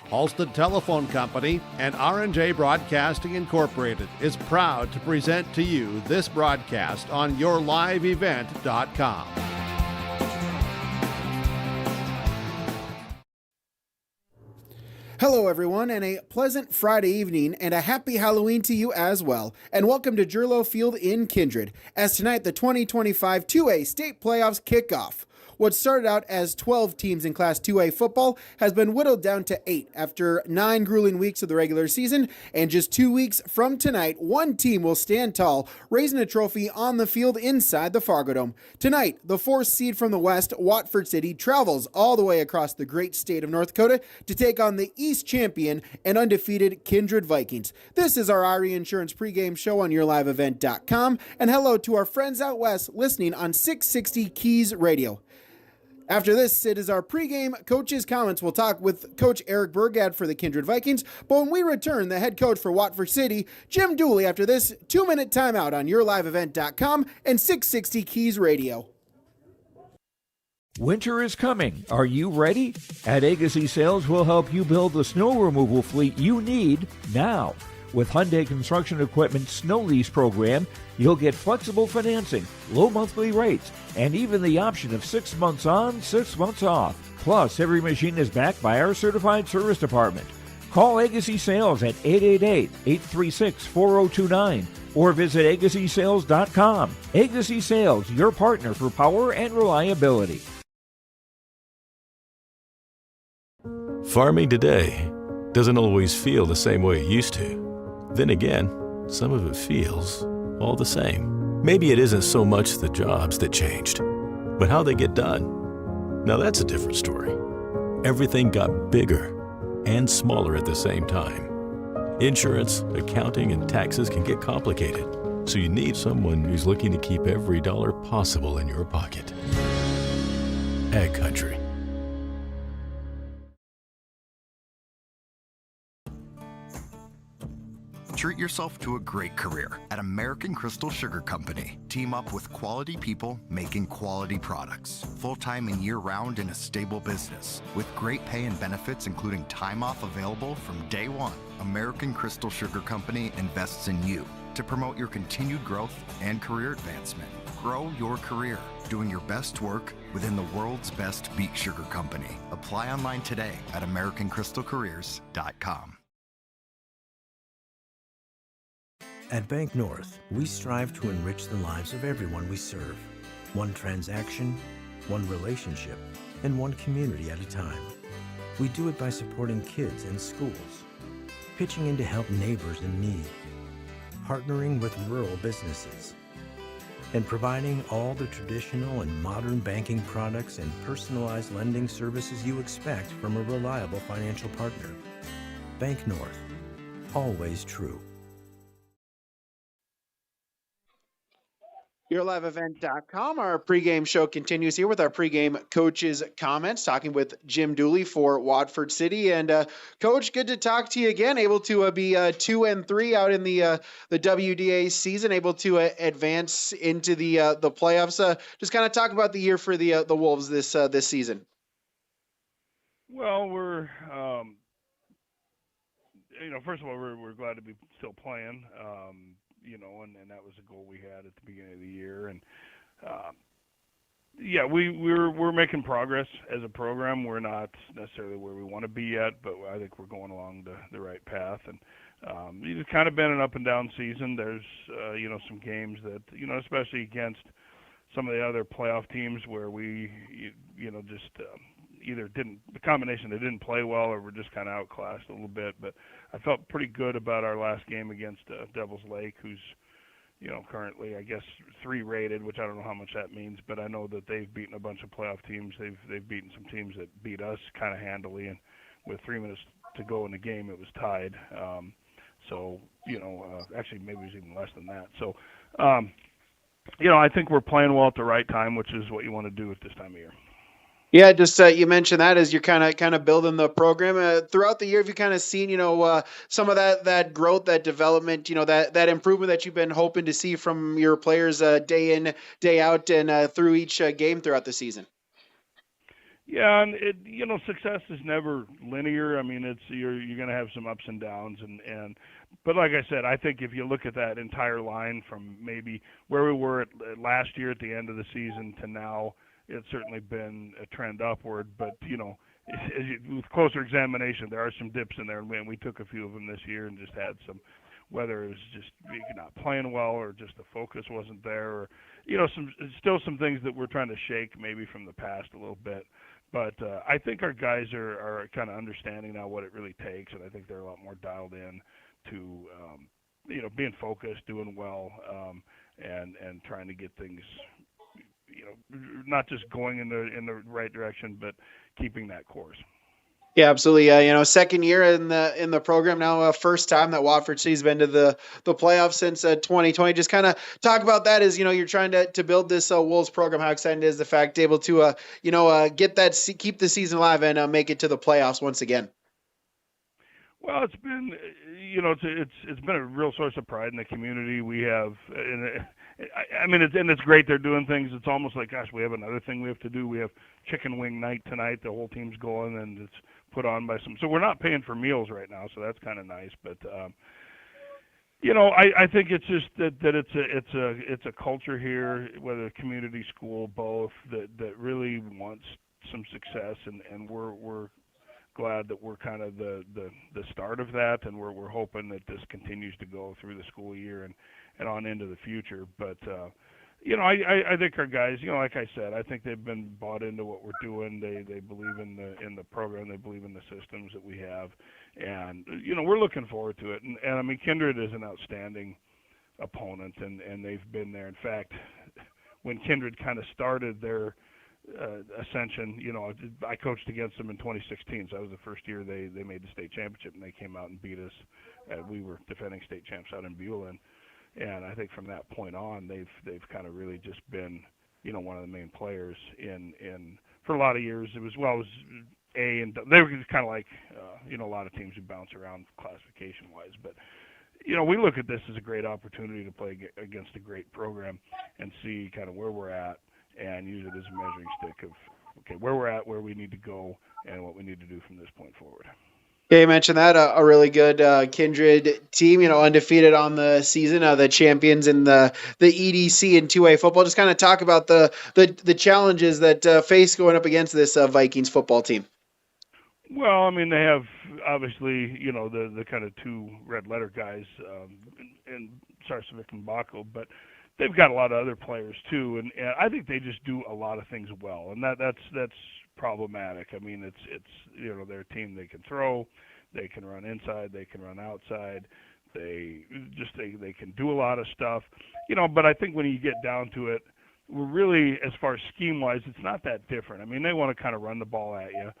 Halstead Telephone Company and R&J Broadcasting Incorporated is proud to present to you this broadcast on yourliveevent.com. Hello, everyone, and a pleasant Friday evening, and a happy Halloween to you as well. And welcome to Jerlo Field in Kindred, as tonight the 2025 2A state playoffs kick off. What started out as 12 teams in Class 2A football has been whittled down to 8 after 9 grueling weeks of the regular season, and just 2 weeks from tonight, one team will stand tall, raising a trophy on the field inside the Fargo Dome. Tonight, the 4th seed from the West, Watford City, travels all the way across the great state of North Dakota to take on the East champion and undefeated Kindred Vikings. This is our RE Insurance pregame show on yourliveevent.com, and hello to our friends out west listening on 660 Keys Radio. After this, it is our pregame coaches' comments. We'll talk with Coach Eric Burgad for the Kindred Vikings. But when we return, the head coach for Watford City, Jim Dooley, after this 2-minute timeout on yourliveevent.com and 660 Keys Radio. Winter is coming. Are you ready? At Agassi Sales, we'll help you build the snow removal fleet you need now. With Hyundai Construction Equipment Snow Lease Program, you'll get flexible financing, low monthly rates, and even the option of 6 months on, 6 months off. Plus, every machine is backed by our certified service department. Call Agassi Sales at 888-836-4029 or visit agassisales.com. Agassi Sales, your partner for power and reliability. Farming today doesn't always feel the same way it used to. Then again, some of it feels all the same. Maybe it isn't so much the jobs that changed, but how they get done. Now that's a different story. Everything got bigger and smaller at the same time. Insurance, accounting, and taxes can get complicated, so you need someone who's looking to keep every dollar possible in your pocket. Ag Country. Treat yourself to a great career at American Crystal Sugar Company. Team up with quality people making quality products. Full-time and year-round in a stable business. With great pay and benefits including time off available from day one. American Crystal Sugar Company invests in you to promote your continued growth and career advancement. Grow your career doing your best work within the world's best beet sugar company. Apply online today at AmericanCrystalCareers.com. At Bank North, we strive to enrich the lives of everyone we serve. One transaction, one relationship, and one community at a time. We do it by supporting kids and schools, pitching in to help neighbors in need, partnering with rural businesses, and providing all the traditional and modern banking products and personalized lending services you expect from a reliable financial partner. Bank North, always true. YourLiveEvent.com. Our pregame show continues here with our pregame coaches' comments, talking with Jim Dooley for Watford City. And Coach, good to talk to you again. Able to be 2-3 out in the WDA season, able to advance into the playoffs. Just kind of talk about the year for the Wolves this season. Well, we're first of all, we're glad to be still playing. And that was a goal we had at the beginning of the year. And we're making progress as a program. We're not necessarily where we want to be yet, but I think we're going along the right path. And it's kind of been an up and down season. There's some games that especially against some of the other playoff teams where we either didn't, the combination, they didn't play well or were just kind of outclassed a little bit. But I felt pretty good about our last game against Devil's Lake, who's, currently, I guess, 3 rated, which I don't know how much that means, but I know that they've beaten a bunch of playoff teams. They've beaten some teams that beat us kind of handily, and with 3 minutes to go in the game, it was tied. Actually maybe it was even less than that. So, I think we're playing well at the right time, which is what you want to do at this time of year. Yeah, just you mentioned that as you're kind of building the program throughout the year. Have you kind of seen some of that growth, that development, that improvement that you've been hoping to see from your players day in, day out, and through each game throughout the season? Yeah, and success is never linear. I mean, you're going to have some ups and downs, but like I said, I think if you look at that entire line from maybe where we were at last year at the end of the season to now, it's certainly been a trend upward. But with closer examination, there are some dips in there, and we took a few of them this year and just had some, whether it was just not playing well or just the focus wasn't there, or some things that we're trying to shake maybe from the past a little bit. But I think our guys are kind of understanding now what it really takes, and I think they're a lot more dialed in to being focused, doing well, and trying to get things not just going in the right direction, but keeping that course. Yeah, absolutely. Second year in the program now, first time that Watford City's been to the playoffs since 2020. Just kind of talk about that as you're trying to build this Wolves program. How exciting is the fact able to get that keep the season alive and make it to the playoffs once again. Well, it's been it's been a real source of pride in the community. We have, it's great they're doing things. It's almost like, gosh, we have another thing we have to do. We have chicken wing night tonight. The whole team's going, and it's put on by some. So we're not paying for meals right now, so that's kind of nice. But I think it's just that it's a culture here, whether community, school, both, that really wants some success, and we're glad that we're kind of the start of that, and we're hoping that this continues to go through the school year and on into the future. But I think our guys, like I said, I think they've been bought into what we're doing. They believe in the program. They believe in the systems that we have, and we're looking forward to it. And I mean, Kindred is an outstanding opponent, and they've been there. In fact, when Kindred kind of started their ascension, I coached against them in 2016, so that was the first year they made the state championship, and they came out and beat us. We were defending state champs out in Beulah, and I think from that point on, they've kind of really just been, one of the main players in for a lot of years. It was A, and they were just kind of like a lot of teams who bounce around classification wise, but we look at this as a great opportunity to play against a great program and see kind of where we're at, and use it as a measuring stick of, okay, where we're at, where we need to go, and what we need to do from this point forward. Yeah, you mentioned that a really good Kindred team, undefeated on the season, the champions in the EDC in 2A football. Just kind of talk about the challenges that face going up against this Vikings football team. Well, I mean, they have obviously, the kind of two red letter guys, and Sarcevic and Bako, but they've got a lot of other players too, and I think they just do a lot of things well, and that's problematic. I mean, it's they're a team. They can throw, they can run inside, they can run outside, they can do a lot of stuff, But I think when you get down to it, we're really, as far as scheme wise, it's not that different. I mean, they want to kind of run the ball at you.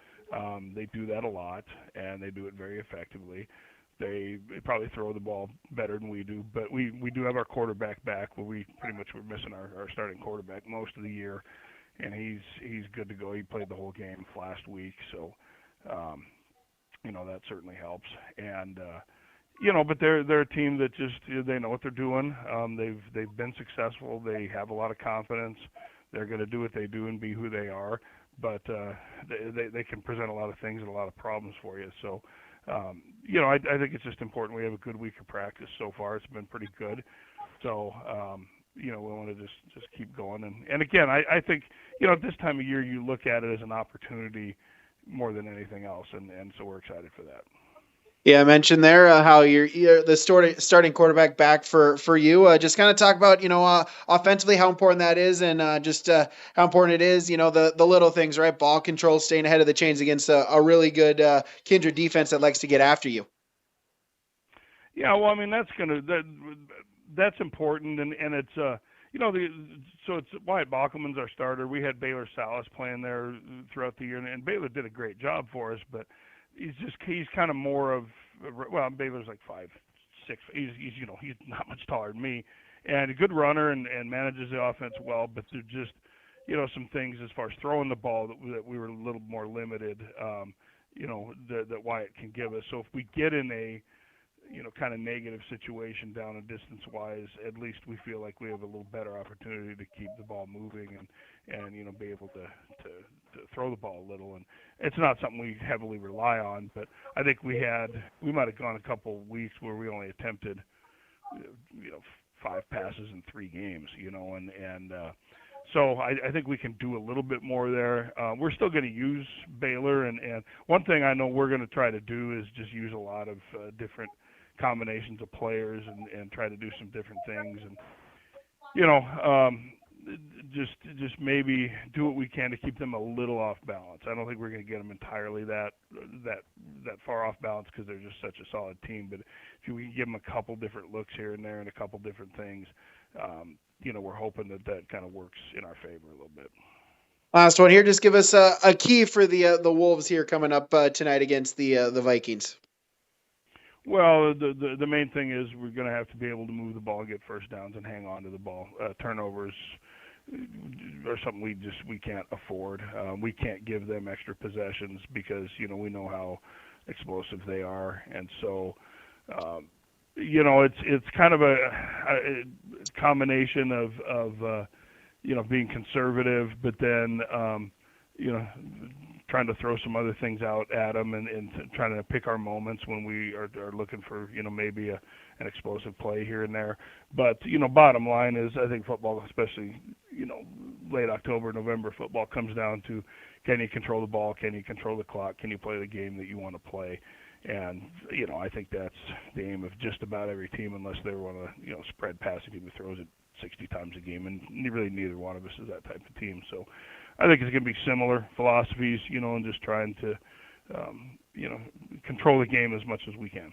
They do that a lot, and they do it very effectively. They probably throw the ball better than we do, but we do have our quarterback back. Where we pretty much were missing our starting quarterback most of the year, and he's good to go. He played the whole game last week, so that certainly helps. And but they're a team that just they know what they're doing. They've been successful. They have a lot of confidence. They're going to do what they do and be who they are. But they can present a lot of things and a lot of problems for you. So. I think it's just important we have a good week of practice so far. It's been pretty good. So, we want to just keep going. And again, I think, at this time of year, you look at it as an opportunity more than anything else. And so we're excited for that. Yeah, I mentioned there how you're the starting quarterback back for you. Just kind of talk about, offensively how important that is, and just how important it is, the little things, right? Ball control, staying ahead of the chains against a really good Kindred defense that likes to get after you. Yeah, well, I mean, that's important, and it's so it's Wyatt Bachman's our starter. We had Baylor Salas playing there throughout the year, and Baylor did a great job for us, but he's kind of more of, well, Baylor's like 5'6". He's not much taller than me, and a good runner and manages the offense well. But they're just, some things as far as throwing the ball that we were a little more limited, that Wyatt can give us. So if we get in a kind of negative situation down and distance-wise, at least we feel like we have a little better opportunity to keep the ball moving and be able to throw the ball a little. And it's not something we heavily rely on, but I think we might have gone a couple weeks where we only attempted 5 passes in 3 games, so I think we can do a little bit more there. We're still going to use Baylor, and one thing I know we're going to try to do is just use a lot of different combinations of players and try to do some different things, and just maybe do what we can to keep them a little off balance. I don't think we're going to get them entirely that far off balance because they're just such a solid team. But if we can give them a couple different looks here and there and a couple different things, we're hoping that kind of works in our favor a little bit. Last one here. Just give us a key for the Wolves here coming up tonight against the Vikings. Well, the main thing is we're going to have to be able to move the ball, get first downs, and hang on to the ball. Turnovers are something we can't afford. We can't give them extra possessions because we know how explosive they are, and so it's kind of a combination of being conservative, but then trying to throw some other things out at them and trying to pick our moments when we are looking for, maybe an explosive play here and there. But, bottom line is I think football, especially, late October, November football comes down to can you control the ball, can you control the clock, can you play the game that you want to play? And, I think that's the aim of just about every team unless they want to, spread passing team who throws it 60 times a game. And really neither one of us is that type of team. So I think it's going to be similar philosophies, and just trying to, control the game as much as we can.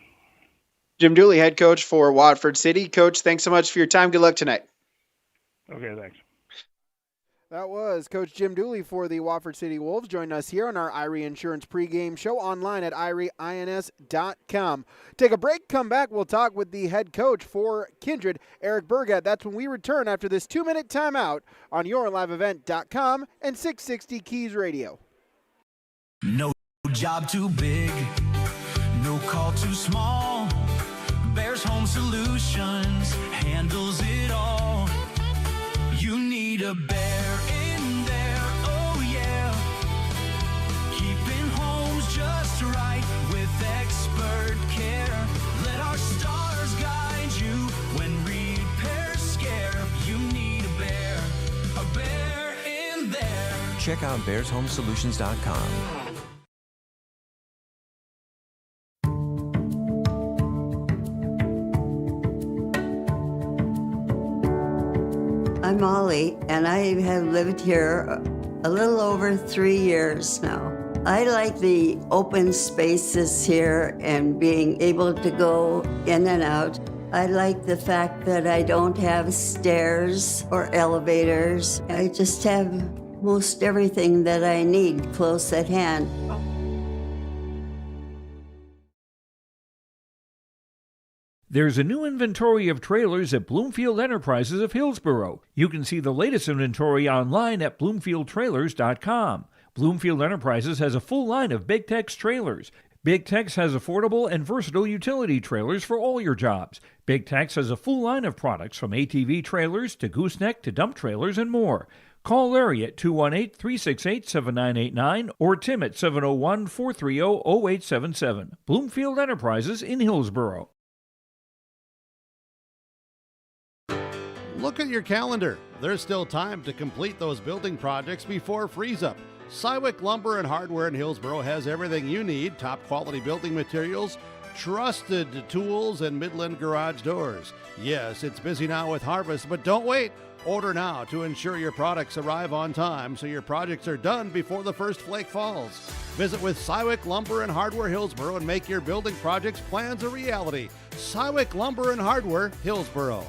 Jim Dooley, head coach for Watford City. Coach, thanks so much for your time. Good luck tonight. Okay, thanks. That was Coach Jim Dooley for the Watford City Wolves. Join us here on our Irie Insurance pregame show online at irieins.com. Take a break, come back. We'll talk with the head coach for Kindred, Eric Burgat. That's when we return after this 2-minute timeout on yourliveevent.com and 660 Keys Radio. No job too big, no call too small. Bears Home Solutions handles it all. You need a bear in there, oh yeah. Keeping homes just right with expert care. Let our stars guide you when repairs scare. You need a bear in there. Check out bearshomesolutions.com. I'm Molly, and I have lived here a little over 3 years now. I like the open spaces here and being able to go in and out. I like the fact that I don't have stairs or elevators. I just have most everything that I need close at hand. There's a new inventory of trailers at Bloomfield Enterprises of Hillsborough. You can see the latest inventory online at bloomfieldtrailers.com. Bloomfield Enterprises has a full line of Big Tex trailers. Big Tex has affordable and versatile utility trailers for all your jobs. Big Tex has a full line of products from ATV trailers to gooseneck to dump trailers and more. Call Larry at 218-368-7989 or Tim at 701-430-0877. Bloomfield Enterprises in Hillsborough. Look at your calendar. There's still time to complete those building projects before freeze-up. Sywick Lumber and Hardware in Hillsborough has everything you need, top quality building materials, trusted tools, and Midland garage doors. Yes, it's busy now with harvest, but don't wait. Order now to ensure your products arrive on time so your projects are done before the first flake falls. Visit with Sywick Lumber and Hardware Hillsborough and make your building projects plans a reality. Sywick Lumber and Hardware Hillsborough.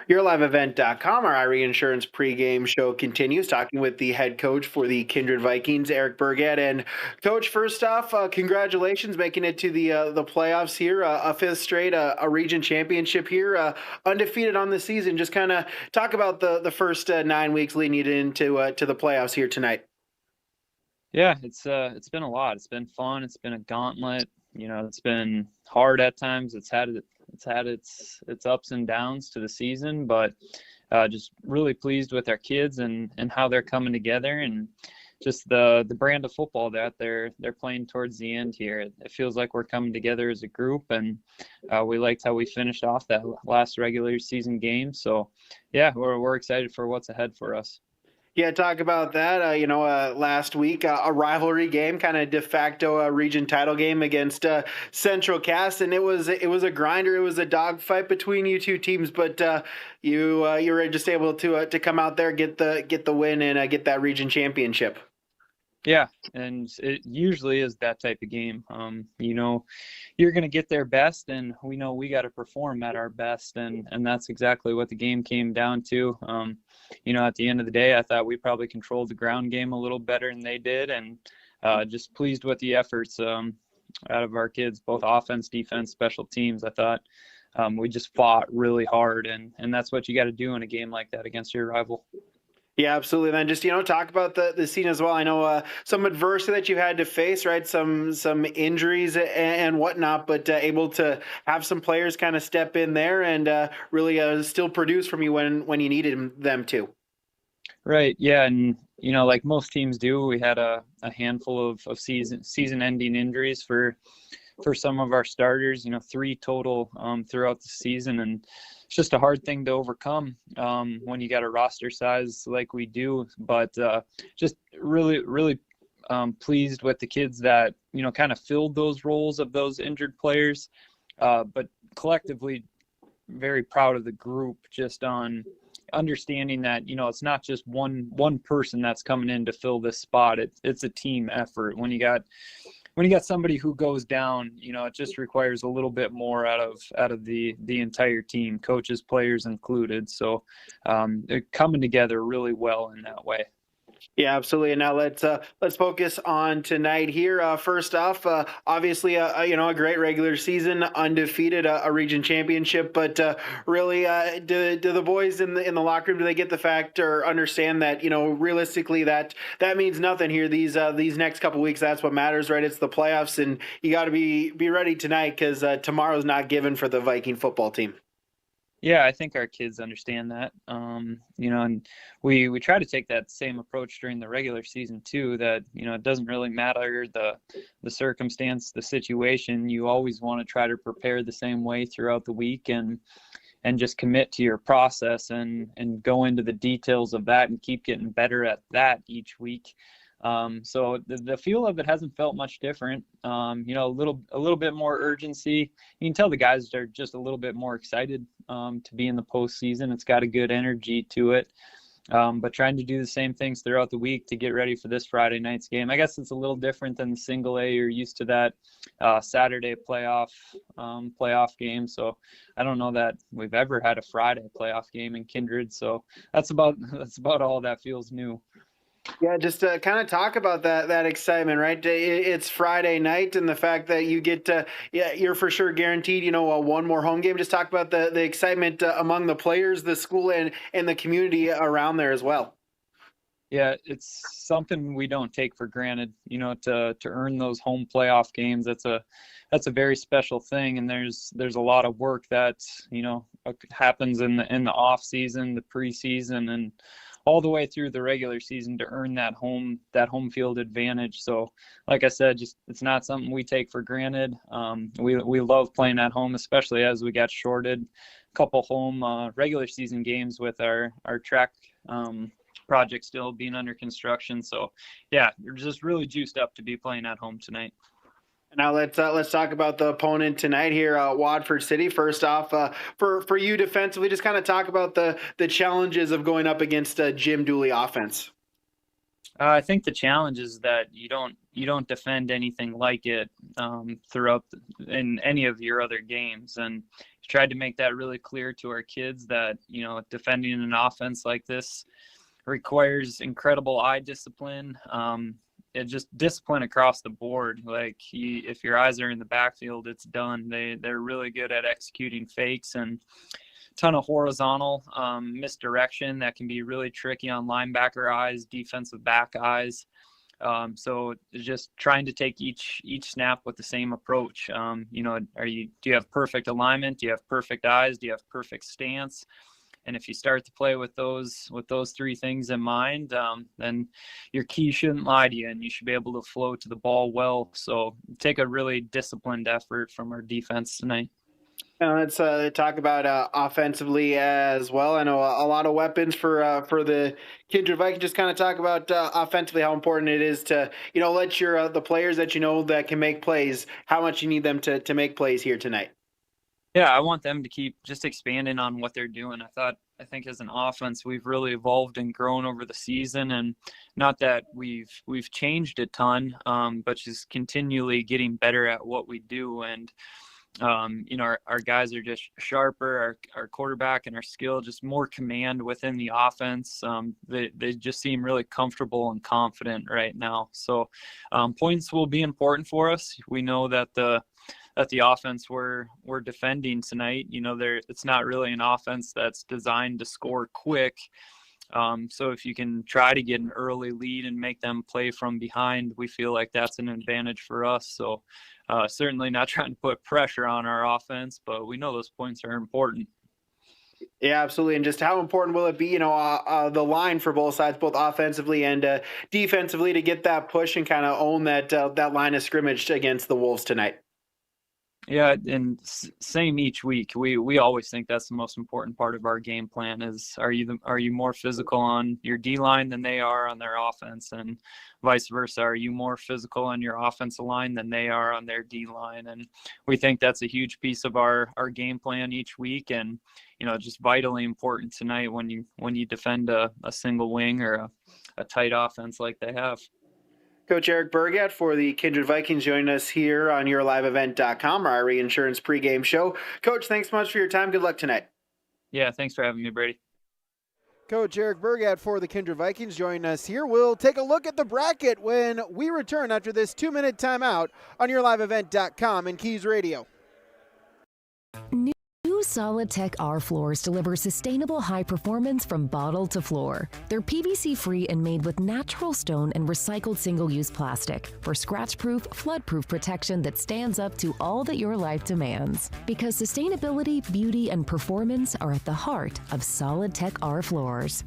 YourLiveEvent.com, our IRE Insurance pregame show continues, talking with the head coach for the Kindred Vikings, Eric Burgett. And Coach, first off, congratulations making it to the playoffs here, a fifth straight, a region championship here, undefeated on the season. Just kind of talk about the first 9 weeks leading you into to the playoffs here tonight. Yeah, it's been a lot. It's been fun. It's been a gauntlet. It's been hard at times. It's had its ups and downs to the season, but just really pleased with our kids and how they're coming together, and just the brand of football that they're playing towards the end here. It feels like we're coming together as a group, and we liked how we finished off that last regular season game. So yeah, we're excited for what's ahead for us. Yeah, talk about that. Last week, a rivalry game, kind of de facto region title game against Central Cass, and it was a grinder. It was a dogfight between you two teams, but you were just able to come out there, get the win, and get that region championship. Yeah, and it usually is that type of game. You're going to get their best, and we know we got to perform at our best, and that's exactly what the game came down to. At the end of the day, I thought we probably controlled the ground game a little better than they did, and just pleased with the efforts out of our kids, both offense, defense, special teams. I thought we just fought really hard, and that's what you got to do in a game like that against your rival. Yeah, absolutely. Then just, talk about the scene as well. I know some adversity that you had to face, right? Some injuries and whatnot, but able to have some players kind of step in there and really still produce from you when you needed them to. Right. Yeah. And, like most teams do, we had a handful of season-ending injuries for some of our starters, 3 total throughout the season. And it's just a hard thing to overcome when you got a roster size like we do. But just really, really pleased with the kids that, kind of filled those roles of those injured players. But collectively, very proud of the group just on understanding that, it's not just one person that's coming in to fill this spot. It's a team effort. When you got somebody who goes down, it just requires a little bit more out of the entire team, coaches, players included. So they're coming together really well in that way. Yeah, absolutely. And now let's focus on tonight here. First off, obviously, a great regular season, undefeated, a region championship. But really, do the boys in the locker room, do they get the fact or understand that realistically that means nothing here? These next couple weeks, that's what matters, right? It's the playoffs, and you got to be ready tonight because tomorrow's not given for the Viking football team. Yeah, I think our kids understand that, and we try to take that same approach during the regular season too, that, it doesn't really matter the circumstance, the situation. You always want to try to prepare the same way throughout the week and just commit to your process and go into the details of that and keep getting better at that each week. So the feel of it hasn't felt much different. A little bit more urgency. You can tell the guys are just a little bit more excited to be in the postseason. It's got a good energy to it. But trying to do the same things throughout the week to get ready for this Friday night's game. I guess it's a little different than the single A. You're used to that Saturday playoff game. So I don't know that we've ever had a Friday playoff game in Kindred. So that's about all that feels new. Yeah, just to kind of talk about that excitement, right? It's Friday night, and the fact that you get you're for sure guaranteed, one more home game. Just talk about the excitement among the players, the school, and the community around there as well. Yeah, it's something we don't take for granted, to earn those home playoff games. That's a very special thing, and there's a lot of work that happens in the off season, the preseason, and all the way through the regular season to earn that home field advantage. So like I said, just it's not something we take for granted. We love playing at home, especially as we got shorted a couple home regular season games with our track project still being under construction. So yeah, we're just really juiced up to be playing at home tonight. Now let's talk about the opponent tonight here, Watford City. First off, for you defensively, just kind of talk about the challenges of going up against Jim Dooley offense. I think the challenge is that you don't defend anything like it throughout in any of your other games, and tried to make that really clear to our kids that, defending an offense like this requires incredible eye discipline. It just discipline across the board. Like if your eyes are in the backfield, it's done. They're really good at executing fakes and ton of horizontal misdirection that can be really tricky on linebacker eyes, defensive back eyes. So just trying to take each snap with the same approach. Do you have perfect alignment? Do you have perfect eyes? Do you have perfect stance? And if you start to play with those three things in mind, then your key shouldn't lie to you, and you should be able to flow to the ball well. So take a really disciplined effort from our defense tonight. Let's talk about offensively as well. I know a lot of weapons for the Kindred Vikings. Just kind of talk about offensively how important it is to let your the players that that can make plays, how much you need them to make plays here tonight. Yeah, I want them to keep just expanding on what they're doing. I think as an offense, we've really evolved and grown over the season, and not that we've changed a ton, but just continually getting better at what we do. And our guys are just sharper. Our quarterback and our skill, just more command within the offense. They just seem really comfortable and confident right now. So points will be important for us. We know that the offense we're defending tonight, it's not really an offense that's designed to score quick. So if you can try to get an early lead and make them play from behind, we feel like that's an advantage for us. So certainly not trying to put pressure on our offense, but we know those points are important. Yeah, absolutely. And just how important will it be, the line for both sides, both offensively and defensively, to get that push and kind of own that line of scrimmage against the Wolves tonight? Yeah, and same each week. We always think that's the most important part of our game plan is are you more physical on your D line than they are on their offense, and vice versa. Are you more physical on your offensive line than they are on their D line? And we think that's a huge piece of our game plan each week, and just vitally important tonight when you defend a single wing or a tight offense like they have. Coach Eric Burgat for the Kindred Vikings joining us here on YourLiveEvent.com, our Reinsurance pregame show. Coach, thanks so much for your time. Good luck tonight. Yeah, thanks for having me, Brady. Coach Eric Burgat for the Kindred Vikings joining us here. We'll take a look at the bracket when we return after this 2-minute timeout on YourLiveEvent.com and Keys Radio. New Solid Tech R floors deliver sustainable high performance from bottle to floor. They're PVC-free and made with natural stone and recycled single-use plastic for scratch-proof, flood-proof protection that stands up to all that your life demands. Because sustainability, beauty, and performance are at the heart of Solid Tech R floors.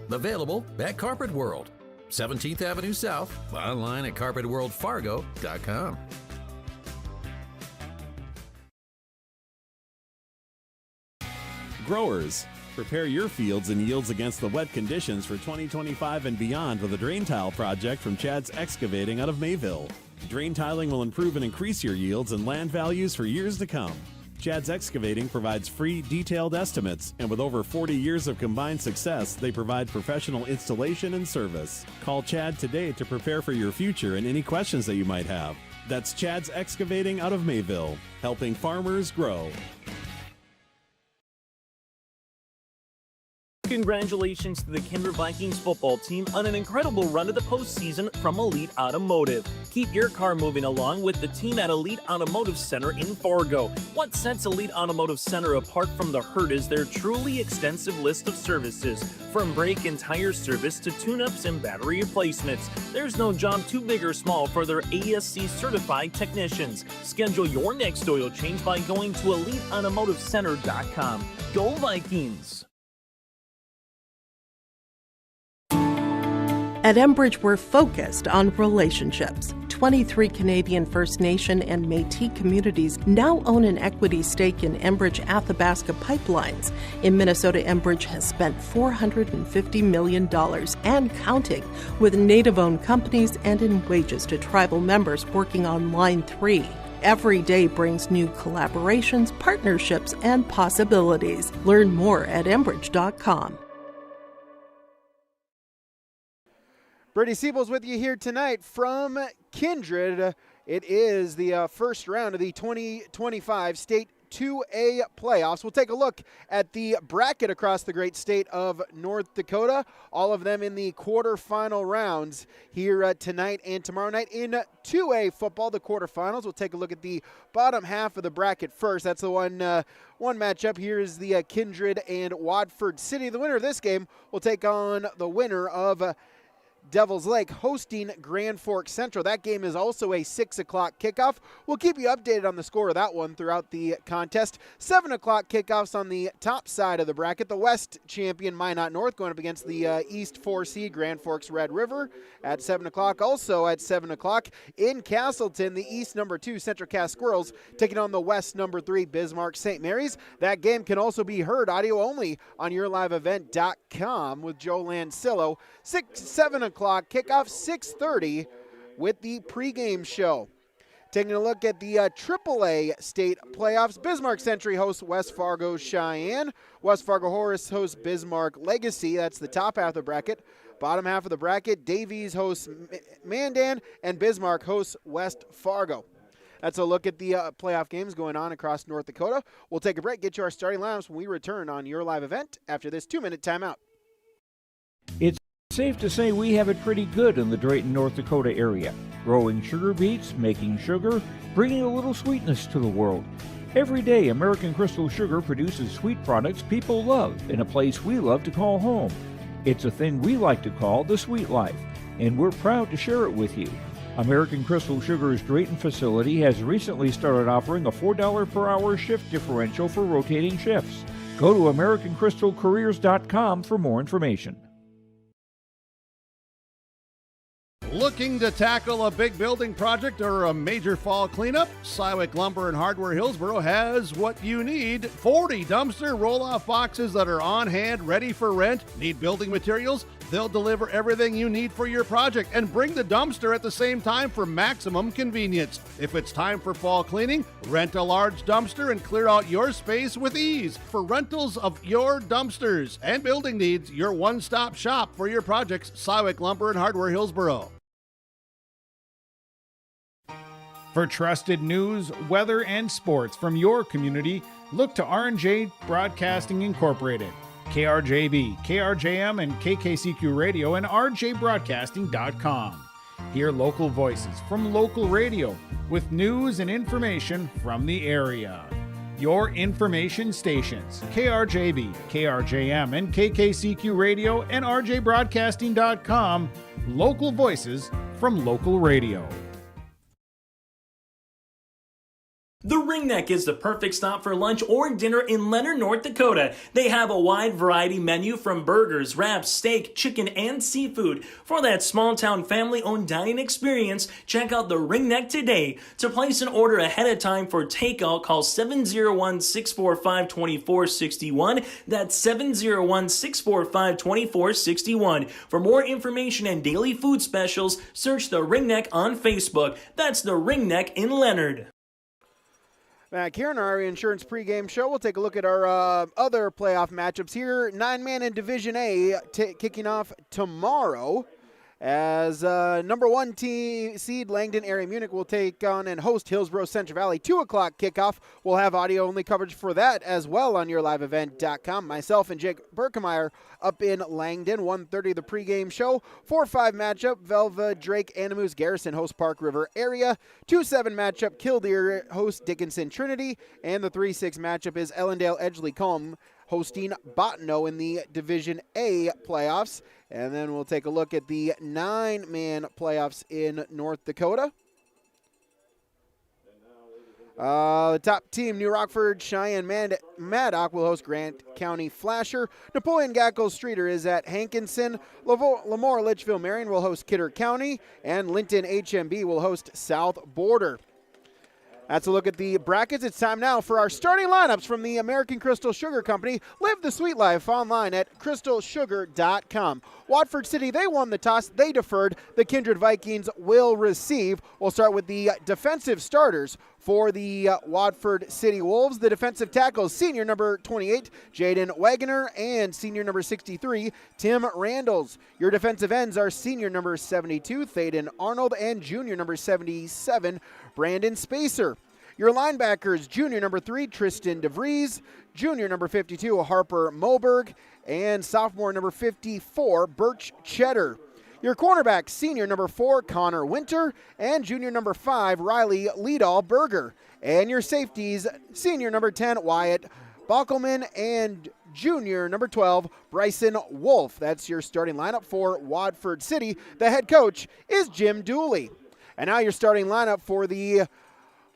Available at Carpet World, 17th Avenue South, online at carpetworldfargo.com. Growers, prepare your fields and yields against the wet conditions for 2025 and beyond with a drain tile project from Chad's Excavating out of Mayville. Drain tiling will improve and increase your yields and land values for years to come. Chad's Excavating provides free, detailed estimates, and with over 40 years of combined success, they provide professional installation and service. Call Chad today to prepare for your future and any questions that you might have. That's Chad's Excavating out of Mayville, helping farmers grow. Congratulations to the Kindred Vikings football team on an incredible run to the postseason from Elite Automotive. Keep your car moving along with the team at Elite Automotive Center in Fargo. What sets Elite Automotive Center apart from the herd is their truly extensive list of services. From brake and tire service to tune-ups and battery replacements, there's no job too big or small for their ASC certified technicians. Schedule your next oil change by going to EliteAutomotiveCenter.com. Go Vikings! At Enbridge, we're focused on relationships. 23 Canadian First Nation and Métis communities now own an equity stake in Enbridge Athabasca Pipelines. In Minnesota, Enbridge has spent $450 million and counting with Native-owned companies and in wages to tribal members working on Line 3. Every day brings new collaborations, partnerships, and possibilities. Learn more at Enbridge.com. Brady Siebel's with you here tonight from Kindred It is the first round of the 2025 State 2A playoffs. We'll take a look at the bracket across the great state of North Dakota. All of them in the quarterfinal rounds here tonight and tomorrow night in 2A football, the quarterfinals. We'll take a look at the bottom half of the bracket first. That's the one matchup. Here is the Kindred and Watford City. The winner of this game will take on the winner of Devil's Lake hosting Grand Forks Central. That game is also a 6 o'clock kickoff. We'll keep you updated on the score of that one throughout the contest. 7 o'clock kickoffs on the top side of the bracket. The West champion Minot North going up against the East 4 seed Grand Forks Red River at 7 o'clock. Also at 7 o'clock in Castleton, the East number 2 Central Cass Squirrels taking on the West number 3 Bismarck St. Mary's. That game can also be heard audio only on yourliveevent.com with Joe Lancillo. 7 o'clock kickoff, 6:30 with the pregame show. Taking a look at the AAA state playoffs, Bismarck Century hosts West Fargo Cheyenne. West Fargo Horace hosts Bismarck Legacy. That's the top half of the bracket. Bottom half of the bracket, Davies hosts Mandan, and Bismarck hosts West Fargo. That's a look at the playoff games going on across North Dakota. We'll take a break, get you our starting lineups when we return on Your Live Event after this 2-minute timeout. It's safe to say we have it pretty good in the Drayton, North Dakota area. Growing sugar beets, making sugar, bringing a little sweetness to the world. Every day, American Crystal Sugar produces sweet products people love in a place we love to call home. It's a thing we like to call the sweet life, and we're proud to share it with you. American Crystal Sugar's Drayton facility has recently started offering a $4 per hour shift differential for rotating shifts. Go to AmericanCrystalCareers.com for more information. Looking to tackle a big building project or a major fall cleanup? Cywick Lumber and Hardware Hillsboro has what you need. 40 dumpster roll-off boxes that are on hand, ready for rent. Need building materials? They'll deliver everything you need for your project and bring the dumpster at the same time for maximum convenience. If it's time for fall cleaning, rent a large dumpster and clear out your space with ease. For rentals of your dumpsters and building needs, your one-stop shop for your projects, Cywick Lumber and Hardware Hillsboro. For trusted news, weather, and sports from your community, look to R&J Broadcasting Incorporated. KRJB, KRJM, and KKCQ Radio and rjbroadcasting.com. Hear local voices from local radio with news and information from the area. Your information stations, KRJB, KRJM, and KKCQ Radio and rjbroadcasting.com. Local voices from local radio. The Ringneck is the perfect stop for lunch or dinner in Leonard, North Dakota. They have a wide variety menu from burgers, wraps, steak, chicken, and seafood. For that small-town family-owned dining experience, check out the Ringneck today. To place an order ahead of time for takeout, call 701-645-2461. That's 701-645-2461. For more information and daily food specials, search the Ringneck on Facebook. That's the Ringneck in Leonard. Back here in our Area Insurance pregame show, we'll take a look at our other playoff matchups here. 9-man in Division A kicking off tomorrow as number 1 seed Langdon Area Munich will take on and host Hillsborough Central Valley. 2 o'clock kickoff. We'll have audio-only coverage for that as well on yourliveevent.com. Myself and Jake Berkemeyer up in Langdon. 1:30 the pregame show. 4-5 matchup. Velva, Drake, Animus, Garrison host Park River area. 2-7 matchup. Killdeer host Dickinson Trinity. And the 3-6 matchup is Ellendale Edgeley Culm hosting Bottineau in the Division A playoffs. And then we'll take a look at the 9-man playoffs in North Dakota. The top team, New Rockford, Cheyenne, Maddock will host Grant County Flasher. Napoleon Gackle Streeter is at Hankinson. Lemoore Litchfield Marion will host Kidder County. And Linton HMB will host South Border. That's a look at the brackets. It's time now for our starting lineups from the American Crystal Sugar Company. Live the sweet life online at crystalsugar.com. Watford City, they won the toss. They deferred. The Kindred Vikings will receive. We'll start with the defensive starters For the Watford City Wolves, the defensive tackles, senior number 28, Jaden Wagner, and senior number 63, Tim Randalls. Your defensive ends are senior number 72, Thaden Arnold, and junior number 77, Brandon Spacer. Your linebackers, junior number 3, Tristan DeVries, junior number 52, Harper Moberg, and sophomore number 54, Birch Cheddar. Your cornerbacks, senior number 4, Connor Winter, and junior number 5, Riley Liedall Berger. And your safeties, senior number 10, Wyatt Bockelman, and junior number 12, Bryson Wolf. That's your starting lineup for Watford City. The head coach is Jim Dooley. And now your starting lineup for the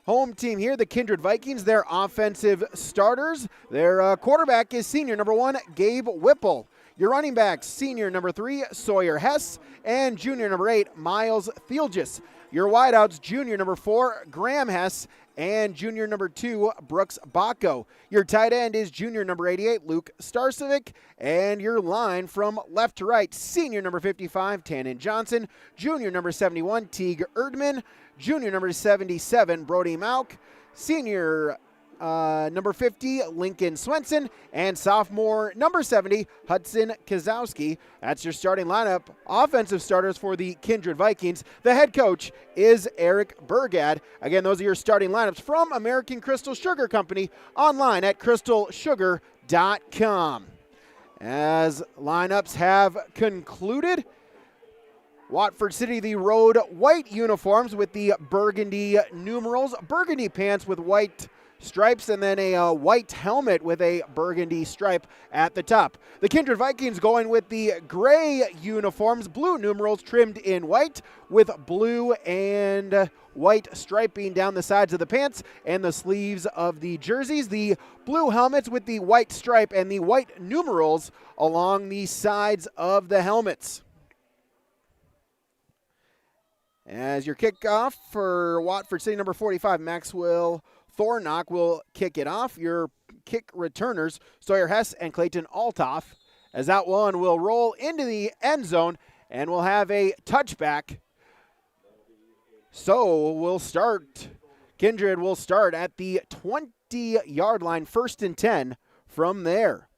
home team here, the Kindred Vikings. Their offensive starters. Their quarterback is senior number 1, Gabe Whipple. Your running backs, senior number 3, Sawyer Hess, and junior number 8, Miles Thielgis. Your wideouts, junior number 4, Graham Hess, and junior number 2, Brooks Bacco. Your tight end is junior number 88, Luke Starcevic, and your line from left to right, senior number 55, Tannen Johnson, junior number 71, Teague Erdman, junior number 77, Brody Mauk, senior number 50, Lincoln Swenson, and sophomore number 70, Hudson Kozowski. That's your starting lineup. Offensive starters for the Kindred Vikings. The head coach is Eric Burgad. Again, those are your starting lineups from American Crystal Sugar Company, online at crystalsugar.com. As lineups have concluded, Watford City, the road white uniforms with the burgundy numerals, burgundy pants with white stripes, and then a white helmet with a burgundy stripe at the top. The Kindred Vikings going with the gray uniforms, blue numerals trimmed in white with blue and white striping down the sides of the pants and the sleeves of the jerseys. The blue helmets with the white stripe and the white numerals along the sides of the helmets. As your kickoff for Watford City, number 45, Maxwell Thornock will kick it off. Your kick returners, Sawyer Hess and Clayton Altoff, as that one will roll into the end zone and we'll have a touchback. So Kindred will start at the 20-yard line, 1st and 10 from there.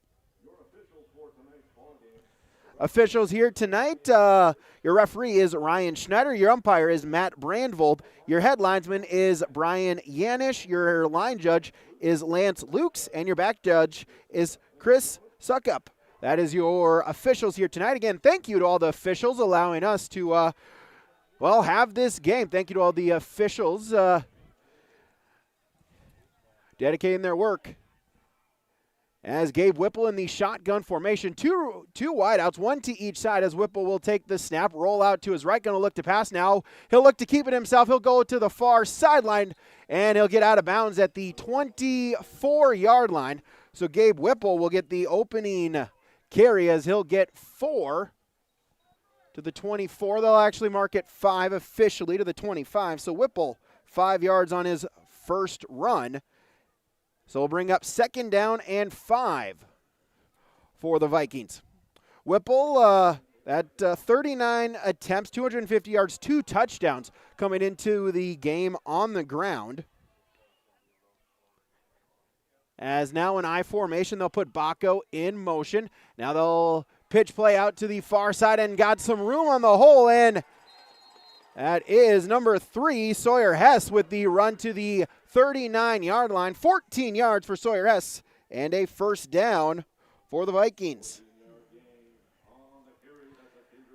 Officials here tonight, your referee is Ryan Schneider. Your umpire is Matt Brandvold. Your head linesman is Brian Yanish. Your line judge is Lance Lukes. And your back judge is Chris Suckup. That is your officials here tonight. Again, thank you to all the officials allowing us to, have this game. Thank you to all the officials dedicating their work. As Gabe Whipple in the shotgun formation, two wideouts, one to each side as Whipple will take the snap, roll out to his right, going to look to pass now. He'll look to keep it himself. He'll go to the far sideline, and he'll get out of bounds at the 24-yard line. So Gabe Whipple will get the opening carry as he'll get 4 to the 24. They'll actually mark it 5 officially to the 25. So Whipple, 5 yards on his first run. So we'll bring up 2nd down and 5 for the Vikings. Whipple at 39 attempts, 250 yards, 2 touchdowns coming into the game on the ground. As now in I formation, they'll put Bacco in motion. Now they'll pitch play out to the far side and got some room on the hole, and that is number 3, Sawyer Hess, with the run to the 39-yard line, 14 yards for Sawyer Hess, and a 1st down for the Vikings.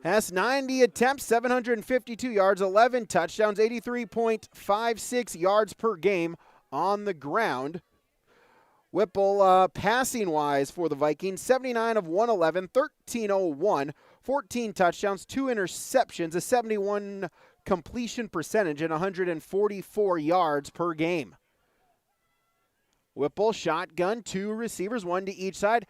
Hess, 90 attempts, 752 yards, 11 touchdowns, 83.56 yards per game on the ground. Whipple, passing-wise for the Vikings, 79 of 111, 1301, 14 touchdowns, 2 interceptions, a 71 completion percentage, and 144 yards per game. Whipple, shotgun, 2 receivers, 1 to each side.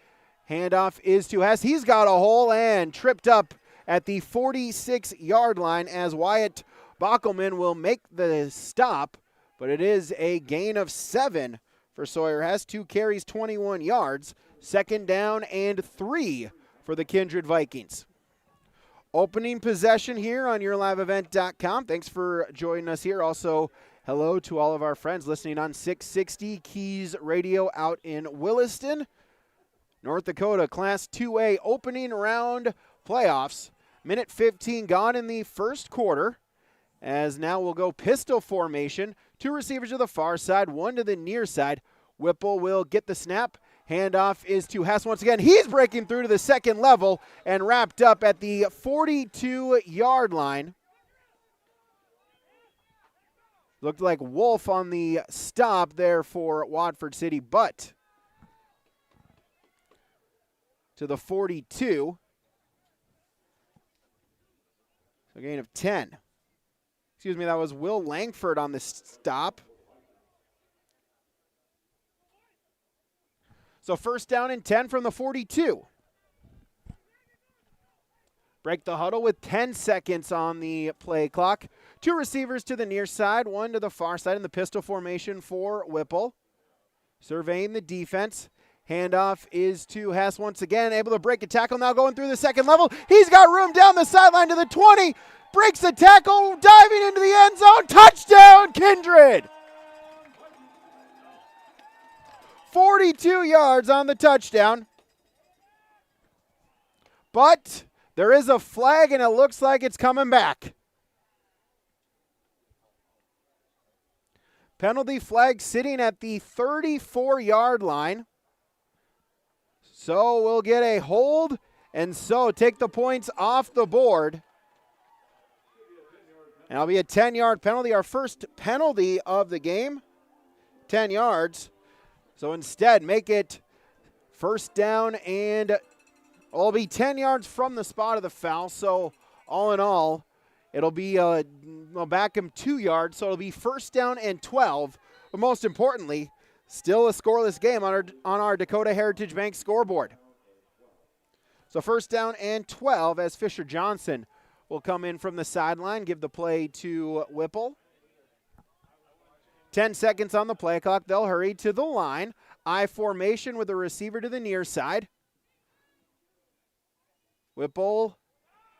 Handoff is to Hess. He's got a hole and tripped up at the 46-yard line as Wyatt Bockelman will make the stop, but it is a gain of 7 for Sawyer Hess. 2 carries, 21 yards. 2nd down and 3 for the Kindred Vikings. Opening possession here on YourLiveEvent.com. Thanks for joining us here also hello to all of our friends listening on 660 Keys Radio out in Williston, North Dakota, Class 2A opening round playoffs. Minute 15 gone in the first quarter, as now we'll go pistol formation. 2 receivers to the far side, 1 to the near side. Whipple will get the snap. Handoff is to Hess once again. He's breaking through to the second level and wrapped up at the 42-yard line. Looked like Wolf on the stop there for Watford City, but to the 42. So a gain of 10. Excuse me, that was Will Langford on the stop. So first down and 10 from the 42. Break the huddle with 10 seconds on the play clock. 2 receivers to the near side, 1 to the far side in the pistol formation for Whipple. Surveying the defense. Handoff is to Hess once again, able to break a tackle, now going through the second level. He's got room down the sideline to the 20. Breaks the tackle, diving into the end zone. Touchdown, Kindred! 42 yards on the touchdown. But there is a flag, and it looks like it's coming back. Penalty flag sitting at the 34-yard line. So we'll get a hold, and so take the points off the board. And it'll be a 10-yard penalty, our first penalty of the game. 10 yards. So instead, make it first down, and it'll be 10 yards from the spot of the foul. So all in all, it'll be we'll back him 2 yards. So it'll be first down and 12. But most importantly, still a scoreless game on our Dakota Heritage Bank scoreboard. So first down and 12 as Fisher Johnson will come in from the sideline, give the play to Whipple. 10 seconds on the play clock. They'll hurry to the line. I formation with the receiver to the near side. Whipple,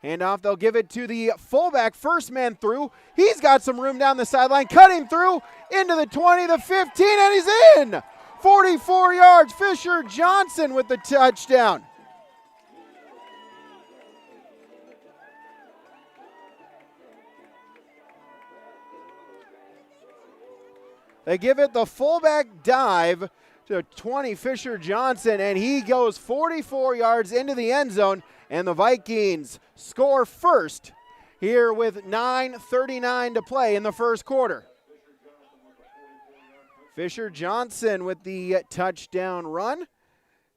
handoff. They'll give it to the fullback. First man through. He's got some room down the sideline. Cutting through into the 20, the 15, and he's in. 44 yards. Fisher Johnson with the touchdown. They give it the fullback dive to 20, Fisher Johnson, and he goes 44 yards into the end zone, and the Vikings score first here with 9:39 to play in the first quarter. Fisher Johnson with the touchdown run.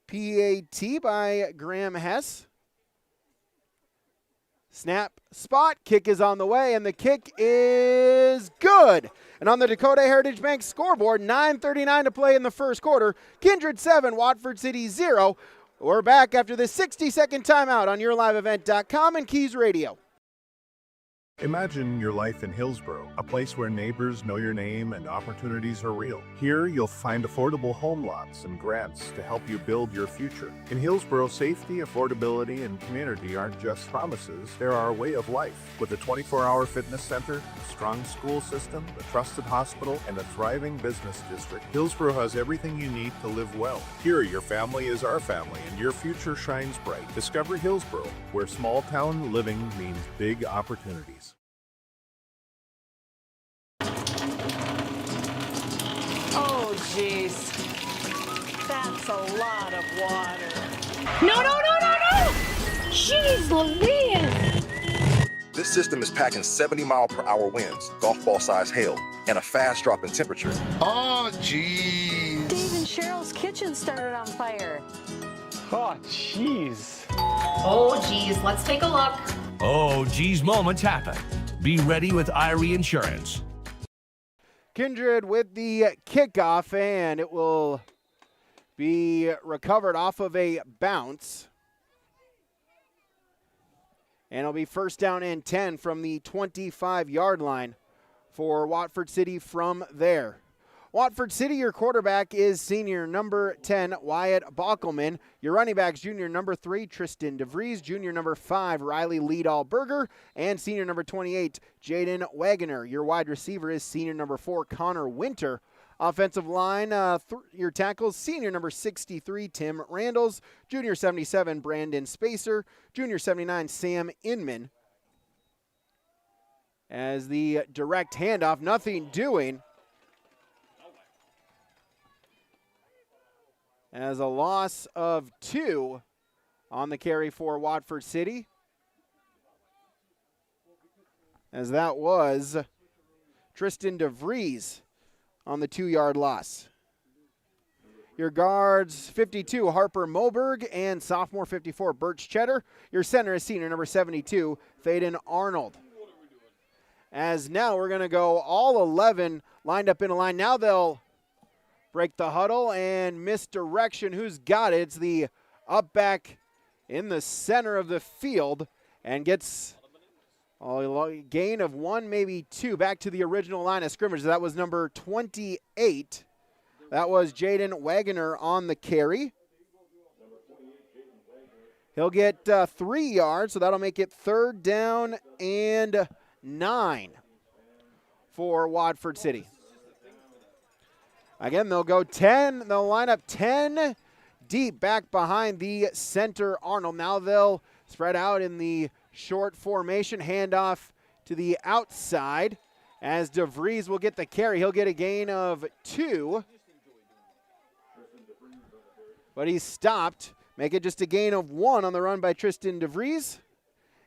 PAT by Graham Hess. Snap, spot, kick is on the way, and the kick is good. And on the Dakota Heritage Bank scoreboard, 9:39 to play in the first quarter. Kindred 7, Watford City 0. We're back after this 60-second timeout on YourLiveEvent.com and Keys Radio. Imagine your life in Hillsboro, a place where neighbors know your name and opportunities are real. Here, you'll find affordable home lots and grants to help you build your future. In Hillsboro, safety, affordability, and community aren't just promises, they're our way of life. With a 24-hour fitness center, a strong school system, a trusted hospital, and a thriving business district, Hillsboro has everything you need to live well. Here, your family is our family, and your future shines bright. Discover Hillsboro, where small-town living means big opportunities. Oh, jeez. That's a lot of water. No, no, no, no, no! Jeez Louise! This system is packing 70-mile-per-hour winds, golf ball-sized hail, and a fast drop in temperature. Oh, jeez. Dave and Cheryl's kitchen started on fire. Oh, jeez. Oh, geez, let's take a look. Oh, geez, moments happen. Be ready with Irie Insurance. Kindred with the kickoff, and it will be recovered off of a bounce. And it'll be first down and 10 from the 25-yard line for Watford City from there. Watford City, your quarterback is senior number 10, Wyatt Bockelman. Your running backs, junior number 3, Tristan DeVries, junior number 5, Riley Liedall-Berger, and senior number 28, Jaden Wagoner. Your wide receiver is senior number 4, Connor Winter. Offensive line, your tackles, senior number 63, Tim Randalls, junior 77, Brandon Spacer, junior 79, Sam Inman. As the direct handoff, nothing doing. As a loss of 2 on the carry for Watford City. As that was Tristan DeVries on the 2-yard loss. Your guards, 52, Harper Moberg, and sophomore 54, Birch Cheddar. Your center is senior number 72, Faden Arnold. As now we're going to go all 11 lined up in a line. Now they'll break the huddle and misdirection. Who's got it? It's the up back in the center of the field and gets a gain of 1, maybe 2, back to the original line of scrimmage. That was number 28. That was Jaden Wagoner on the carry. He'll get 3 yards, so that'll make it 3rd down and 9 for Watford City. Again, they'll go 10. They'll line up 10 deep back behind the center, Arnold. Now they'll spread out in the short formation, handoff to the outside as DeVries will get the carry. He'll get a gain of 2. But he's stopped. Make it just a gain of 1 on the run by Tristan DeVries.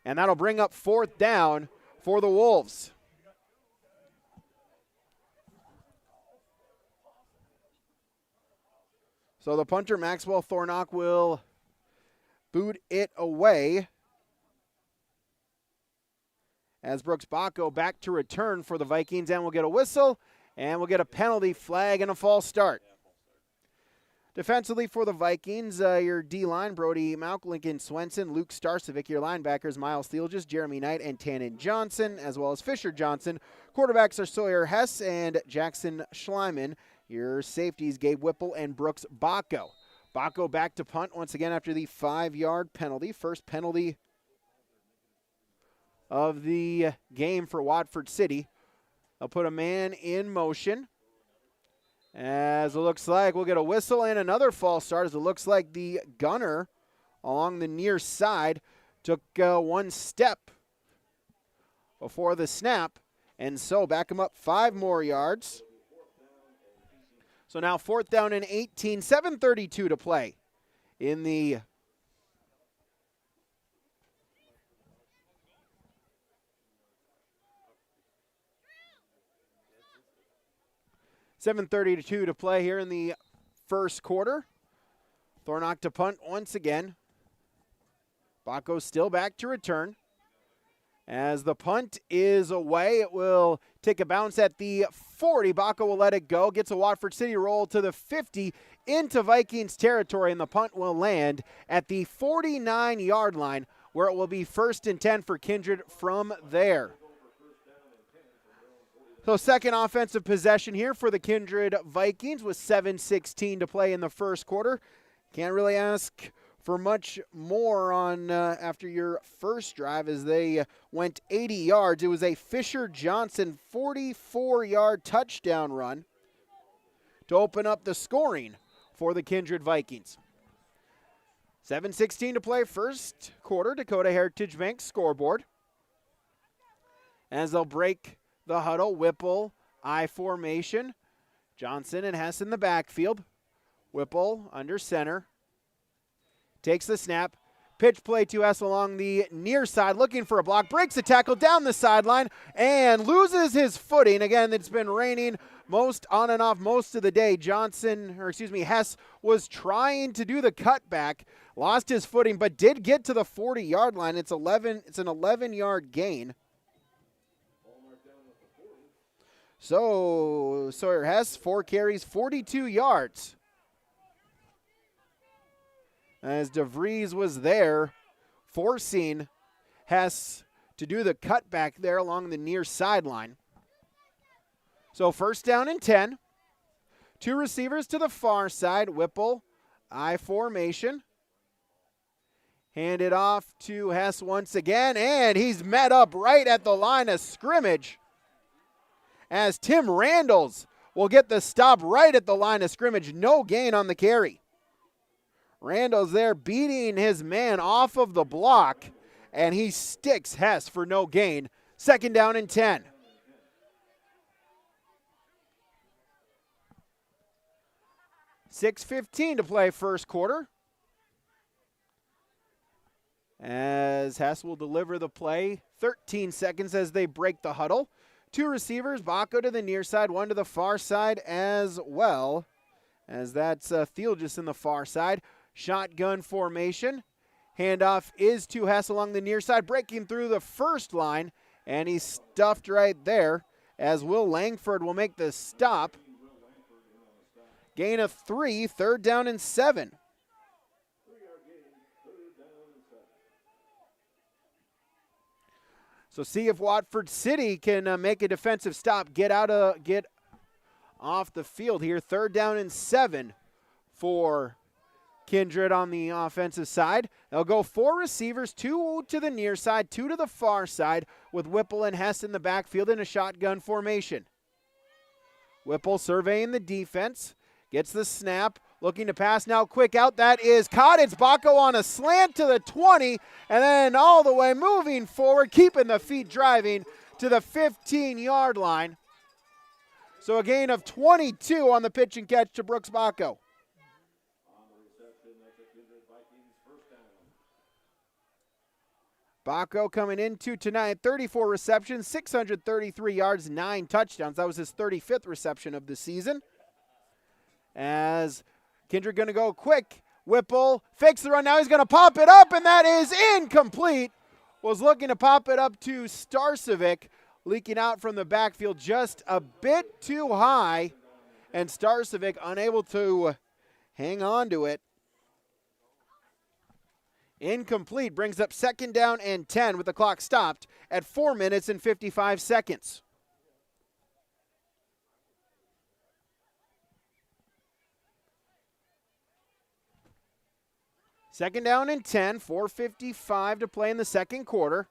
And that'll bring up 4th down for the Wolves. So the punter, Maxwell Thornock, will boot it away as Brooks Bacco back to return for the Vikings, and we'll get a whistle, and we'll get a penalty flag and a false start. Defensively for the Vikings, your D-line, Brody Malk, Lincoln Swenson, Luke Starcevic. Your linebackers, Miles Thielges, Jeremy Knight, and Tannen Johnson, as well as Fisher Johnson. Quarterbacks are Sawyer Hess and Jackson Schleiman. Your safeties, Gabe Whipple and Brooks Bacco. Bacco back to punt once again after the 5-yard penalty. First penalty of the game for Watford City. They'll put a man in motion. As it looks like we'll get a whistle and another false start, as it looks like the gunner along the near side took 1 step before the snap, and so back him up 5 more yards. So now 4th down and 18, 7:32 to play in the .732 to play here in the first quarter. Thornock to punt once again. Bacco still back to return. As the punt is away, it will take a bounce at the 40. Bacco will let it go. Gets a Watford City roll to the 50 into Vikings territory, and the punt will land at the 49-yard line, where it will be 1st and 10 for Kindred from there. So second offensive possession here for the Kindred Vikings with 7:16 to play in the first quarter. Can't really ask for much more on after your first drive, as they went 80 yards. It was a Fisher Johnson 44-yard touchdown run to open up the scoring for the Kindred Vikings. 7:16 to play first quarter. Dakota Heritage Bank scoreboard. As they'll break the huddle, Whipple, I formation. Johnson and Hess in the backfield. Whipple under center. Takes the snap. Pitch play to Hess along the near side, looking for a block. Breaks a tackle down the sideline and loses his footing. Again, it's been raining most on and off most of the day. Hess was trying to do the cutback, lost his footing, but did get to the 40-yard line. It's an 11-yard gain. So Sawyer Hess, 4 carries, 42 yards. As DeVries was there, forcing Hess to do the cutback there along the near sideline. So 1st down and 10. Two receivers to the far side. Whipple, I formation. Hand it off to Hess once again, and he's met up right at the line of scrimmage as Tim Randalls will get the stop right at the line of scrimmage. No gain on the carry. Randall's there beating his man off of the block, and he sticks Hess for no gain. 2nd down and 10. $6:15 to play first quarter. As Hess will deliver the play. 13 seconds as they break the huddle. Two receivers, Baco to the near side, one to the far side as well. As that's Thiel just in the far side. Shotgun formation. Handoff is to Hess along the near side, breaking through the first line, and he's stuffed right there as Will Langford will make the stop. Gain of 3, 3rd down and 7. So see if Watford City can make a defensive stop, get off the field here. 3rd down and 7 for Kindred on the offensive side. They'll go 4 receivers, 2 to the near side, 2 to the far side, with Whipple and Hess in the backfield in a shotgun formation. Whipple surveying the defense, gets the snap, looking to pass now, quick out. That is caught. It's Baco on a slant to the 20, and then all the way moving forward, keeping the feet driving to the 15-yard line. So a gain of 22 on the pitch and catch to Brooks Baco. Baco coming into tonight, 34 receptions, 633 yards, 9 touchdowns. That was his 35th reception of the season. As Kindred going to go quick. Whipple fakes the run. Now he's going to pop it up, and that is incomplete. Was looking to pop it up to Starcevic, leaking out from the backfield just a bit too high, and Starcevic unable to hang on to it. Incomplete brings up 2nd down and 10 with the clock stopped at 4 minutes and 55 seconds. Second down and 10, 4:55 to play in the second quarter.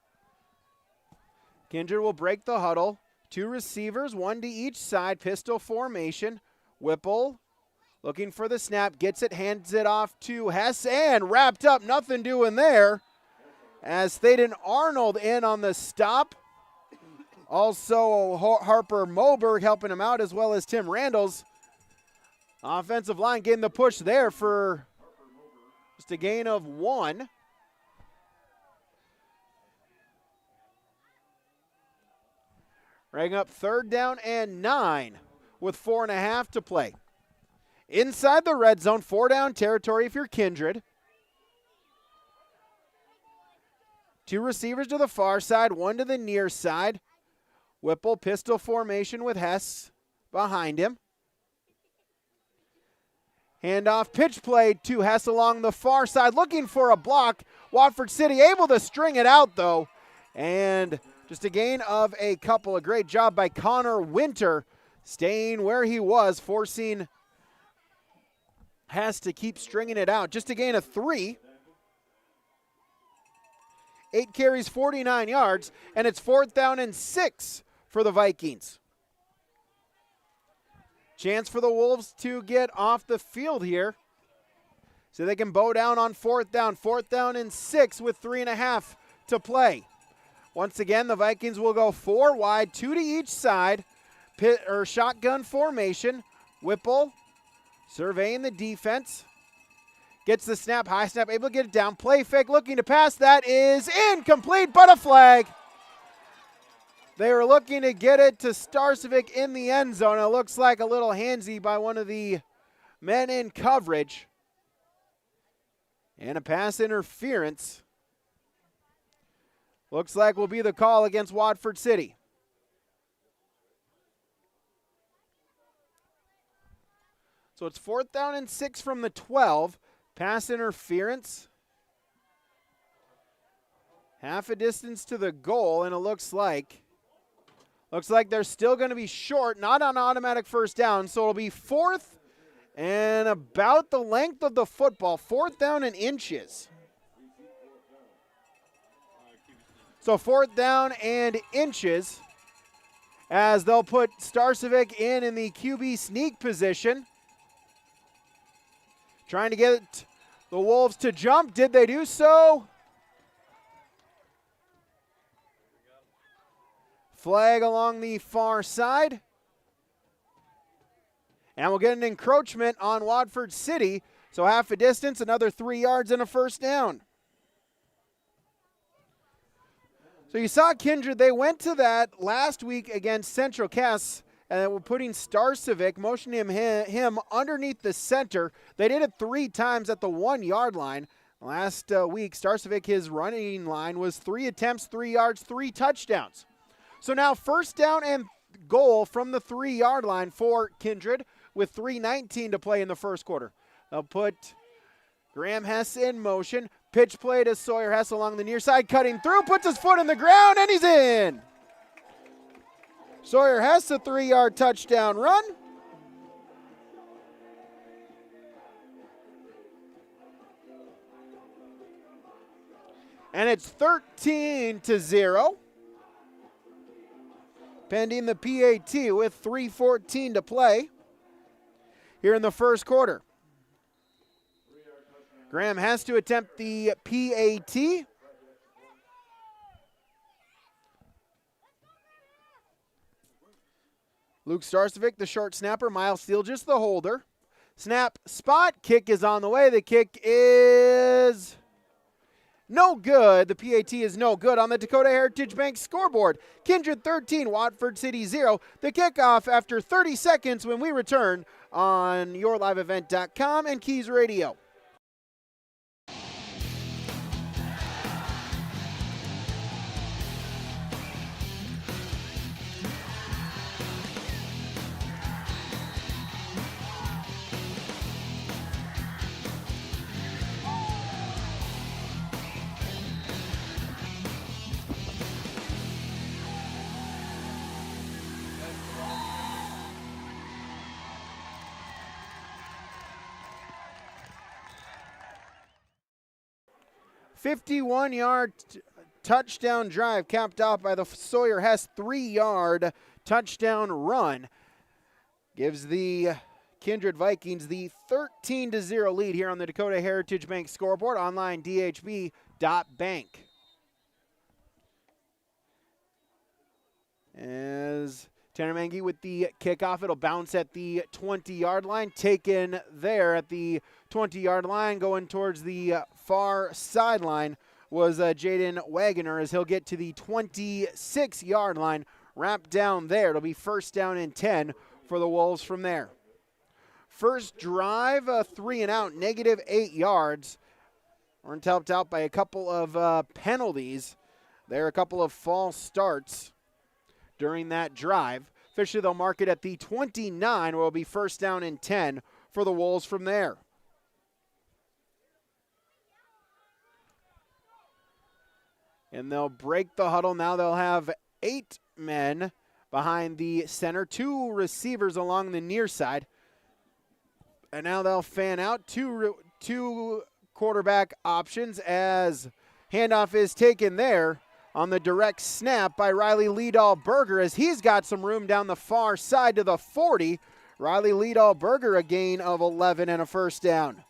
Kindred will break the huddle. 2 receivers, 1 to each side, pistol formation. Whipple looking for the snap, gets it, hands it off to Hess, and wrapped up, nothing doing there. As Thaden Arnold in on the stop. Also Harper Moberg helping him out, as well as Tim Randalls. Offensive line getting the push there for just a gain of 1. Bring up 3rd down and 9 with 4.5 to play. Inside the red zone, 4 down territory if you're Kindred. 2 receivers to the far side, 1 to the near side. Whipple pistol formation with Hess behind him. Handoff, pitch play to Hess along the far side, looking for a block. Watford City able to string it out, though. And just a gain of a couple. A great job by Connor Winter, staying where he was, forcing Hess to keep stringing it out. Just a gain of 3. 8 carries, 49 yards, and it's 4th down and 6 for the Vikings. Chance for the Wolves to get off the field here so they can bow down on 4th down. 4th down and 6 with 3.5 to play. Once again, the Vikings will go 4 wide, 2 to each side, shotgun formation. Whipple surveying the defense. Gets the snap, high snap, able to get it down. Play fake, looking to pass. That is incomplete, but a flag. They were looking to get it to Starcevic in the end zone. It looks like a little handsy by one of the men in coverage. And a pass interference. Looks like will be the call against Watford City. So it's 4th down and 6 from the 12. Pass interference. Half a distance to the goal, and it looks like they're still going to be short, not on automatic 1st down. So it'll be 4th And about the length of the football, 4th down and inches. So 4th down and inches as they'll put Starcevic in the QB sneak position. Trying to get the Wolves to jump. Did they do so? Flag along the far side. And we'll get an encroachment on Watford City. So half a distance, another 3 yards and a 1st down. So you saw Kindred, they went to that last week against Central Cass, and we're putting Starcevic, motioning him underneath the center. They did it 3 times at the 1 yard line. Last week, Starcevic, his running line was 3 attempts, 3 yards, 3 touchdowns. So now 1st down and goal from the 3 yard line for Kindred with 3:19 to play in the 1st quarter. They'll put Graham Hess in motion. Pitch play to Sawyer Hess along the near side, cutting through, puts his foot in the ground, and he's in. Sawyer Hess, a 3-yard touchdown run. And it's 13-0. Pending the PAT with 3:14 to play here in the 1st quarter. Graham has to attempt the PAT. Luke Starcevic, the short snapper. Miles Steele, just the holder. Snap, spot, kick is on the way. The kick is no good. The PAT is no good on the Dakota Heritage Bank scoreboard. Kindred 13, Watford City 0. The kickoff after 30 seconds when we return on yourliveevent.com and Keys Radio. "51-yard touchdown drive capped off by the Sawyer Hess 3-yard touchdown run. Gives the Kindred Vikings the 13-0 lead here on the Dakota Heritage Bank scoreboard. Online, dhb.bank. As Tanner Mangy with the kickoff, it'll bounce at the 20-yard line. Taken there at the 20-yard line, going towards the far sideline was Jaden Wagoner as he'll get to the 26-yard line. Wrapped down there. It'll be 1st down and 10 for the Wolves from there. First drive, 3 and out, -8 yards. Weren't helped out by a couple of penalties. There are a couple of false starts during that drive. Officially, they'll mark it at the 29, where it'll be 1st down and 10 for the Wolves from there. And they'll break the huddle. Now they'll have 8 men behind the center, 2 receivers along the near side. And now they'll fan out two quarterback options as handoff is taken there on the direct snap by Riley Leedahl-Berger as he's got some room down the far side to the 40. Riley Leedahl-Berger, a gain of 11 and a 1st down.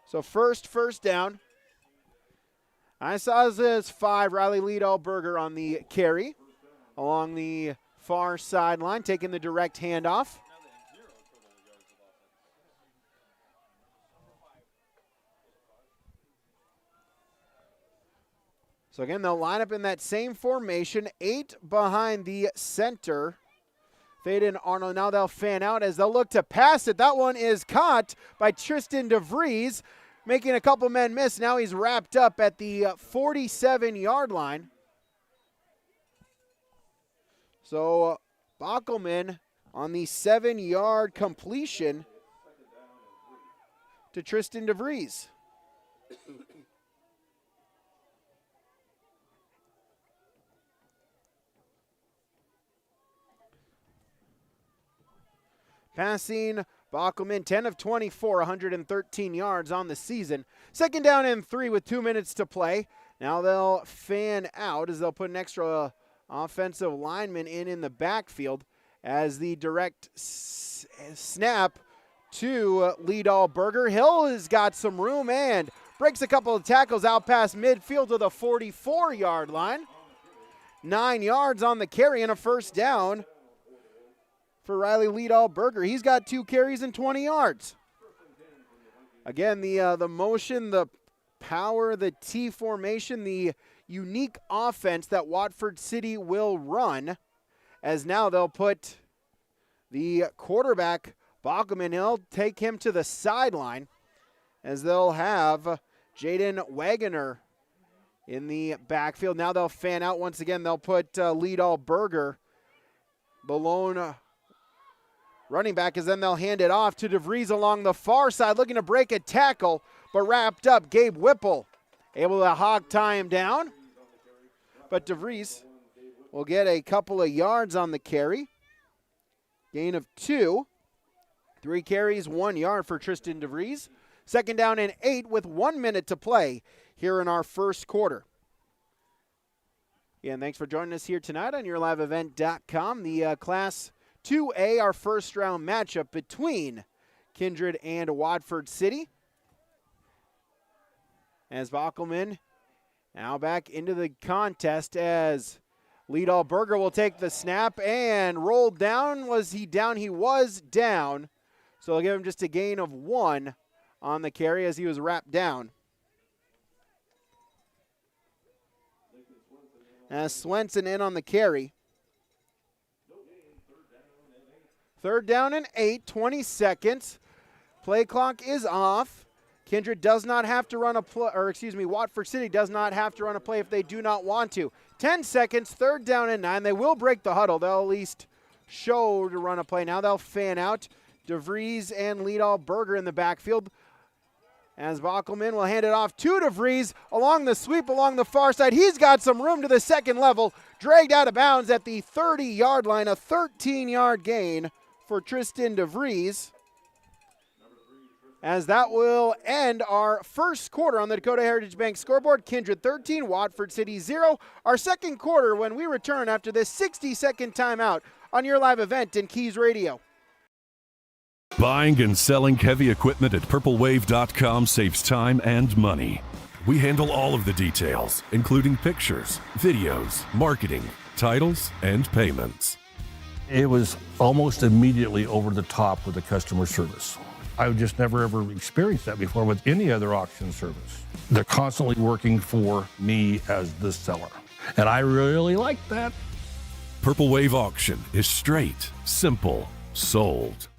So first down. I saw this 5, Riley Leedahl-Berger on the carry along the far sideline, taking the direct handoff. So again, they'll line up in that same formation, 8 behind the center. Faden Arnold, now they'll fan out as they'll look to pass it. That one is caught by Tristan DeVries, making a couple men miss. Now he's wrapped up at the 47-yard line. So Bockelman on the 7-yard completion to Tristan DeVries. Passing, Bockelman 10 of 24, 113 yards on the season. Second down and 3 with 2 minutes to play. Now they'll fan out as they'll put an extra offensive lineman in the backfield as the direct snap to Liedall-Berger. Hill has got some room and breaks a couple of tackles out past midfield to the 44-yard line. 9 yards on the carry and a first down for Riley Liedall-Berger. He's got 2 carries and 20 yards. Again, the motion, the power, the T formation, the unique offense that Watford City will run, as now they'll put the quarterback, Bockelman, he'll take him to the sideline as they'll have Jaden Wagoner in the backfield. Now they'll fan out once again. They'll put Liedall-Berger, the lone running back, as then they'll hand it off to DeVries along the far side, looking to break a tackle, but wrapped up. Gabe Whipple able to hog tie him down, but DeVries will get a couple of yards on the carry. Gain of 2. 3 carries, 1 yard for Tristan DeVries. Second down and 8 with 1 minute to play here in our first quarter. Yeah, and thanks for joining us here tonight on YourLiveEvent.com. The Class 2A, our first round matchup between Kindred and Watford City. As Bockelman now back into the contest as Liedall-Berger will take the snap and roll down. Was he down? He was down. So they'll give him just a gain of 1 on the carry as he was wrapped down. As Swenson in on the carry. Third down and 8, 20 seconds. Play clock is off. Kindred does not have to run a play, Watford City does not have to run a play if they do not want to. 10 seconds, third down and 9. They will break the huddle. They'll at least show to run a play. Now they'll fan out. DeVries and Liedall-Berger in the backfield. As Bockelman will hand it off to DeVries along the sweep along the far side. He's got some room to the second level. Dragged out of bounds at the 30-yard line. A 13-yard gain for Tristan DeVries. As that will end our first quarter on the Dakota Heritage Bank scoreboard. Kindred 13, Watford City 0. Our second quarter when we return after this 60-second timeout on your live event in Keys Radio. Buying and selling heavy equipment at purplewave.com saves time and money. We handle all of the details, including pictures, videos, marketing, titles, and payments. It was almost immediately over the top with the customer service. I've just never ever experienced that before with any other auction service. They're constantly working for me as the seller, and I really like that. Purple Wave Auction is straight, simple, sold.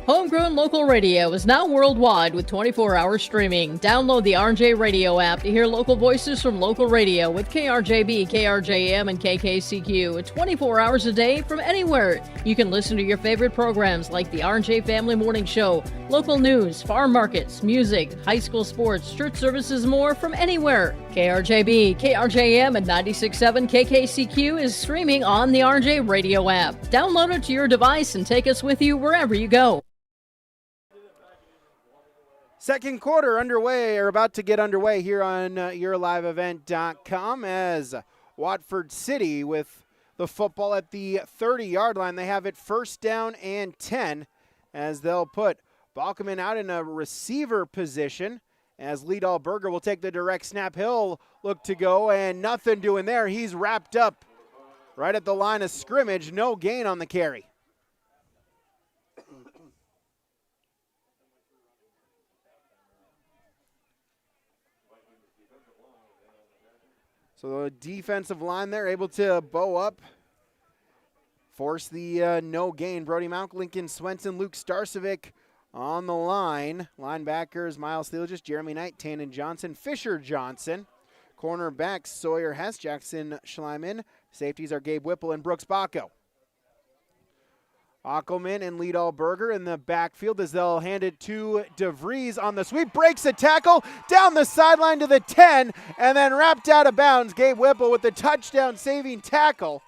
Homegrown local radio is now worldwide with 24-hour streaming. Download the RJ Radio app to hear local voices from local radio with KRJB, KRJM, and KKCQ 24 hours a day from anywhere. You can listen to your favorite programs like the RJ Family Morning Show, local news, farm markets, music, high school sports, church services, more from anywhere. KRJB, KRJM, and 96.7 KKCQ is streaming on the RJ Radio app. Download it to your device and take us with you wherever you go. Second quarter underway, or about to get underway here on YourLiveEvent.com as Watford City with the football at the 30-yard line. They have it first down and 10 as they'll put Bockelman out in a receiver position as Liedall-Berger will take the direct snap. He'll look to go and nothing doing there. He's wrapped up right at the line of scrimmage. No gain on the carry. So the defensive line there able to bow up, force the no gain. Brody Mount, Lincoln Swenson, Luke Starcevic on the line. Linebackers, Miles Theologist, Jeremy Knight, Tannen Johnson, Fisher Johnson. Cornerbacks, Sawyer Hess, Jackson Schleiman. Safeties are Gabe Whipple and Brooks Bacco. Bockelman and Liedall-Berger in the backfield as they'll hand it to DeVries on the sweep. Breaks a tackle down the sideline to the 10 and then wrapped out of bounds. Gabe Whipple with the touchdown saving tackle.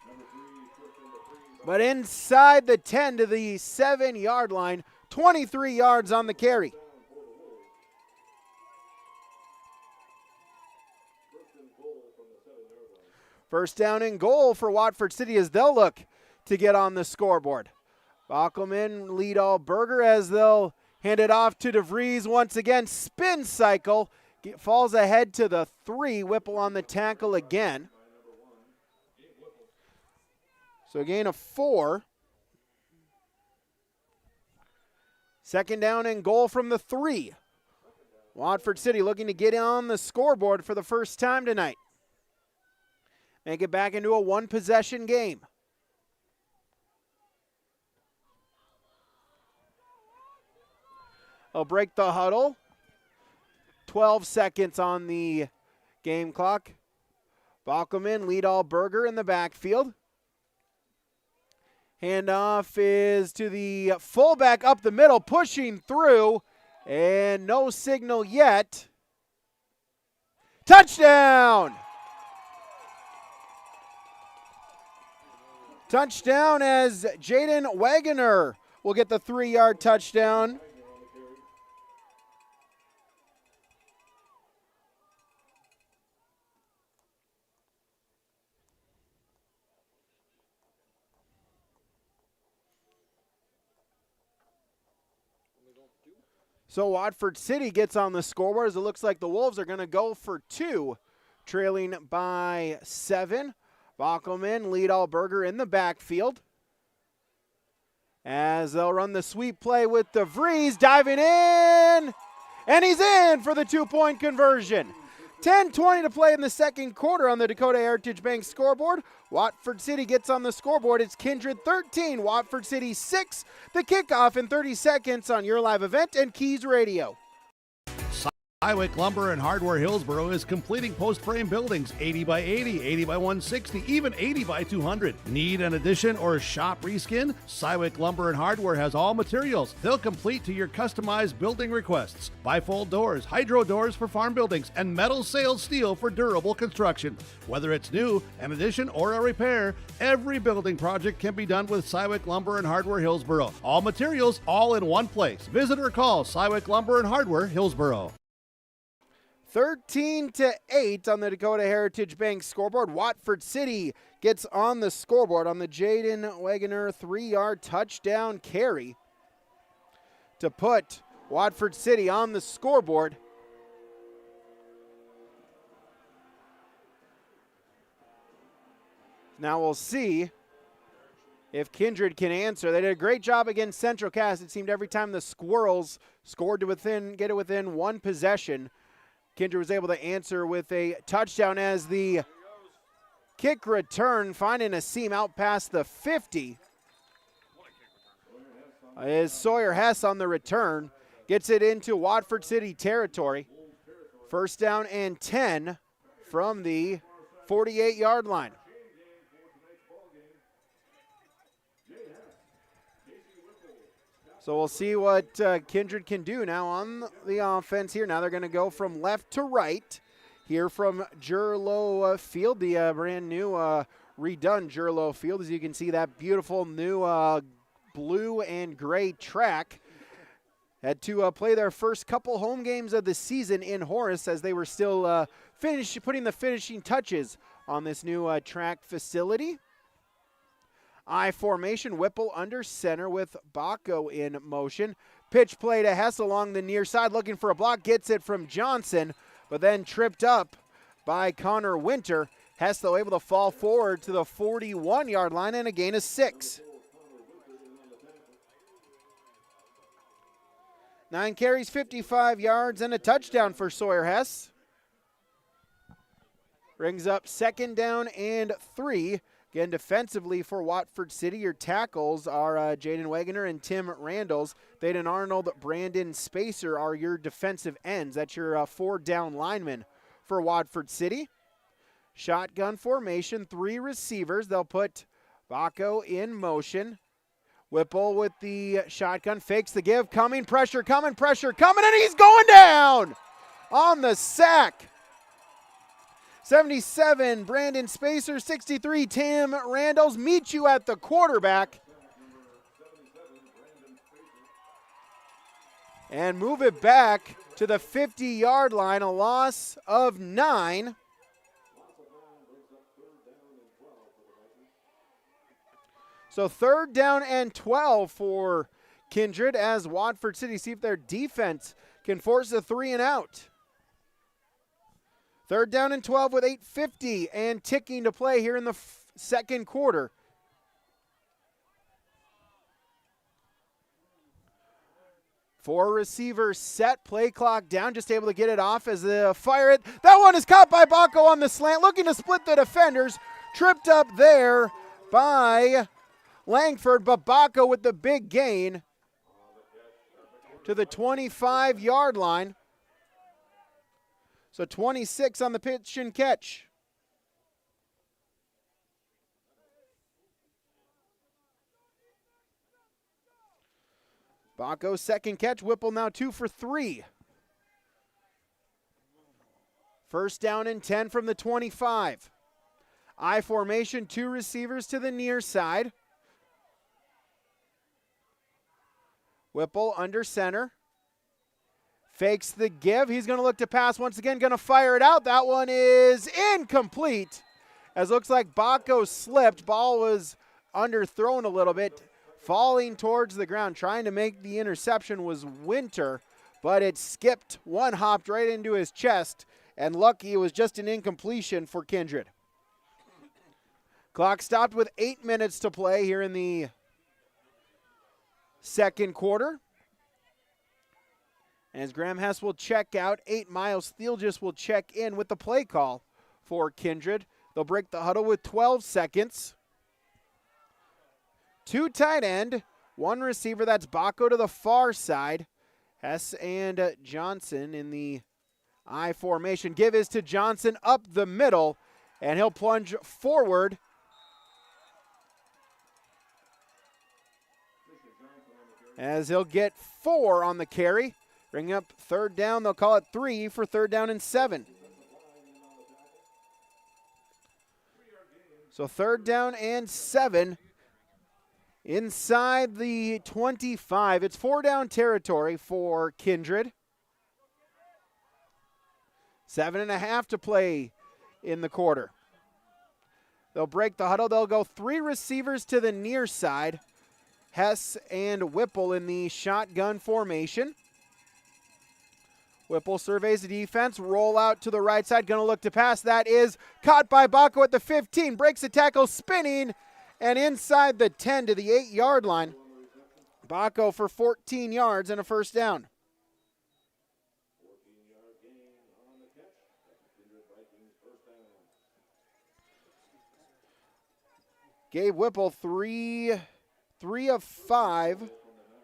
but inside the 10 to the 7-yard line, 23 yards on the carry. First down and goal for Watford City as they'll look to get on the scoreboard. Bockelman lead all Berger as they'll hand it off to DeVries once again. Spin cycle, falls ahead to the 3. Whipple on the tackle again. So a gain of 4. Second down and goal from the 3. Watford City looking to get on the scoreboard for the first time tonight. Make it back into a one-possession game. They'll break the huddle. 12 seconds on the game clock. Bockelman, lead all Berger in the backfield. Handoff is to the fullback up the middle, pushing through, and no signal yet. Touchdown! Touchdown as Jaden Wagoner will get the 3-yard touchdown. So Watford City gets on the scoreboard as it looks like the Wolves are going to go for 2, trailing by 7. Bockelman, lead all Berger in the backfield. As they'll run the sweep play with DeVries diving in. And he's in for the 2-point conversion. 10:20 to play in the second quarter on the Dakota Heritage Bank scoreboard. Watford City gets on the scoreboard. It's Kindred 13, Watford City 6. The kickoff in 30 seconds on your live event and Keys Radio. Cywick Lumber and Hardware Hillsboro is completing post-frame buildings 80 by 80, 80 by 160, even 80 by 200. Need an addition or shop reskin? Cywick Lumber and Hardware has all materials. They'll complete to your customized building requests. Bifold doors, hydro doors for farm buildings, and metal sail steel for durable construction. Whether it's new, an addition, or a repair, every building project can be done with Cywick Lumber and Hardware Hillsboro. All materials, all in one place. Visit or call Cywick Lumber and Hardware Hillsboro. 13-8 on the Dakota Heritage Bank scoreboard. Watford City gets on the scoreboard on the Jaden Wagoner 3-yard touchdown carry to put Watford City on the scoreboard. Now we'll see if Kindred can answer. They did a great job against Central Cass. It seemed every time the Squirrels scored to get it within one possession, Kindred was able to answer with a touchdown as the kick return, finding a seam out past the 50. Is Sawyer Hess on the return. Gets it into Watford City territory. First down and 10 from the 48-yard line. So we'll see what Kindred can do now on the offense here. Now they're going to go from left to right here from Jurlo Field, the brand new redone Jurlo Field. As you can see, that beautiful new blue and gray track. Had to play their first couple home games of the season in Horace as they were still putting the finishing touches on this new track facility. I formation, Whipple under center with Baco in motion. Pitch play to Hess along the near side, looking for a block, gets it from Johnson, but then tripped up by Connor Winter. Hess, though, able to fall forward to the 41-yard line and a gain of 6. 9 carries, 55 yards, and a touchdown for Sawyer Hess. Brings up second down and 3. Again, defensively for Watford City, your tackles are Jaden Wagoner and Tim Randalls. Thaden Arnold, Brandon Spacer are your defensive ends. That's your 4 down linemen for Watford City. Shotgun formation, 3 receivers. They'll put Baco in motion. Whipple with the shotgun, fakes the give, coming, pressure, coming, and he's going down on the sack. 77, Brandon Spacer. 63, Tim Randalls. Meet you at the quarterback. And move it back to the 50-yard line, a loss of 9. So 3rd down and 12 for Kindred as Watford City see if their defense can force a 3 and out. 3rd down and 12 with 8:50 and ticking to play here in the second quarter. Four receivers set, play clock down, just able to get it off as they fire it. That one is caught by Baco on the slant, looking to split the defenders. Tripped up there by Langford, but Baco with the big gain to the 25-yard line. So 26 on the pitch and catch. Baco's second catch. Whipple now 2 for 3. 1st down and 10 from the 25. I formation, 2 receivers to the near side. Whipple under center. Fakes the give. He's going to look to pass once again. Going to fire it out. That one is incomplete. As looks like Baco slipped. Ball was underthrown a little bit. Falling towards the ground. Trying to make the interception was Winter. But it skipped. One hopped right into his chest. And lucky it was just an incompletion for Kindred. Clock stopped with 8 minutes to play here in the second quarter. As Graham Hess will check out, 8 Miles Steelgis will check in with the play call for Kindred. They'll break the huddle with 12 seconds. 2 tight end, 1 receiver. That's Baco to the far side. Hess and Johnson in the I formation. Give is to Johnson up the middle, and he'll plunge forward. As he'll get 4 on the carry. Bring up 3rd down. They'll call it 3 for 3rd down and 7. So 3rd down and 7 inside the 25. It's 4 down territory for Kindred. 7.5 to play in the quarter. They'll break the huddle. They'll go 3 receivers to the near side. Hess and Whipple in the shotgun formation. Whipple surveys the defense, roll out to the right side, going to look to pass. That is caught by Baco at the 15, breaks the tackle, spinning, and inside the 10 to the 8-yard line. Baco for 14 yards and a 1st down. Gabe Whipple, 3 of 5,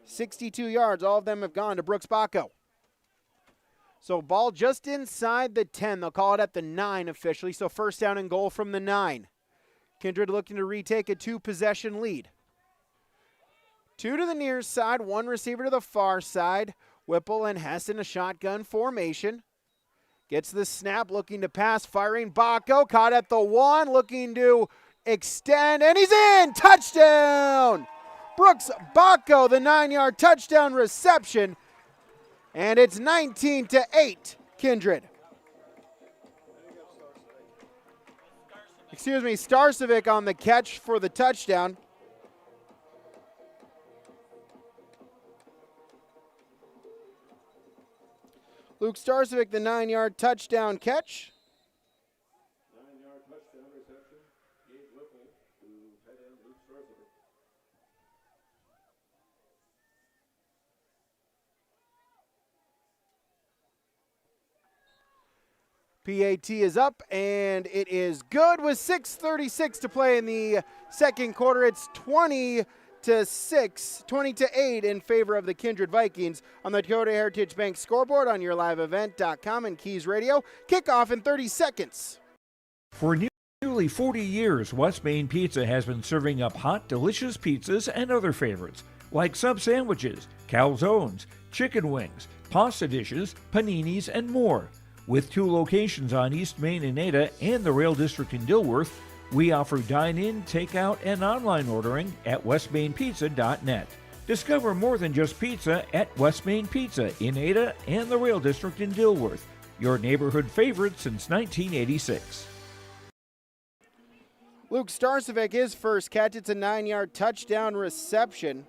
62 yards. All of them have gone to Brooks Baco. So ball just inside the 10. They'll call it at the 9 officially. So 1st down and goal from the 9. Kindred looking to retake a 2-possession lead. 2 to the near side, 1 receiver to the far side. Whipple and Hess in a shotgun formation. Gets the snap, looking to pass, firing. Baco caught at the 1, looking to extend, and he's in! Touchdown! Brooks Baco, the 9-yard touchdown reception. And it's 19-8, Kindred. Starcevic on the catch for the touchdown. Luke Starcevic, the 9-yard touchdown catch. 9-yard touchdown reception. Gabe Whipple to tight end Luke Starcevic. PAT is up, and it is good with 6:36 to play in the second quarter. It's 20-8 in favor of the Kindred Vikings on the Dakota Heritage Bank scoreboard on yourliveevent.com and Keys Radio. Kickoff in 30 seconds. For nearly 40 years, West Main Pizza has been serving up hot, delicious pizzas and other favorites, like sub sandwiches, calzones, chicken wings, pasta dishes, paninis, and more. With 2 locations on East Main in Ada and the Rail District in Dilworth, we offer dine-in, takeout, and online ordering at westmainpizza.net. Discover more than just pizza at West Main Pizza in Ada and the Rail District in Dilworth, your neighborhood favorite since 1986. Luke Starcevic is first catch. It's a 9-yard touchdown reception.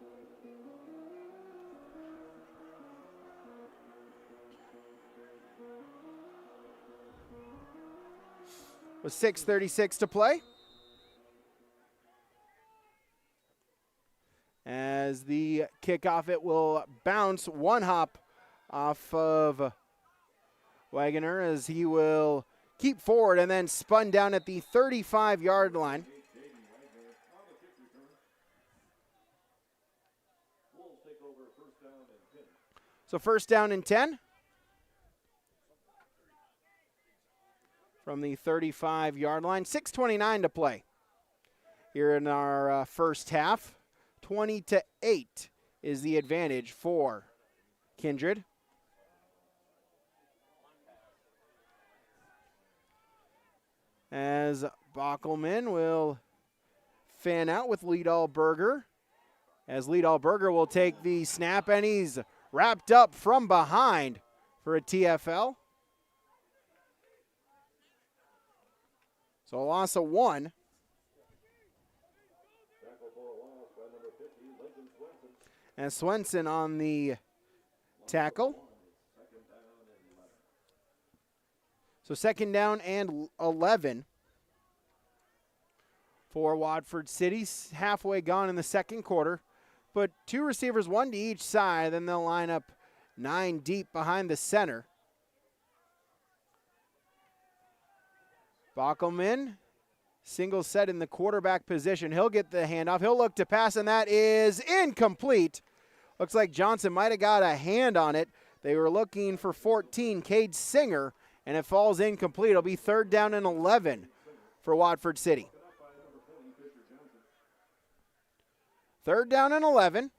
With 6:36 to play. As the kickoff, it will bounce one hop off of Wagoner as he will keep forward and then spun down at the 35-yard line. So first down and 10 from the 35-yard line. 6:29 to play here in our first half. 20-8 is the advantage for Kindred. As Bockelman will fan out with Liedalberger. As Liedalberger will take the snap, and he's wrapped up from behind for a TFL. So a loss of 1. And Swenson on the tackle. So second down and 11 for Watford City. Halfway gone in the second quarter. Put 2 receivers, 1 to each side. Then they'll line up 9 deep behind the center. Bockelman, single set in the quarterback position. He'll get the handoff. He'll look to pass, and that is incomplete. Looks like Johnson might have got a hand on it. They were looking for 14, Cade Singer, and it falls incomplete. It'll be third down and 11 for Watford City. Third down and 11.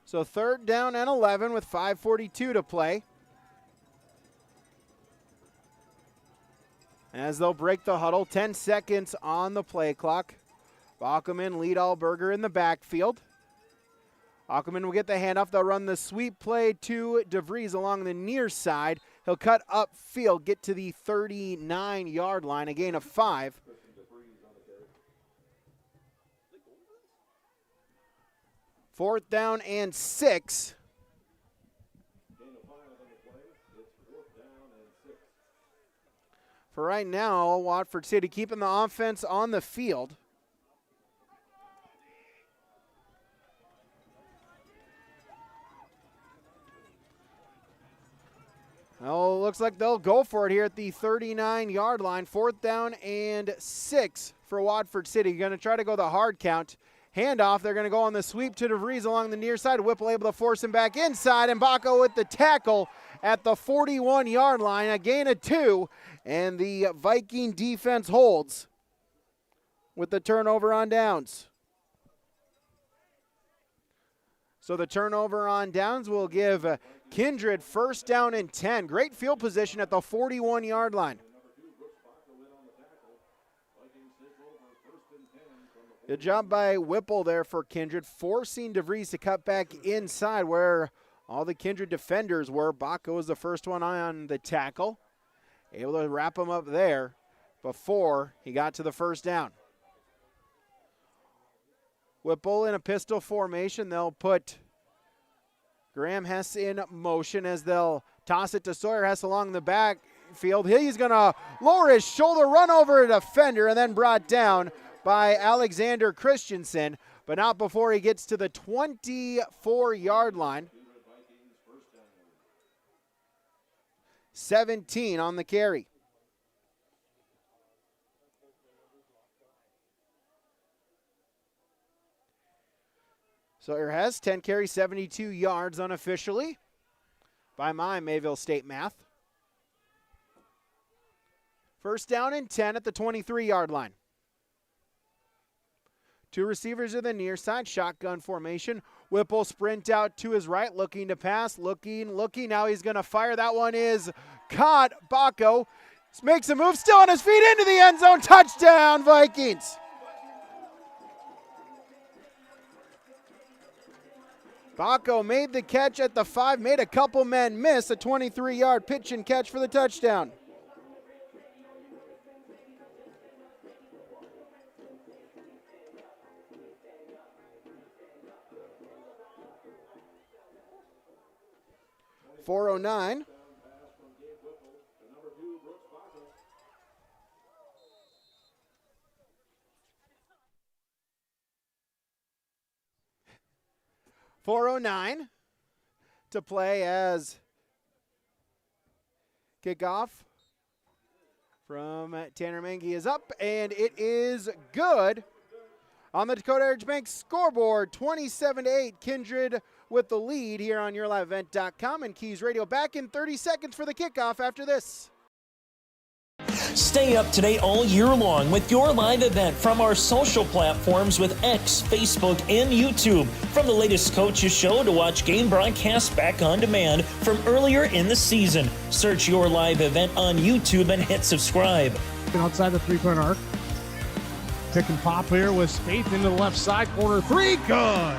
So third down and 11 with 5:42 to play. As they'll break the huddle, 10 seconds on the play clock. Bockelman, Liedalberger in the backfield. Bockelman will get the handoff. They'll run the sweep play to DeVries along the near side. He'll cut upfield, get to the 39-yard line, a gain of 5. Fourth down and 6. For right now, Watford City keeping the offense on the field. Well, looks like they'll go for it here at the 39-yard line. Fourth down and 6 for Watford City. Going to try to go the hard count. Handoff, they're going to go on the sweep to DeVries along the near side. Whipple able to force him back inside, and Baco with the tackle at the 41-yard line. A gain of 2, and the Viking defense holds with the turnover on downs. So the turnover on downs will give Kindred first down and 10. Great field position at the 41-yard line. Good job by Whipple there for Kindred, forcing DeVries to cut back inside where all the Kindred defenders were. Baco was the first one on the tackle. Able to wrap him up there before he got to the first down. Whipple in a pistol formation. They'll put Graham Hess in motion as they'll toss it to Sawyer Hess along the backfield. He's going to lower his shoulder, run over a defender, and then brought down by Alexander Christensen, but not before he gets to the 24-yard line. 17 on the carry. Sawyer Hess, 10 carries, 72 yards unofficially by my Mayville State math. First down and 10 at the 23-yard line. Two receivers in the near side, shotgun formation. Whipple sprint out to his right, looking to pass, looking. Now he's going to fire. That one is caught. Baco makes a move, still on his feet, into the end zone. Touchdown, Vikings. Baco made the catch at the 5, made a couple men miss. A 23-yard pitch and catch for the touchdown. .409. .409 to play as kickoff from Tanner Mengi is up, and it is good on the Dakota Heritage Bank scoreboard. 27-8, Kindred with the lead here on YourLiveEvent.com and Keys Radio. Back in 30 seconds for the kickoff after this. Stay up to date all year long with your live event from our social platforms with X, Facebook, and YouTube. From the latest coaches show to watch game broadcasts back on demand from earlier in the season. Search your live event on YouTube and hit subscribe. Outside the three-point arc. Pick and pop here with Spaeth into the left side corner. 3, good.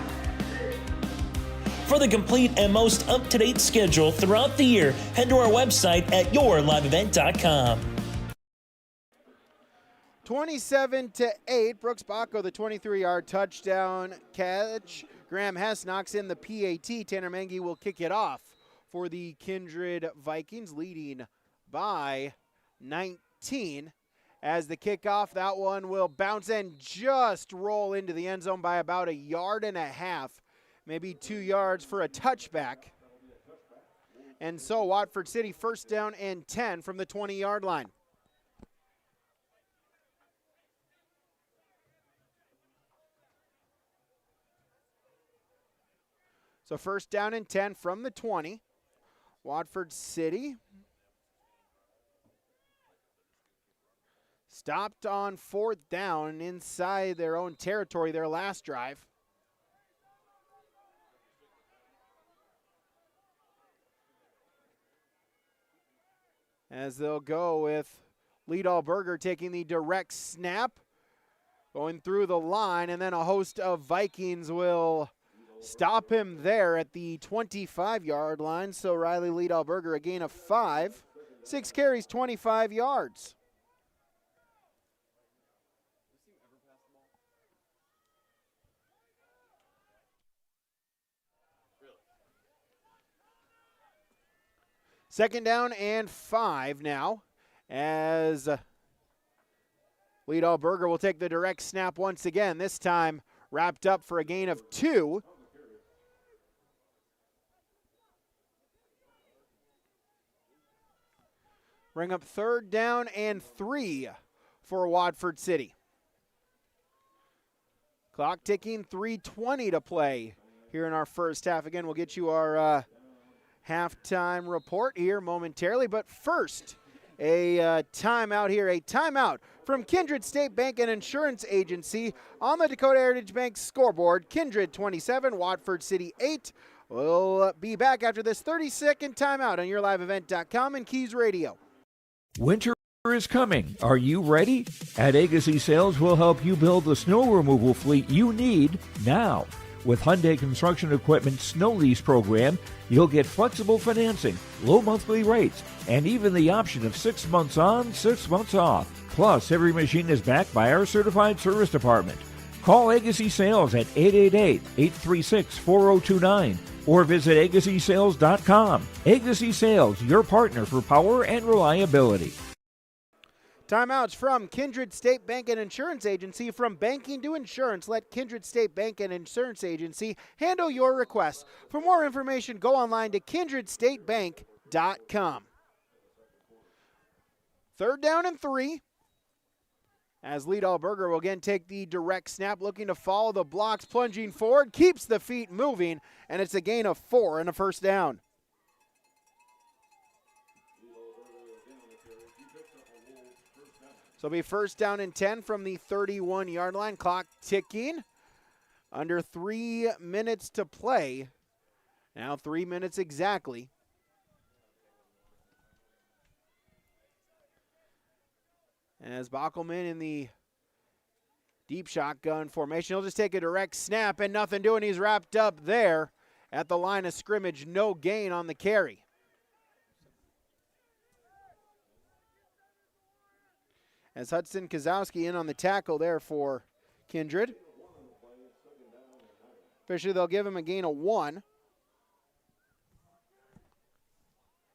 For the complete and most up-to-date schedule throughout the year, head to our website at yourliveevent.com. 27-8, Brooks Baco, the 23-yard touchdown catch. Graham Hess knocks in the PAT. Tanner Mengi will kick it off for the Kindred Vikings, leading by 19. As the kickoff, that one will bounce and just roll into the end zone by about 1.5 yards, maybe 2 yards for a touchback. And so Watford City first down and 10 from the 20-yard line. So first down and 10 from the 20. Watford City stopped on 4th down inside their own territory their last drive. As they'll go with Liedal Berger taking the direct snap, going through the line, and then a host of Vikings will stop him there at the 25-yard line. So Riley Liedal Berger, a gain of 5. 6 carries, 25 yards. Second down and 5 now, as Liedal Berger will take the direct snap once again, this time wrapped up for a gain of 2. Bring up third down and 3 for Watford City. Clock ticking, 3:20 to play here in our first half. Again, we'll get you our halftime report here momentarily, but first, a timeout here, a timeout from Kindred State Bank and Insurance Agency on the Dakota Heritage Bank scoreboard. Kindred 27, Watford City 8. We'll be back after this 30-second timeout on YourLiveEvent.com and Keys Radio. Winter is coming. Are you ready? At Agassi Sales, we'll help you build the snow removal fleet you need now. With Hyundai Construction Equipment Snow Lease Program, you'll get flexible financing, low monthly rates, and even the option of 6 months on, 6 months off. Plus, every machine is backed by our certified service department. Call Agassi Sales at 888-836-4029 or visit agassisales.com. Agassi Sales, your partner for power and reliability. Timeouts from Kindred State Bank and Insurance Agency. From banking to insurance, let Kindred State Bank and Insurance Agency handle your request. For more information, go online to kindredstatebank.com. Third down and 3. As Liedal Berger will again take the direct snap, looking to follow the blocks, plunging forward, keeps the feet moving, and it's a gain of 4 and a first down. So it'll be first down and 10 from the 31-yard line. Clock ticking. Under 3 minutes to play. Now 3 minutes exactly. As Bockelman in the deep shotgun formation. He'll just take a direct snap and nothing doing. He's wrapped up there at the line of scrimmage. No gain on the carry. As Hudson Kozowski in on the tackle there for Kindred. Officially, they'll give him a gain of 1.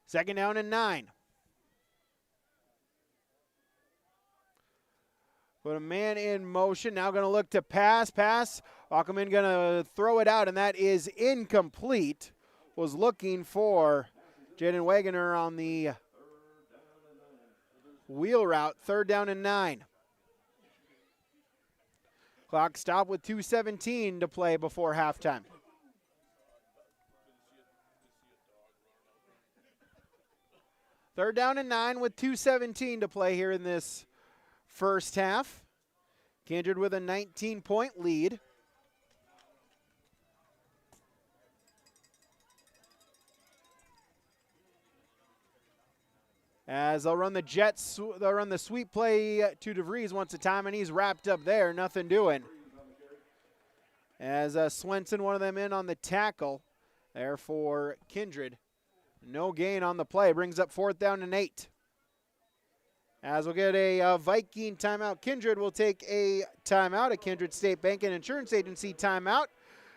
Second down and 9. Put a man in motion. Now going to look to pass. Ackerman going to throw it out, and that is incomplete. Was looking for Jaden Wagoner on the wheel route. Third down and 9. Clock stopped with 2:17 to play before halftime. Third down and 9 with 2:17 to play here in this first half. Kindred with a 19-point lead. As they'll run the Jets, they'll run the sweep play to DeVries once a time, and he's wrapped up there, nothing doing. As Swenson, one of them in on the tackle there for Kindred. No gain on the play, brings up fourth down and 8. As we'll get a Viking timeout. Kindred will take a timeout, a Kindred State Bank and Insurance Agency timeout.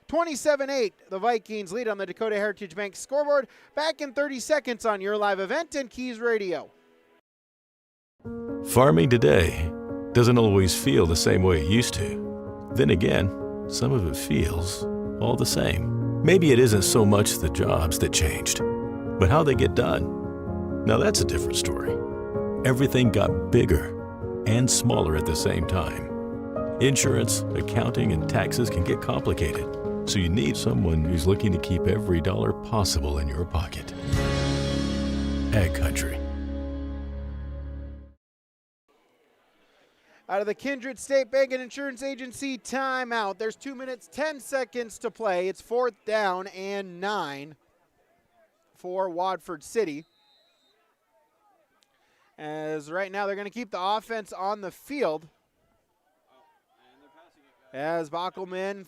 27-8, the Vikings lead on the Dakota Heritage Bank scoreboard. Back in 30 seconds on your live event and Keys Radio. Farming today doesn't always feel the same way it used to. Then again, some of it feels all the same. Maybe it isn't so much the jobs that changed, but how they get done. Now that's a different story. Everything got bigger and smaller at the same time. Insurance, accounting, and taxes can get complicated, so you need someone who's looking to keep every dollar possible in your pocket. Ag Country. Out of the Kindred State Bank and Insurance Agency timeout. There's 2 minutes, 10 seconds to play. It's fourth down and 9 for Watford City. As right now they're going to keep the offense on the field. As Bockelman,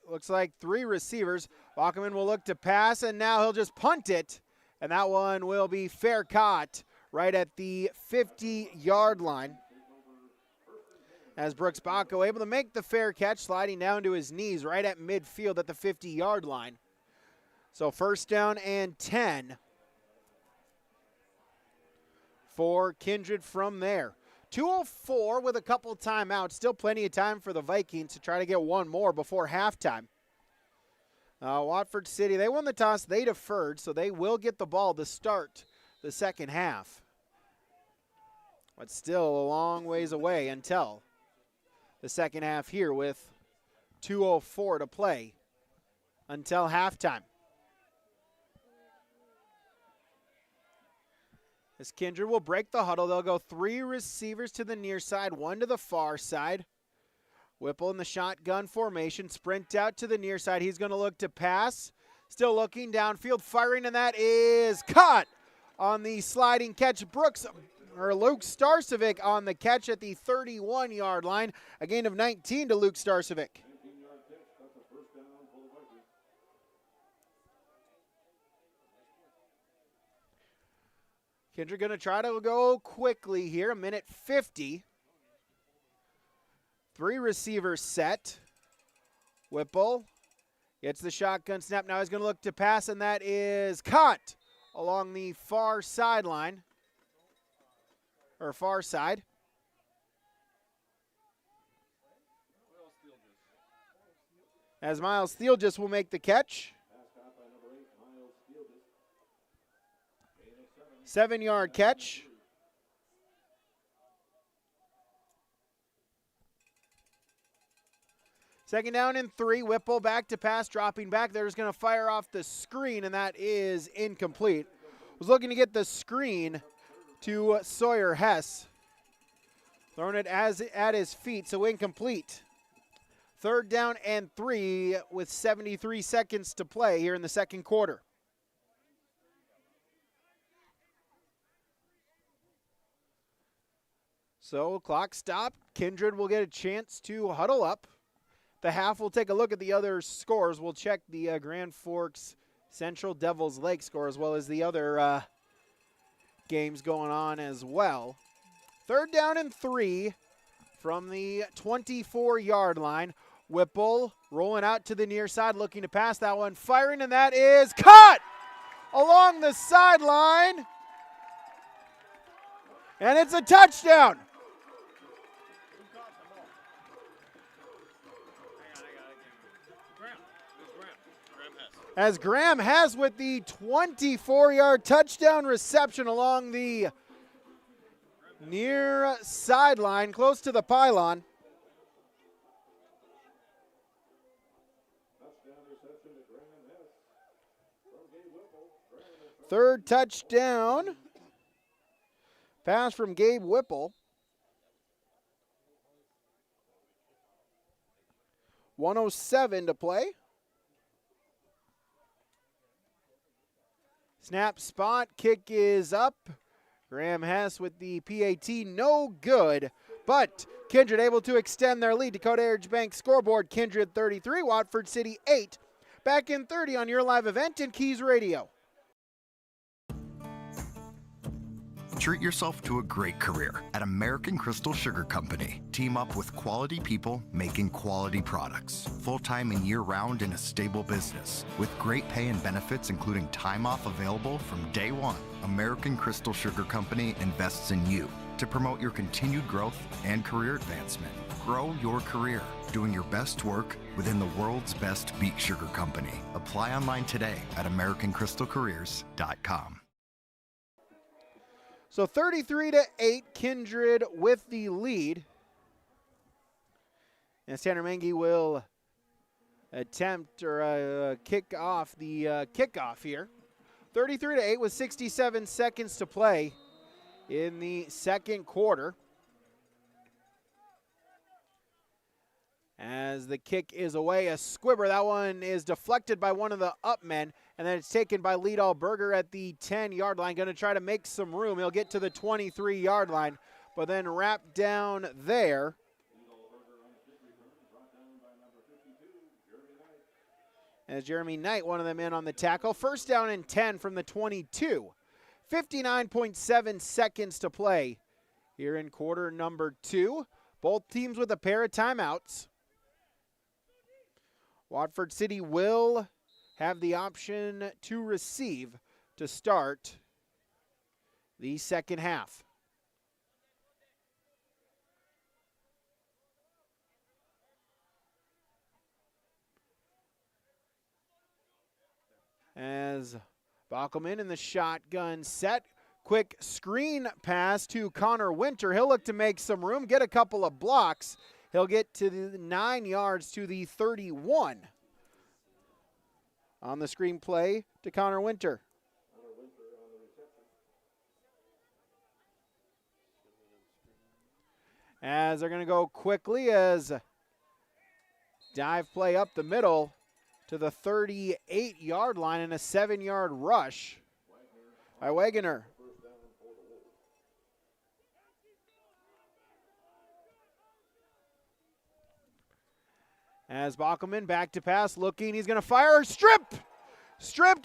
looks like 3 receivers. Bockelman will look to pass, and now he'll just punt it. And that one will be fair caught right at the 50-yard line. As Brooks Bacco able to make the fair catch, sliding down to his knees right at midfield at the 50-yard line. So first down and 10 for Kindred from there. 2:04 with a couple timeouts. Still plenty of time for the Vikings to try to get one more before halftime. Watford City, they won the toss. They deferred, so they will get the ball to start the second half. But still a long ways away until the second half here with 2:04 to play until halftime. As Kindred will break the huddle, they'll go 3 receivers to the near side, 1 to the far side. Whipple in the shotgun formation, sprint out to the near side. He's going to look to pass. Still looking downfield, firing, and that is caught on the sliding catch. Luke Starcevic on the catch at the 31-yard line. A gain of 19 to Luke Starcevic. Kindred going to try to go quickly here. 1:50. 3 receivers set. Whipple gets the shotgun snap. Now he's going to look to pass, and that is caught along the far sideline. Or far side. As Miles Steelgis will make the catch. 7-yard catch. Second down and 3. Whipple back to pass, dropping back. They're just going to fire off the screen, and that is incomplete. Was looking to get the screen to Sawyer Hess. Throwing it at his feet, so incomplete. 3rd down and 3 with 73 seconds to play here in the second quarter. So clock stopped. Kindred will get a chance to huddle up. The half will take a look at the other scores. We'll check the Grand Forks Central Devils Lake score as well as the other games going on as well. 3rd down and 3 from the 24-yard line. Whipple rolling out to the near side, looking to pass that one, firing, and that is caught along the sideline. And it's a touchdown. As Graham has with the 24-yard touchdown reception along the near sideline, close to the pylon. Third touchdown. Pass from Gabe Whipple. 1:07 to play. Snap spot, kick is up. Graham Hess with the PAT, no good. But Kindred able to extend their lead. Dakota Heritage Bank scoreboard, Kindred 33, Watford City 8. Back in 30 on your live event in Keys Radio. Treat yourself to a great career at American Crystal Sugar Company. Team up with quality people making quality products. Full-time and year-round in a stable business. With great pay and benefits including time off available from day one. American Crystal Sugar Company invests in you to promote your continued growth and career advancement. Grow your career doing your best work within the world's best beet sugar company. Apply online today at AmericanCrystalCareers.com. So 33-8, Kindred with the lead. And Tanner Mengi will attempt or kick off the kickoff here. 33-8 with 67 seconds to play in the second quarter. As the kick is away, a squibber. That one is deflected by one of the up men, and then it's taken by Liedall Berger at the 10-yard line. Going to try to make some room. He'll get to the 23-yard line, but then wrapped down there. As Jeremy Knight, one of them in on the tackle. 1st down and 10 from the 22. 59.7 seconds to play here in quarter number 2. Both teams with a pair of timeouts. Watford City will have the option to receive to start the second half. As Bockelman in the shotgun set. Quick screen pass to Connor Winter. He'll look to make some room, get a couple of blocks. He'll get to the 9 yards to the 31 on the screen play to Connor Winter. As they're going to go quickly as dive play up the middle to the 38-yard line and a 7-yard rush by Wagoner. As Bockelman back to pass, looking, he's going to fire, stripped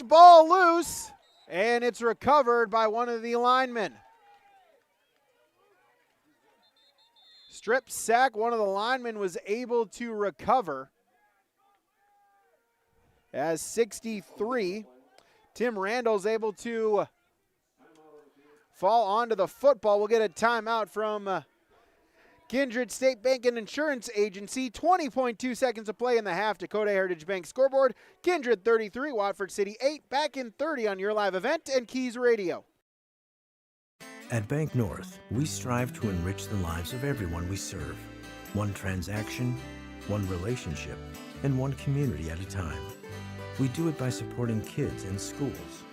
ball loose, and it's recovered by one of the linemen. Strip sack, one of the linemen was able to recover. As 63, Tim Randall's able to fall onto the football. We'll get a timeout from Kindred State Bank and Insurance Agency. 20.2 seconds to play in the half. Dakota Heritage Bank scoreboard. Kindred 33, Watford City 8. Back in 30 on your live event and Keys Radio. At Bank North, we strive to enrich the lives of everyone we serve. One transaction, one relationship, and one community at a time. We do it by supporting kids and schools,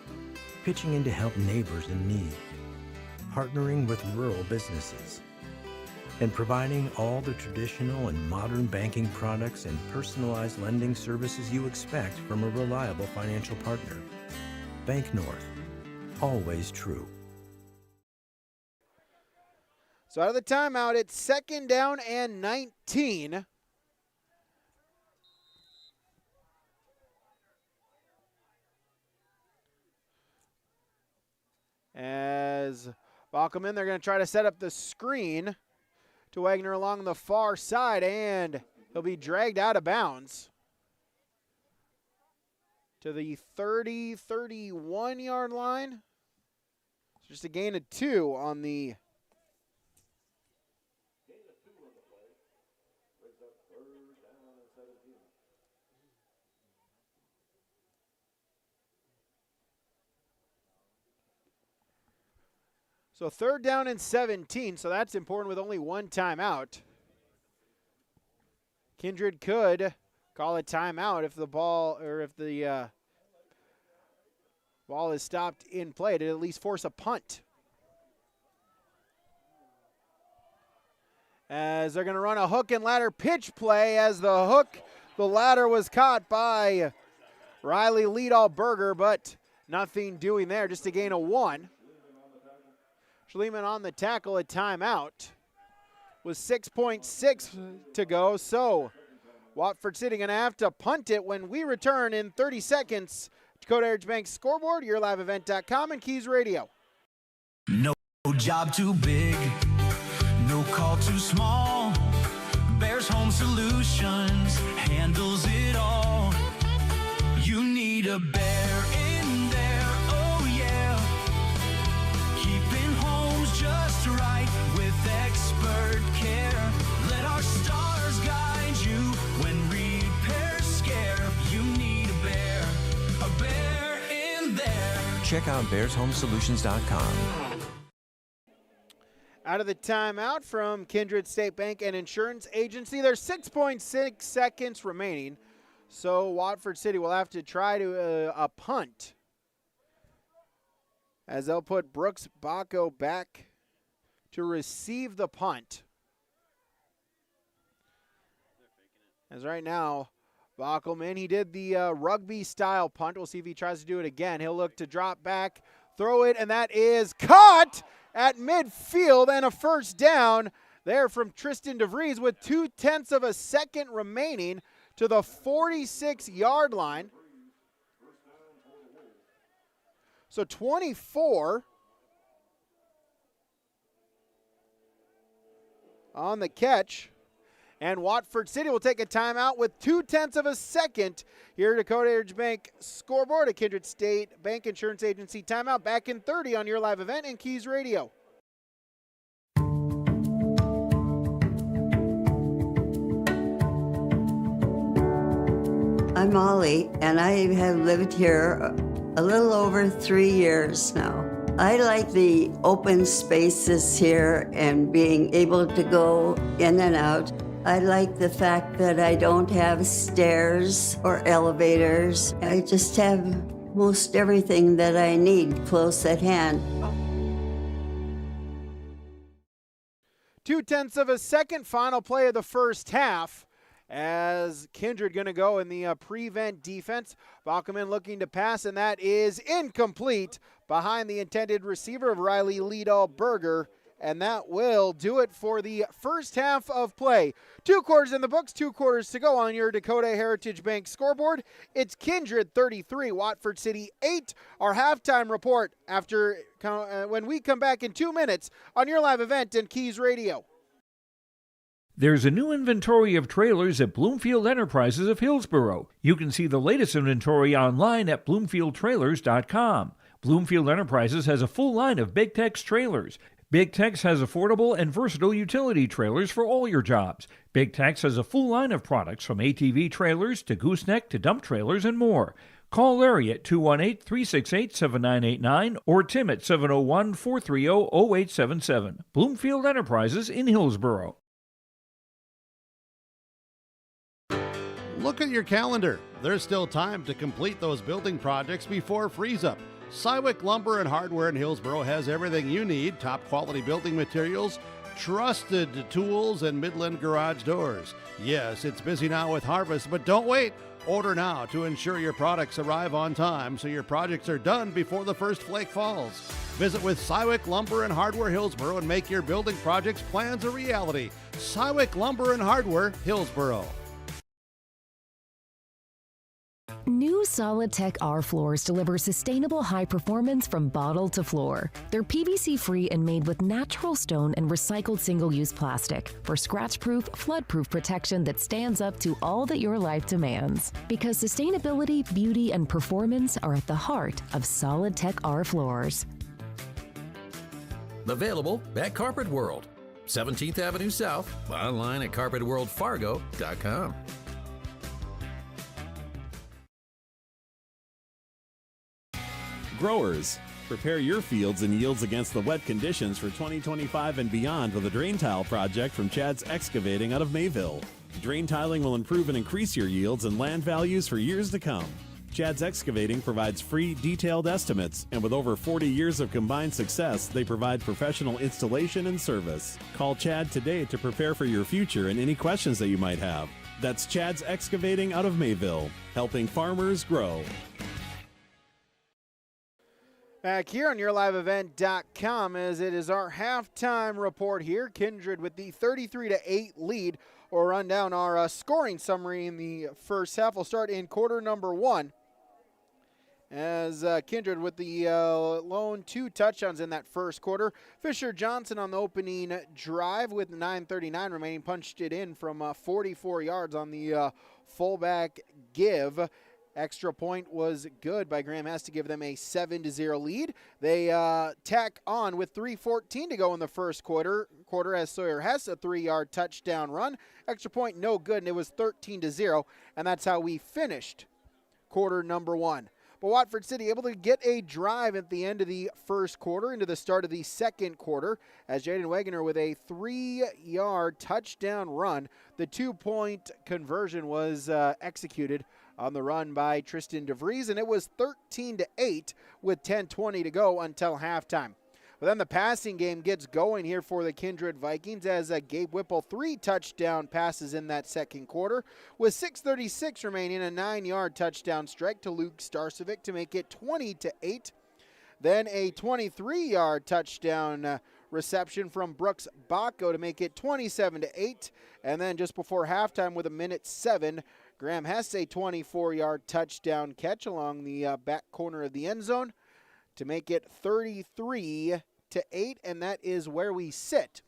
pitching in to help neighbors in need, partnering with rural businesses, and providing all the traditional and modern banking products and personalized lending services you expect from a reliable financial partner. Bank North, always true. So out of the timeout, it's 2nd down and 19. As Bachman, they're going to try to set up the screen to Wagner along the far side, and he'll be dragged out of bounds to the 30-31 yard line. It's just a gain of 2 on the So 3rd down and 17, so that's important with only 1 timeout. Kindred could call a timeout if the ball ball is stopped in play to at least force a punt. As they're going to run a hook and ladder pitch play as the ladder was caught by Riley Liedall-Berger, but nothing doing there, just a gain of 1. Schliemann on the tackle, a timeout with 6.6 to go. So Watford City going to have to punt it when we return in 30 seconds. Dakota Heritage Bank scoreboard, yourliveevent.com, and Keys Radio. No job too big, no call too small. Bears Home Solutions handles it all. You need a bear in there, oh yeah. Keeping homes just right with expert care. Let our stars guide you when repairs scare. You need a bear in there. Check out bearshomesolutions.com. Out of the timeout from Kindred State Bank and Insurance Agency, there's 6.6 seconds remaining. So Watford City will have to try to a punt, as they'll put Brooks Bacco back to receive the punt. As right now, Backelman, he did the rugby-style punt. We'll see if he tries to do it again. He'll look to drop back, throw it, and that is caught at midfield, and a first down there from Tristan DeVries with 0.2 of a second remaining to the 46-yard line. So 24 on the catch. And Watford City will take a timeout with 0.2 of a second here at Dakota Heritage Bank scoreboard at Kindred State Bank Insurance Agency timeout. Back in 30 on your live event and Keys Radio. I'm Molly, and I have lived here a little over 3 years now. I like the open spaces here and being able to go in and out. I like the fact that I don't have stairs or elevators. I just have most everything that I need close at hand. 0.2 of a second, final play of the first half. As Kindred going to go in the prevent defense. Bachman looking to pass, and that is incomplete behind the intended receiver of Riley Liedall-Berger. And that will do it for the first half of play. 2 quarters in the books, 2 quarters to go on your Dakota Heritage Bank scoreboard. It's Kindred 33, Watford City 8. Our halftime report after when we come back in 2 minutes on your live event and Keys Radio. There's a new inventory of trailers at Bloomfield Enterprises of Hillsborough. You can see the latest inventory online at bloomfieldtrailers.com. Bloomfield Enterprises has a full line of Big Tex trailers. Big Tex has affordable and versatile utility trailers for all your jobs. Big Tex has a full line of products from ATV trailers to gooseneck to dump trailers and more. Call Larry at 218-368-7989 or Tim at 701-430-0877. Bloomfield Enterprises in Hillsborough. Look at your calendar. There's still time to complete those building projects before freeze-up. Cywick Lumber and Hardware in Hillsborough has everything you need, top quality building materials, trusted tools and Midland garage doors. Yes, it's busy now with harvest, but don't wait. Order now to ensure your products arrive on time so your projects are done before the first flake falls. Visit with Cywick Lumber and Hardware Hillsboro and make your building projects plans a reality. Cywick Lumber and Hardware Hillsboro. New Solid-Tech R floors deliver sustainable high performance from bottle to floor. They're PVC-free and made with natural stone and recycled single-use plastic for scratch-proof, flood-proof protection that stands up to all that your life demands. Because sustainability, beauty, and performance are at the heart of Solid-Tech R floors. Available at Carpet World, 17th Avenue South, online at carpetworldfargo.com. Growers, prepare your fields and yields against the wet conditions for 2025 and beyond with a drain tile project from Chad's Excavating out of Mayville. Drain tiling will improve and increase your yields and land values for years to come. Chad's Excavating provides free, detailed estimates, and with over 40 years of combined success, they provide professional installation and service. Call Chad today to prepare for your future and any questions that you might have. That's Chad's Excavating out of Mayville, helping farmers grow. Back here on YourLiveEvent.com as it is our halftime report here. Kindred with the 33-8 lead. We'll run down our scoring summary in the first half. We'll start in quarter number one as Kindred with the lone 2 touchdowns in that first quarter. Fisher Johnson on the opening drive with 9:39 remaining, punched it in from 44 yards on the fullback give. Extra point was good by Graham Hess to give them a 7-0 lead. They tack on with 3:14 to go in the first quarter as Sawyer Hess a 3-yard touchdown run. Extra point no good, and it was 13-0, and that's how we finished quarter number one. But Watford City able to get a drive at the end of the first quarter into the start of the second quarter as Jaden Wegener with a 3-yard touchdown run. The 2-point conversion was executed on the run by Tristan DeVries, and it was 13-8 with 10:20 to go until halftime. But then the passing game gets going here for the Kindred Vikings as Gabe Whipple 3 touchdown passes in that second quarter with 6:36 remaining, a 9-yard touchdown strike to Luke Starcevic to make it 20-8. Then a 23-yard touchdown reception from Brooks Bacco to make it 27-8. And then just before halftime with 1:07, Graham Hess a 24-yard touchdown catch along the back corner of the end zone to make it 33-8, and that is where we sit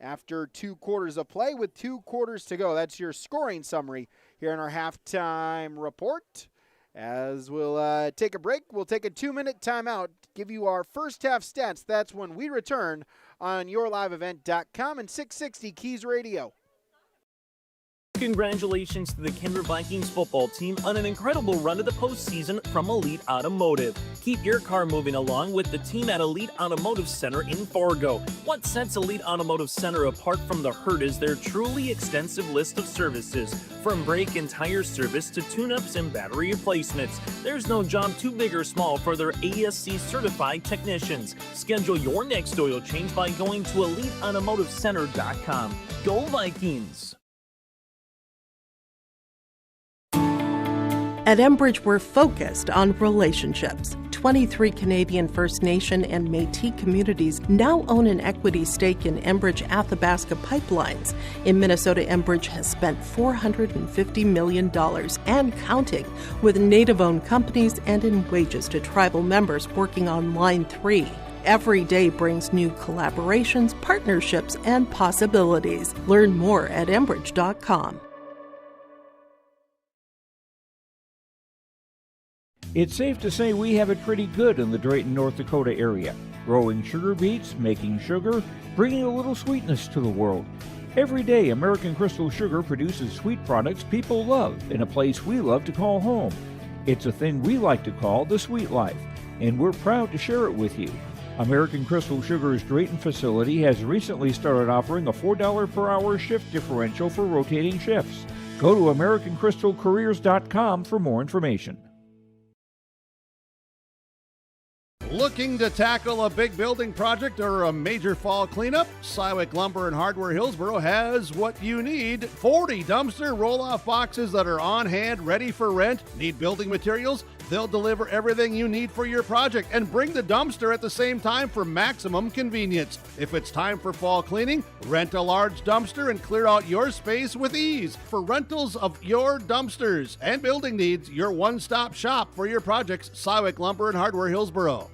after 2 quarters of play with 2 quarters to go. That's your scoring summary here in our halftime report. As we'll take a break, we'll take a 2-minute timeout, give you our first half stats. That's when we return on YourLiveEvent.com and 660 Keys Radio. Congratulations to the Kindred Vikings football team on an incredible run to the postseason from Elite Automotive. Keep your car moving along with the team at Elite Automotive Center in Fargo. What sets Elite Automotive Center apart from the herd is their truly extensive list of services. From brake and tire service to tune-ups and battery replacements, there's no job too big or small for their ASC certified technicians. Schedule your next oil change by going to EliteAutomotiveCenter.com. Go Vikings! At Enbridge, we're focused on relationships. 23 Canadian First Nation and Métis communities now own an equity stake in Enbridge Athabasca Pipelines. In Minnesota, Enbridge has spent $450 million and counting with Native-owned companies and in wages to tribal members working on Line 3. Every day brings new collaborations, partnerships, and possibilities. Learn more at Enbridge.com. It's safe to say we have it pretty good in the Drayton, North Dakota area. Growing sugar beets, making sugar, bringing a little sweetness to the world. Every day, American Crystal Sugar produces sweet products people love in a place we love to call home. It's a thing we like to call the sweet life, and we're proud to share it with you. American Crystal Sugar's Drayton facility has recently started offering a $4 per hour shift differential for rotating shifts. Go to AmericanCrystalCareers.com for more information. Looking to tackle a big building project or a major fall cleanup? Cywick Lumber and Hardware Hillsboro has what you need. 40 dumpster roll-off boxes that are on hand, ready for rent. Need building materials? They'll deliver everything you need for your project and bring the dumpster at the same time for maximum convenience. If it's time for fall cleaning, rent a large dumpster and clear out your space with ease. For rentals of your dumpsters and building needs, your one-stop shop for your projects, Cywick Lumber and Hardware Hillsboro.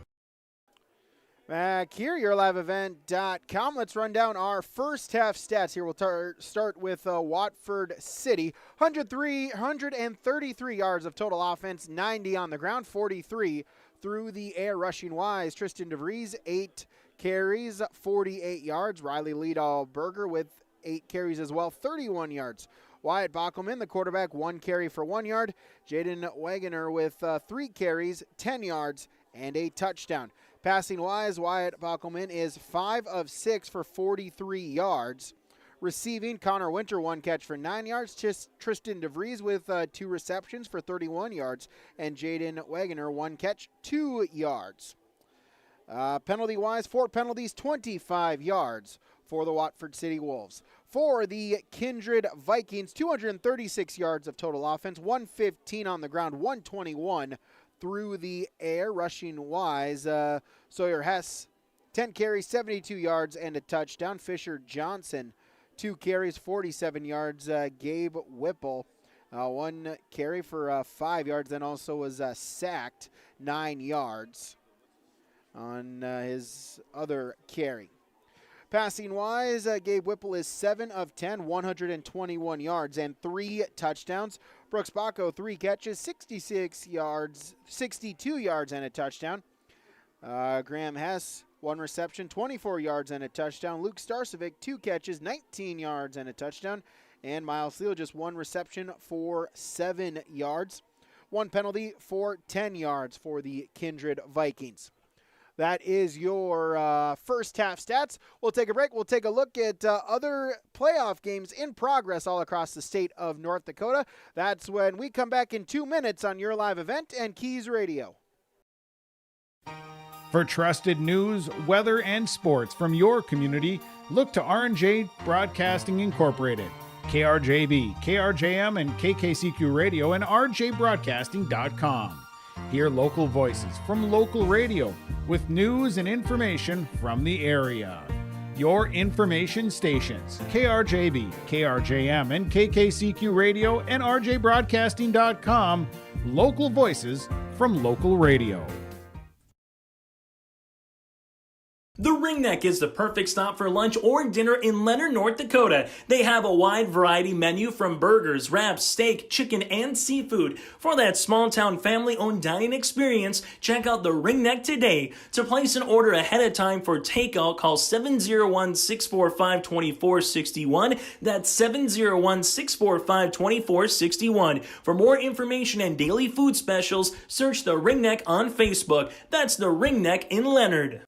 Back here, YourLiveEvent.com. Let's run down our first half stats here. We'll start with Watford City. 133 yards of total offense, 90 on the ground, 43 through the air. Rushing wise, Tristan DeVries, 8 carries, 48 yards. Riley Liedall-Berger with 8 carries as well, 31 yards. Wyatt Bockelman, the quarterback, 1 carry for 1 yard. Jaden Wagoner with 3 carries, 10 yards, and a touchdown. Passing wise, Wyatt Bockelman is 5 of 6 for 43 yards. Receiving, Connor Winter, 1 catch for 9 yards. Tristan DeVries with 2 receptions for 31 yards. And Jaden Wagoner, 1 catch, 2 yards. Penalty wise, 4 penalties, 25 yards for the Watford City Wolves. For the Kindred Vikings, 236 yards of total offense, 115 on the ground, 121 through the air. Rushing wise, Sawyer Hess, 10 carries, 72 yards, and a touchdown. Fisher Johnson, 2 carries, 47 yards. Gabe Whipple, 1 carry for 5 yards, then also was sacked 9 yards on his other carry. Passing wise, Gabe Whipple is 7 of 10, 121 yards and 3 touchdowns. Brooks Bacco, 3 catches, 62 yards and a touchdown. Graham Hess, 1 reception, 24 yards and a touchdown. Luke Starcevic, 2 catches, 19 yards and a touchdown. And Miles Thiel, just 1 reception for 7 yards. 1 penalty for 10 yards for the Kindred Vikings. That is your first half stats. We'll take a break. We'll take a look at other playoff games in progress all across the state of North Dakota. That's when we come back in 2 minutes on Your Live Event and Keys Radio. For trusted news, weather, and sports from your community, look to R&J Broadcasting Incorporated. KRJB, KRJM, and KKCQ Radio and rjbroadcasting.com. Hear local voices from local radio with news and information from the area. Your information stations, KRJB, KRJM, and KKCQ Radio and rjbroadcasting.com. Local voices from local radio. The Ringneck is the perfect stop for lunch or dinner in Leonard, North Dakota. They have a wide variety menu from burgers, wraps, steak, chicken, and seafood. For that small-town family-owned dining experience, check out the Ringneck today. To place an order ahead of time for takeout, call 701-645-2461. That's 701-645-2461. For more information and daily food specials, search the Ringneck on Facebook. That's the Ringneck in Leonard.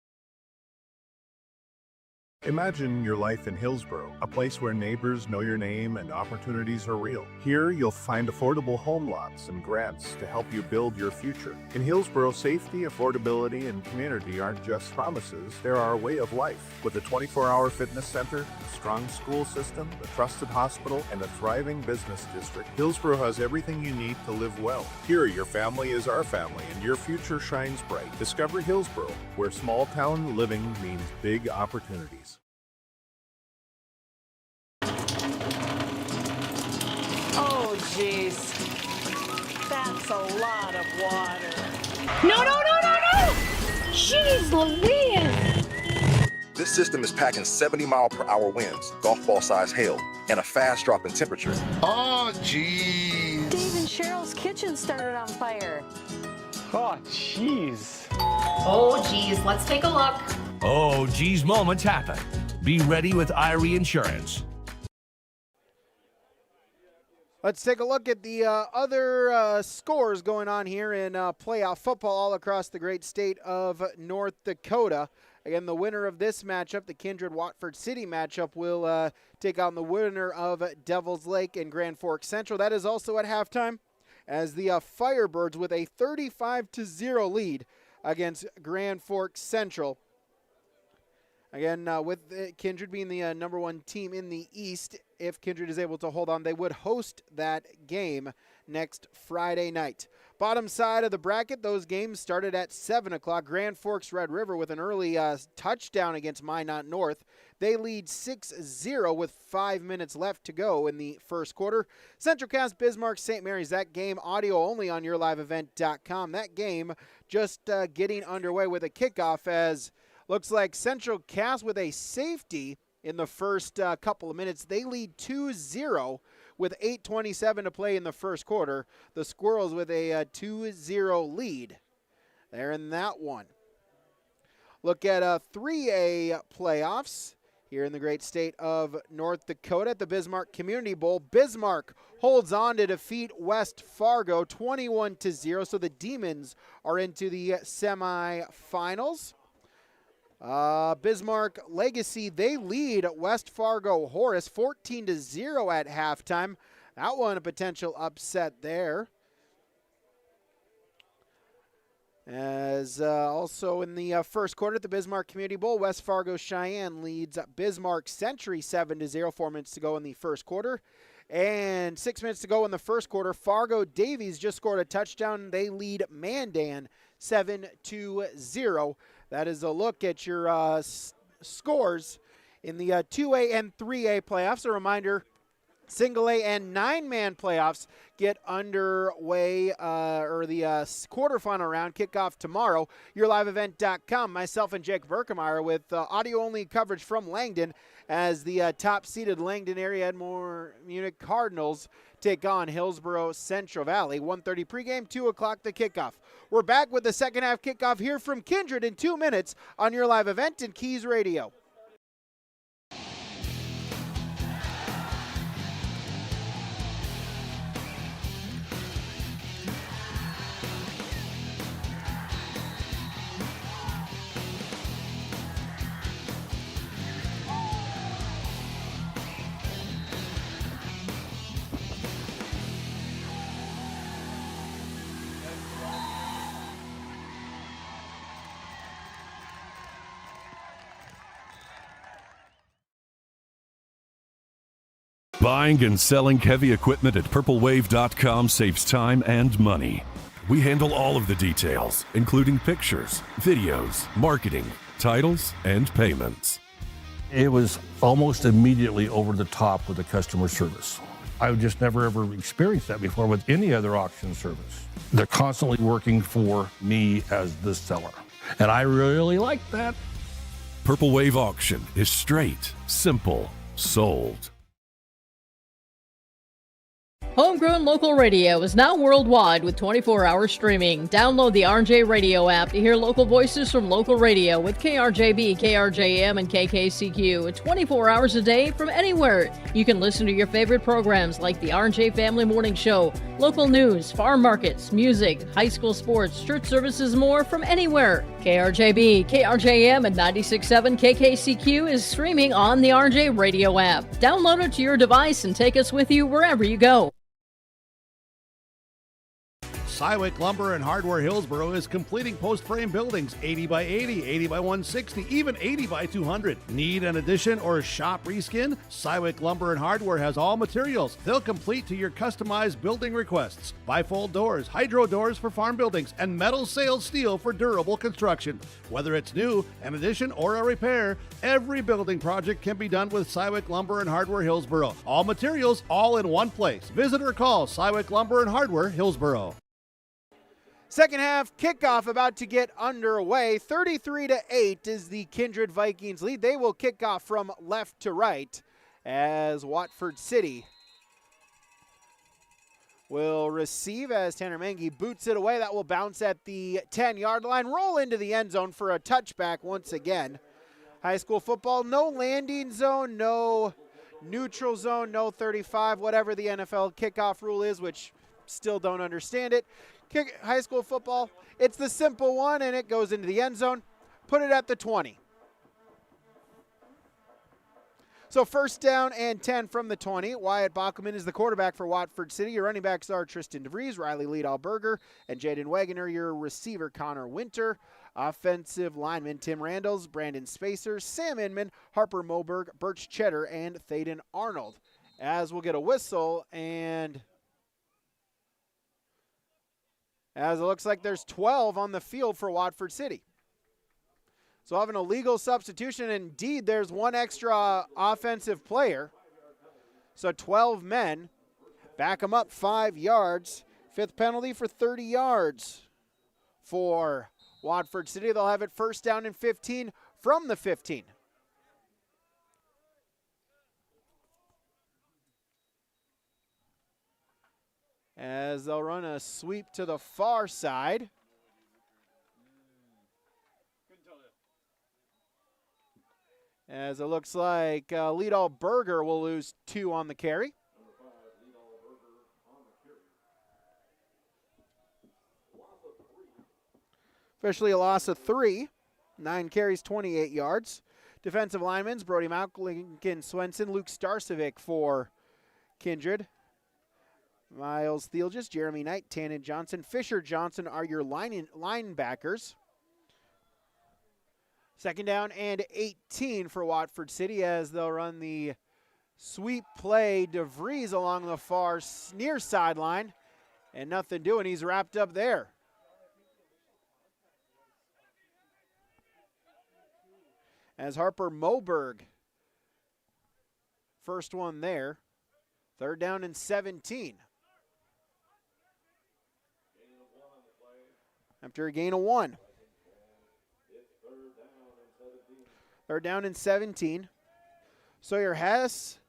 Imagine your life in Hillsboro, a place where neighbors know your name and opportunities are real. Here, you'll find affordable home lots and grants to help you build your future. In Hillsboro, safety, affordability, and community aren't just promises, they're our way of life. With a 24-hour fitness center, a strong school system, a trusted hospital, and a thriving business district, Hillsboro has everything you need to live well. Here, your family is our family, and your future shines bright. Discover Hillsboro, where small-town living means big opportunities. Oh, jeez. That's a lot of water. No! Jeez Louise! This system is packing 70-mile-per-hour winds, golf ball-sized hail, and a fast drop in temperature. Oh, jeez. Dave and Cheryl's kitchen started on fire. Oh, jeez. Oh, geez, let's take a look. Oh, geez, moments happen. Be ready with Irie Insurance. Let's take a look at the other scores going on here in playoff football all across the great state of North Dakota. Again, the winner of this matchup, the Kindred-Watford City matchup, will take on the winner of Devils Lake and Grand Forks Central. That is also at halftime, as the Firebirds with a 35-0 lead against Grand Forks Central. Again, with Kindred being the number 1 team in the East, if Kindred is able to hold on, they would host that game next Friday night. Bottom side of the bracket, those games started at 7 o'clock. Grand Forks Red River with an early touchdown against Minot North. They lead 6-0 with 5 minutes left to go in the first quarter. Central Cass Bismarck St. Mary's, that game audio only on yourliveevent.com. That game just getting underway with a kickoff as looks like Central Cass with a safety in the first couple of minutes. They lead 2-0 with 8:27 to play in the first quarter. The Squirrels with a 2-0 lead. They're in that one. Look at 3A playoffs here in the great state of North Dakota at the Bismarck Community Bowl. Bismarck holds on to defeat West Fargo 21-0, so the Demons are into the semifinals. Bismarck Legacy, they lead West Fargo Horace 14-0 at halftime. That one a potential upset there. As also in the first quarter at the Bismarck Community Bowl, West Fargo Cheyenne leads Bismarck Century 7-0, 4 minutes to go in the first quarter. And 6 minutes to go in the first quarter, Fargo Davies just scored a touchdown. They lead Mandan 7-0. That is a look at your scores in the 2A and 3A playoffs. A reminder, single A and 9-man playoffs get underway, or the quarterfinal round kickoff tomorrow. YourLiveEvent.com. Myself and Jake Berkemeyer with audio-only coverage from Langdon as the top-seeded Langdon area Edmore Munich Cardinals take on Hillsborough Central Valley. 1:30 pregame, 2 o'clock the kickoff. We're back with the second half kickoff here from Kindred in 2 minutes on Your Live Event and Keys Radio. Buying and selling heavy equipment at purplewave.com saves time and money. We handle all of the details, including pictures, videos, marketing, titles, and payments. It was almost immediately over the top with the customer service. I've just never ever experienced that before with any other auction service. They're constantly working for me as the seller, and I really like that. Purple Wave Auction is straight, simple, sold. Homegrown local radio is now worldwide with 24-hour streaming. Download the RJ Radio app to hear local voices from local radio with KRJB, KRJM, and KKCQ 24 hours a day from anywhere. You can listen to your favorite programs like the RJ Family Morning Show, local news, farm markets, music, high school sports, church services, more from anywhere. KRJB, KRJM, and 96.7 KKCQ is streaming on the RJ Radio app. Download it to your device and take us with you wherever you go. Cywick Lumber and Hardware Hillsborough is completing post-frame buildings 80 by 80, 80 by 160, even 80 by 200. Need an addition or shop reskin? Cywick Lumber and Hardware has all materials. They'll complete to your customized building requests. Bifold doors, hydro doors for farm buildings, and metal sailed steel for durable construction. Whether it's new, an addition, or a repair, every building project can be done with Cywick Lumber and Hardware Hillsborough. All materials, all in one place. Visit or call Cywick Lumber and Hardware Hillsborough. Second half kickoff about to get underway. 33-8 is the Kindred Vikings lead. They will kick off from left to right as Watford City will receive as Tanner Mengi boots it away. That will bounce at the 10-yard line, roll into the end zone for a touchback once again. High school football, no landing zone, no neutral zone, no 35, whatever the NFL kickoff rule is, which still don't understand it. High school football, it's the simple one, and it goes into the end zone. Put it at the 20. So first down and 10 from the 20. Wyatt Bachman is the quarterback for Watford City. Your running backs are Tristan DeVries, Riley Liedalberger, and Jaden Wagoner. Your receiver, Connor Winter. Offensive linemen, Tim Randalls, Brandon Spacer, Sam Inman, Harper Moberg, Birch Cheddar, and Thaden Arnold. As we'll get a whistle, and as it looks like there's 12 on the field for Watford City. So we'll have an illegal substitution. Indeed, there's one extra offensive player. So 12 men. Back them up 5 yards. 5th penalty for 30 yards for Watford City. They'll have it first down and 15 from the 15. As they'll run a sweep to the far side. As it looks like Liedalberger will lose 2 on the carry. Officially a loss of 3. 9 carries, 28 yards. Defensive linemen, Brody Mauk, Lincoln Swenson, Luke Starcevic for Kindred. Miles Thielges, Jeremy Knight, Tannen Johnson, Fisher Johnson are your linebackers. Second down and 18 for Watford City as they'll run the sweep play. DeVries along the far near sideline, and nothing doing. He's wrapped up there. As Harper Moberg, first one there. Third down and 17. After a gain of 1. Third down and 17. Sawyer Hess,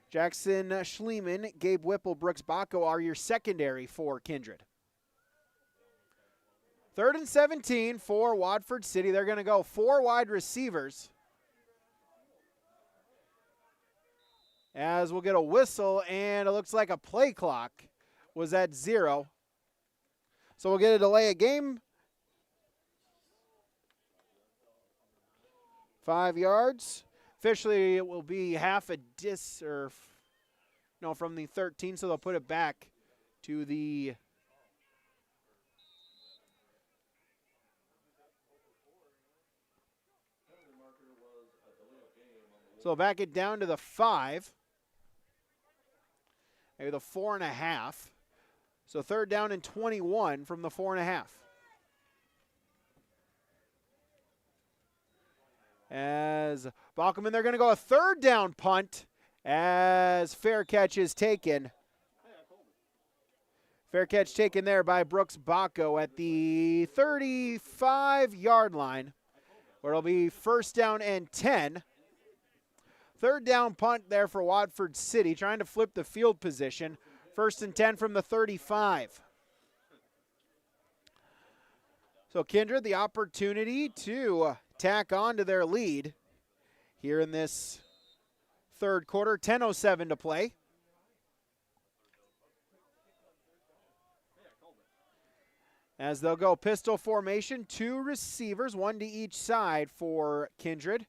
Jackson Schliemann, Gabe Whipple, Brooks Bacco are your secondary for Kindred. Third and 17 for Watford City. They're going to go 4 wide receivers. As we'll get a whistle, and it looks like a play clock was at 0. So we'll get a delay of game. 5 yards. Officially, it will be half a from the 13, so they'll put it back to the so back it down to the 5. Maybe the 4.5. So third down and 21 from the 4.5. As Bachman, they're going to go a third down punt as fair catch is taken. Fair catch taken there by Brooks Bacco at the 35-yard line, where it'll be first down and 10. Third down punt there for Watford City, trying to flip the field position. First and 10 from the 35. So Kindred, the opportunity to tack on to their lead here in this third quarter. 10:07 to play. As they'll go pistol formation, 2 receivers, 1 to each side for Kindred.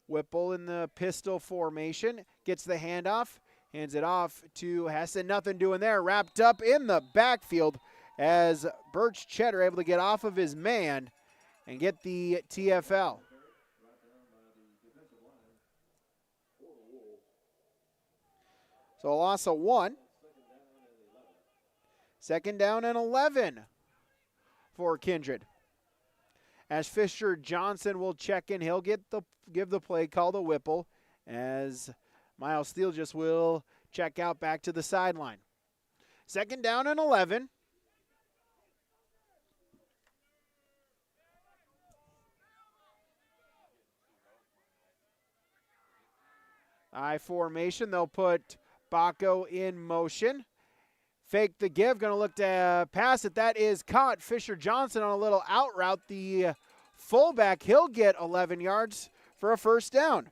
Whipple in the pistol formation, gets the handoff, hands it off to Hessen. Nothing doing there, wrapped up in the backfield as Birch Cheddar able to get off of his man and get the TFL. So a loss of 1. Second down and 11 for Kindred. As Fisher Johnson will check in, he'll give the play call to Whipple as Miles Thielges will check out back to the sideline. Second down and 11. I formation, they'll put Bacco in motion. Fake the give, going to look to pass it. That is caught. Fisher Johnson on a little out route. The fullback, he'll get 11 yards for a first down.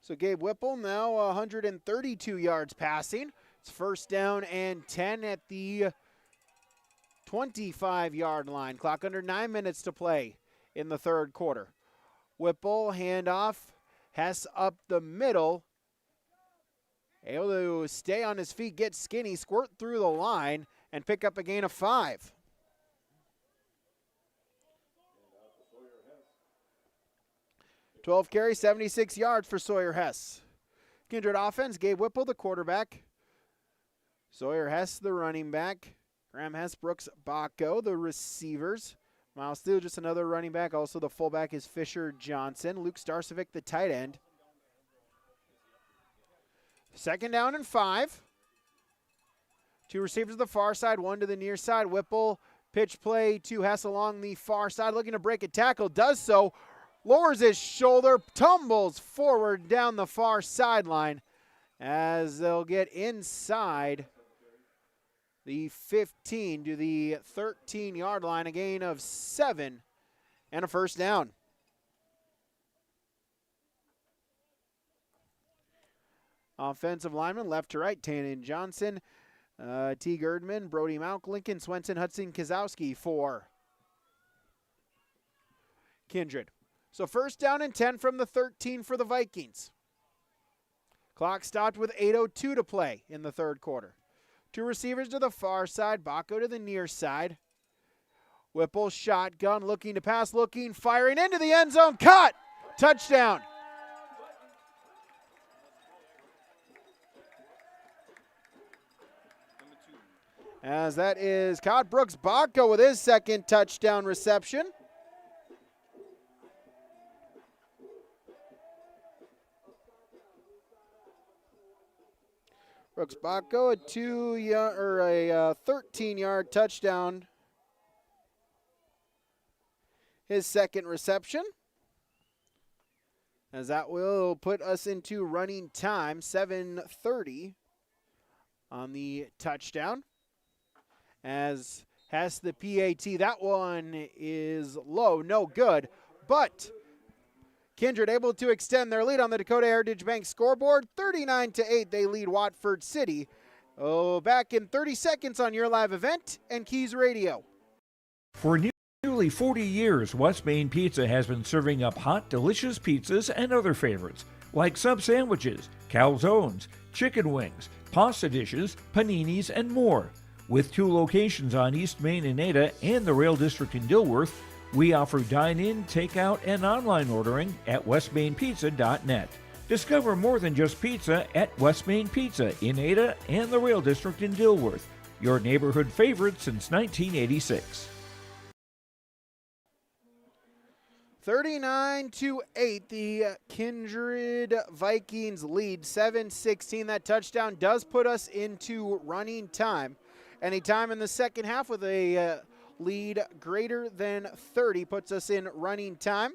So Gabe Whipple now 132 yards passing. It's first down and 10 at the 25-yard line. Clock under 9 minutes to play in the third quarter. Whipple, handoff. Hess up the middle. Able to stay on his feet, get skinny, squirt through the line, and pick up a gain of 5. Carry, 76 yards for Sawyer Hess. Kindred offense, Gabe Whipple, the quarterback. Sawyer Hess, the running back. Graham Hess, Brooks Bacco, the receivers. Miles Steele, just another running back. Also the fullback is Fisher Johnson. Luke Starcevic, the tight end. Second down and 5. 2 receivers to the far side, 1 to the near side. Whipple, pitch play to Hess along the far side, looking to break a tackle, does so. Lowers his shoulder, tumbles forward down the far sideline as they'll get inside the 15 to the 13-yard line, a gain of 7 and a first down. Offensive lineman, left to right, Tannen Johnson, T. Girdman, Brody Mauk, Lincoln Swenson, Hudson Kozowski for Kindred. So first down and 10 from the 13 for the Vikings. Clock stopped with 8:02 to play in the third quarter. 2 receivers to the far side, Bacco to the near side. Whipple shotgun, looking to pass, looking, firing into the end zone, caught, touchdown. As that is caught, Brooks Bacco with his second touchdown reception. Brooks Bacco, a 13-yard touchdown. His second reception. As that will put us into running time, 7:30 on the touchdown. As Hess the PAT, that one is low, no good, but Kindred able to extend their lead on the Dakota Heritage Bank scoreboard. 39-8, they lead Watford City. Oh, back in 30 seconds on your live event and Keys Radio. For nearly 40 years, West Main Pizza has been serving up hot, delicious pizzas and other favorites, like sub sandwiches, calzones, chicken wings, pasta dishes, paninis, and more. With 2 locations on East Main in Ada and the Rail District in Dilworth, we offer dine-in, takeout, and online ordering at westmainpizza.net. Discover more than just pizza at West Main Pizza in Ada and the Rail District in Dilworth, your neighborhood favorite since 1986. 39-8, the Kindred Vikings lead, 7:16. That touchdown does put us into running time. Anytime in the second half with a lead greater than 30 puts us in running time.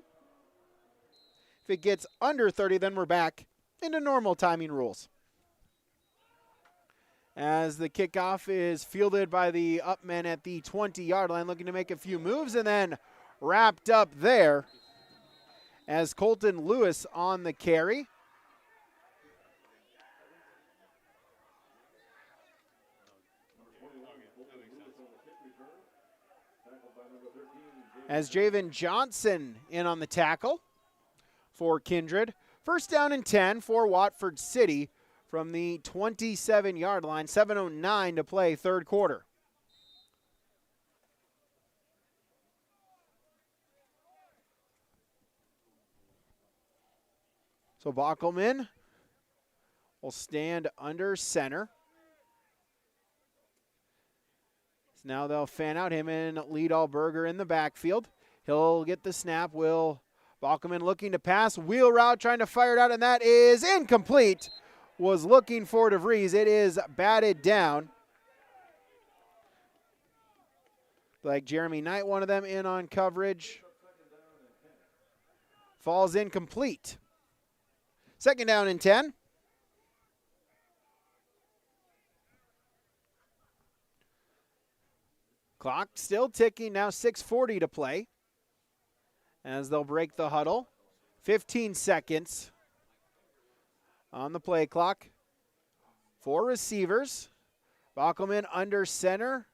If it gets under 30, then we're back into normal timing rules. As the kickoff is fielded by the upmen at the 20-yard line, looking to make a few moves, and then wrapped up there as Colton Lewis on the carry. As Javen Johnson in on the tackle for Kindred. First down and 10 for Watford City from the 27-yard line. 7:09 to play third quarter. So Bockelman will stand under center. Now they'll fan out him and lead Allberger in the backfield. He'll get the snap. Will Bockelman looking to pass. Wheel route trying to fire it out, and that is incomplete. Was looking for DeVries. It is batted down. Like Jeremy Knight, one of them in on coverage. Falls incomplete. Second down and 10. Clock still ticking, now 6:40 to play as they'll break the huddle. 15 seconds on the play clock. 4 receivers. Bockelman under center.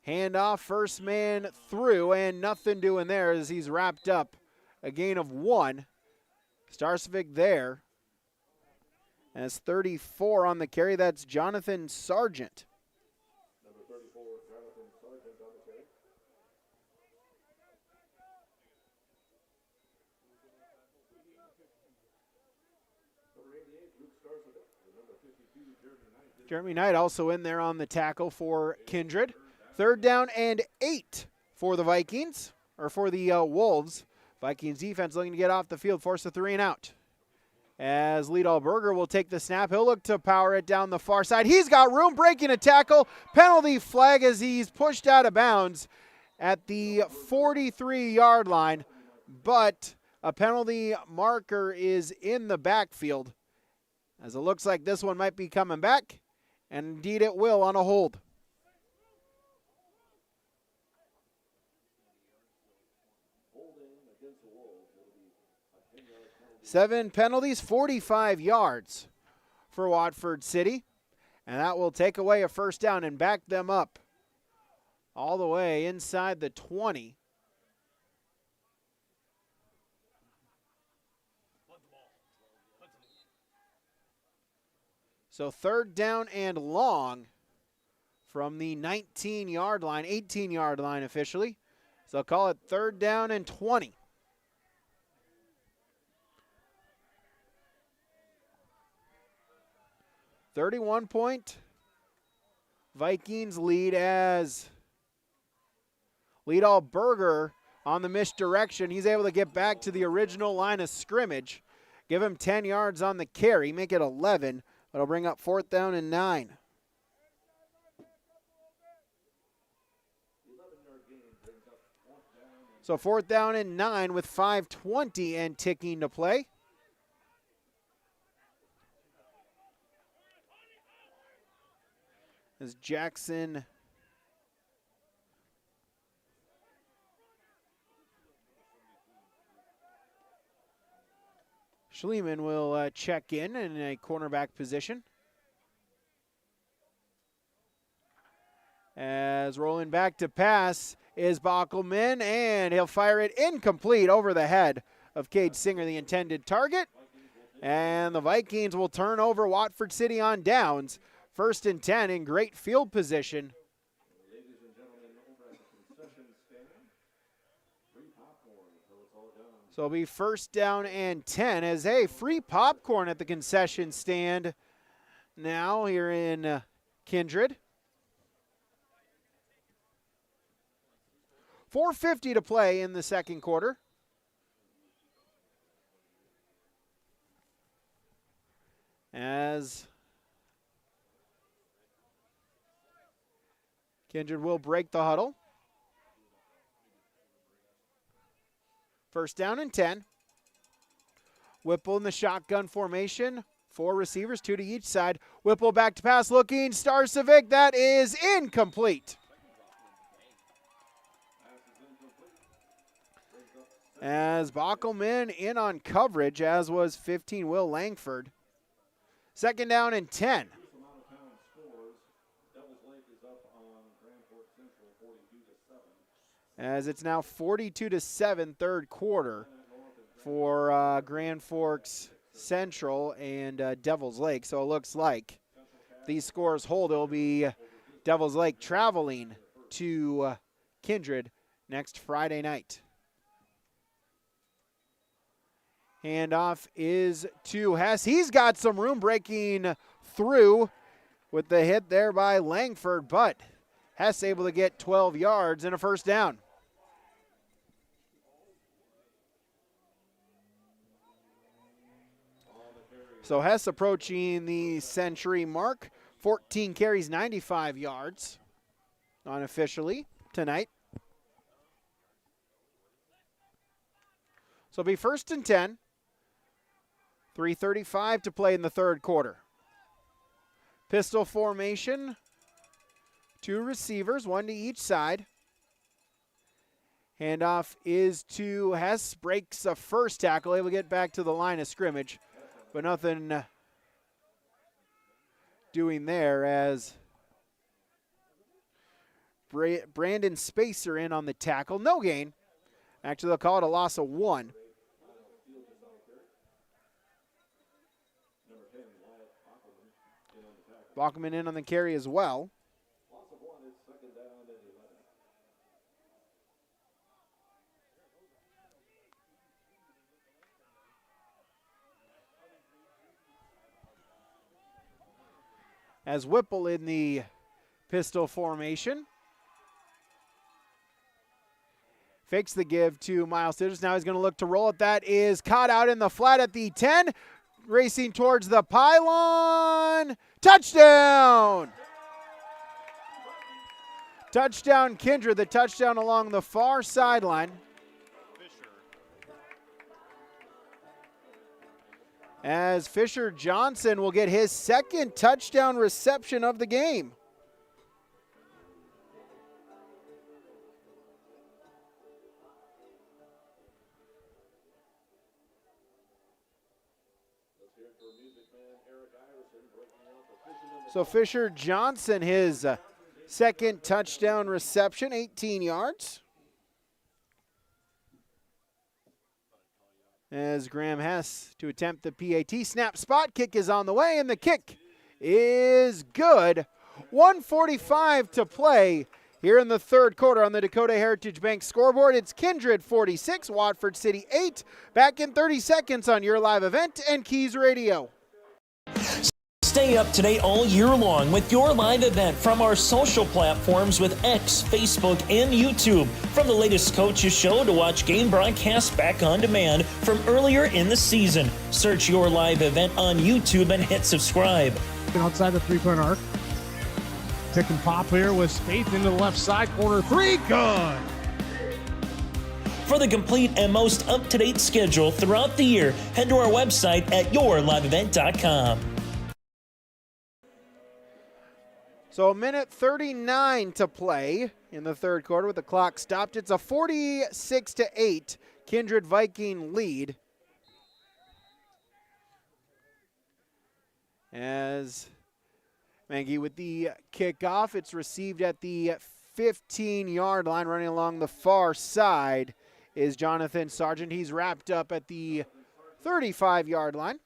Handoff, first man through, and nothing doing there as he's wrapped up. A gain of 1. Starcevic there. As 34 on the carry, that's Jonathan Sargent. Number 34, Jonathan Sargent on the carry. Number 88, Luke Starcevic. Number 52, Jeremy Knight. Jeremy Knight also in there on the tackle for Kindred. 3rd down and 8 for the Vikings, or for the Wolves. Vikings defense looking to get off the field, force a 3 and out. As Liedal Berger will take the snap. He'll look to power it down the far side. He's got room, breaking a tackle. Penalty flag as he's pushed out of bounds at the 43-yard line. But a penalty marker is in the backfield, as it looks like this one might be coming back. And indeed it will on a hold. 7 penalties, 45 yards for Watford City. And that will take away a first down and back them up all the way inside the 20. So 3rd down and long from the 19-yard line, 18-yard line officially. So I'll call it 3rd down and 20. .31 Vikings lead as Liedal Berger on the misdirection. He's able to get back to the original line of scrimmage. Give him 10 yards on the carry, make it 11. That'll bring up 4th down and 9. So 4th down and 9 with 5:20 and ticking to play. As Jackson Schliemann will check in a cornerback position. As rolling back to pass is Bockelman, and he'll fire it incomplete over the head of Cade Singer, the intended target. And the Vikings will turn over Watford City on downs. 1st and 10 in great field position. Ladies and gentlemen, over at the concession stand, free popcorn until it's all done. So it'll be 1st down and 10 as free popcorn at the concession stand now here in Kindred. 4:50 to play in the 2nd quarter. As Kindred will break the huddle. 1st down and 10. Whipple in the shotgun formation. 4 receivers, 2 to each side. Whipple back to pass looking. Starcevic, that is incomplete. As Bockelman in on coverage, as was 15 Will Langford. 2nd down and 10. As it's now 42-7, 3rd quarter for Grand Forks Central and Devils Lake. So it looks like these scores hold. It will be Devils Lake traveling to Kindred next Friday night. Handoff is to Hess. He's got some room breaking through with the hit there by Langford, but Hess able to get 12 yards and a 1st down. So Hess approaching the century mark. 14 carries, 95 yards unofficially tonight. So it'll be 1st and 10. 3:35 to play in the 3rd quarter. Pistol formation. 2 receivers, 1 to each side. Handoff is to Hess. Breaks a 1st tackle. Able to get back to the line of scrimmage. But nothing doing there as Brandon Spacer in on the tackle. No gain. Actually, they'll call it a loss of 1. Bachman in on the carry as well. As Whipple in the pistol formation. Fakes the give to Miles Stidham. Now he's going to look to roll it. That is caught out in the flat at the 10. Racing towards the pylon. Touchdown! Touchdown Kindred, the touchdown along the far sideline. As Fisher Johnson will get his second touchdown reception of the game. So Fisher Johnson, his second touchdown reception, 18 yards. As Graham Hess to attempt the PAT. Snap, spot, kick is on the way, and the kick is good. 1:45 to play here in the third quarter on the Dakota Heritage Bank scoreboard. It's Kindred 46, Watford City 8. Back in 30 seconds on your live event and Keys Radio. Stay up to date all year long with your live event from our social platforms with X, Facebook, and YouTube. From the latest coaches show to watch game broadcasts back on demand from earlier in the season. Search your live event on YouTube and hit subscribe. Outside the three-point arc. Pick and pop here with Spaeth into the left side corner. 3, good. For the complete and most up-to-date schedule throughout the year, head to our website at yourliveevent.com. So a minute 39 to play in the third quarter with the clock stopped. It's a 46-8 Kindred Viking lead. As Maggie with the kickoff, it's received at the 15-yard line. Running along the far side is Jonathan Sargent. He's wrapped up at the 35-yard line.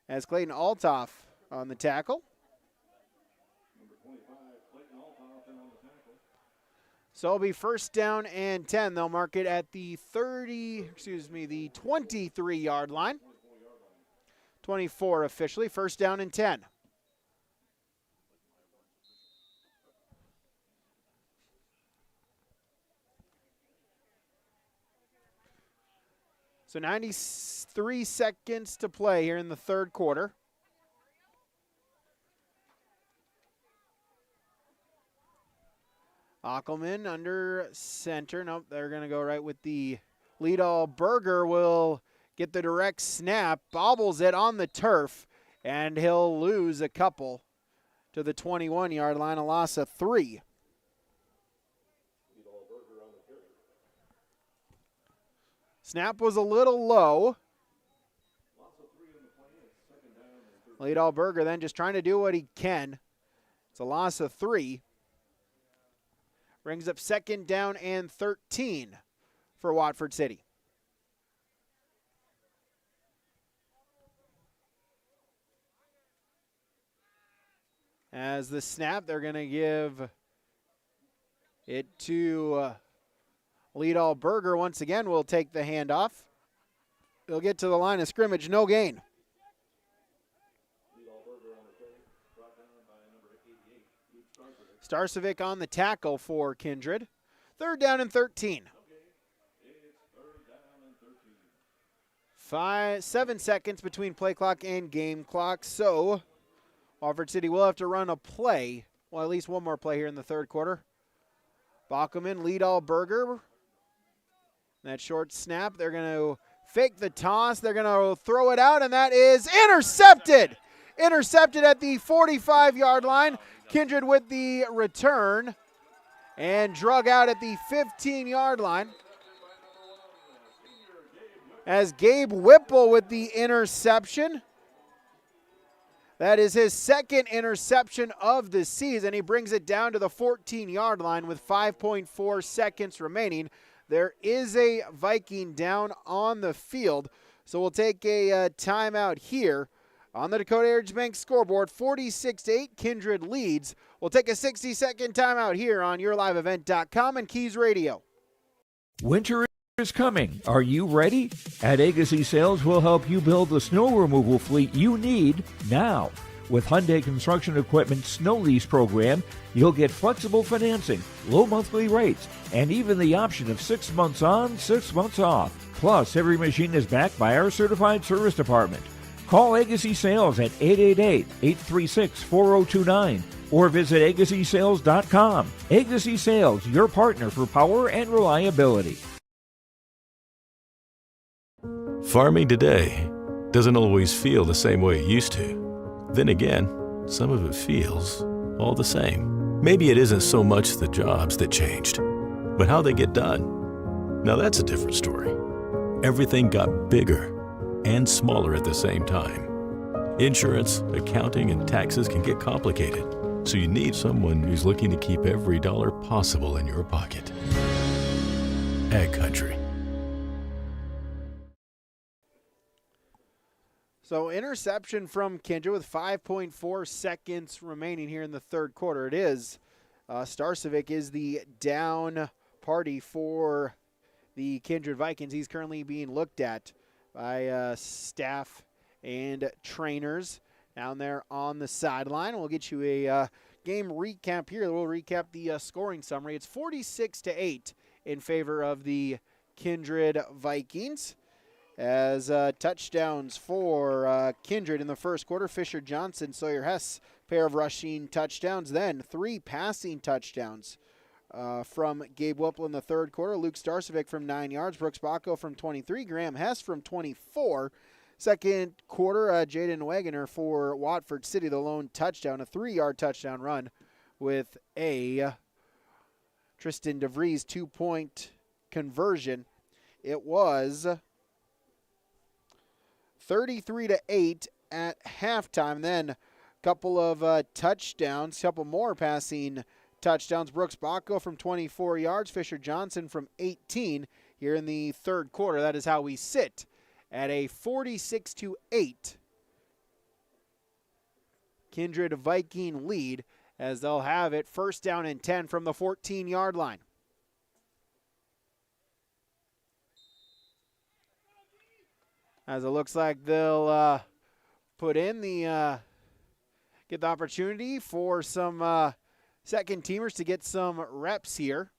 As Clayton Altoff on the tackle. So it'll be first down and 10. They'll mark it at the the 23-yard line. 24 officially, first down and 10. So 93 seconds to play here in the third quarter. Ockelman under center. Nope, they're going to go right with the lead. All Berger will get the direct snap, bobbles it on the turf, and he'll lose a couple to the 21-yard line, a loss of 3. Snap was a little low. Leadall Berger then just trying to do what he can. It's a loss of 3. Brings up second down and 13 for Watford City. As the snap, they're going to give it to Leadall Berger. Once again, will take the handoff. They'll get to the line of scrimmage, no gain. Starcevic on the tackle for Kindred. Third down and 13. 7 seconds between play clock and game clock. So Watford City will have to run a play. Well, at least one more play here in the third quarter. Bachman, Leadall Berger. That short snap, they're going to fake the toss. They're going to throw it out, and that is intercepted. Intercepted at the 45-yard line. Kindred with the return and drug out at the 15-yard line. As Gabe Whipple with the interception. That is his second interception of the season. He brings it down to the 14-yard line with 5.4 seconds remaining. There is a Viking down on the field, so we'll take a timeout here. On the Dakota Heritage Bank scoreboard, 46-8, Kindred leads. We'll take a 60-second timeout here on YourLiveEvent.com and Keys Radio. Winter is coming. Are you ready? At Agassi Sales, we'll help you build the snow removal fleet you need now. With Hyundai Construction Equipment Snow Lease Program, you'll get flexible financing, low monthly rates, and even the option of 6 months on, 6 months off. Plus, every machine is backed by our certified service department. Call Agassi Sales at 888-836-4029 or visit agassisales.com. Agassi Sales, your partner for power and reliability. Farming today doesn't always feel the same way it used to. Then again, some of it feels all the same. Maybe it isn't so much the jobs that changed, but how they get done. Now that's a different story. Everything got bigger and smaller at the same time. Insurance, accounting, and taxes can get complicated, so you need someone who's looking to keep every dollar possible in your pocket. Ag Country. So interception from Kindred with 5.4 seconds remaining here in the third quarter. It is Starcevic is the down party for the Kindred Vikings. He's currently being looked at by staff and trainers down there on the sideline. We'll get you a game recap here. We'll recap the scoring summary. It's 46-8 in favor of the Kindred Vikings. As touchdowns for Kindred in the first quarter, Fisher Johnson, Sawyer Hess, pair of rushing touchdowns. Then 3 passing touchdowns from Gabe Whipple in the third quarter. Luke Starcevic from 9 yards. Brooks Bacco from 23. Graham Hess from 24. Second quarter, Jaden Wagoner for Watford City, the lone touchdown, a 3-yard touchdown run with a Tristan DeVries 2-point conversion. It was 33-8 at halftime. Then a couple of touchdowns, couple more passing touchdowns. Brooks Bacco from 24 yards, Fisher Johnson from 18 here in the third quarter. That is how we sit at a 46-8 Kindred Viking lead, as they'll have it first down and 10 from the 14-yard line. As it looks like they'll put in the get the opportunity for some second teamers to get some reps here.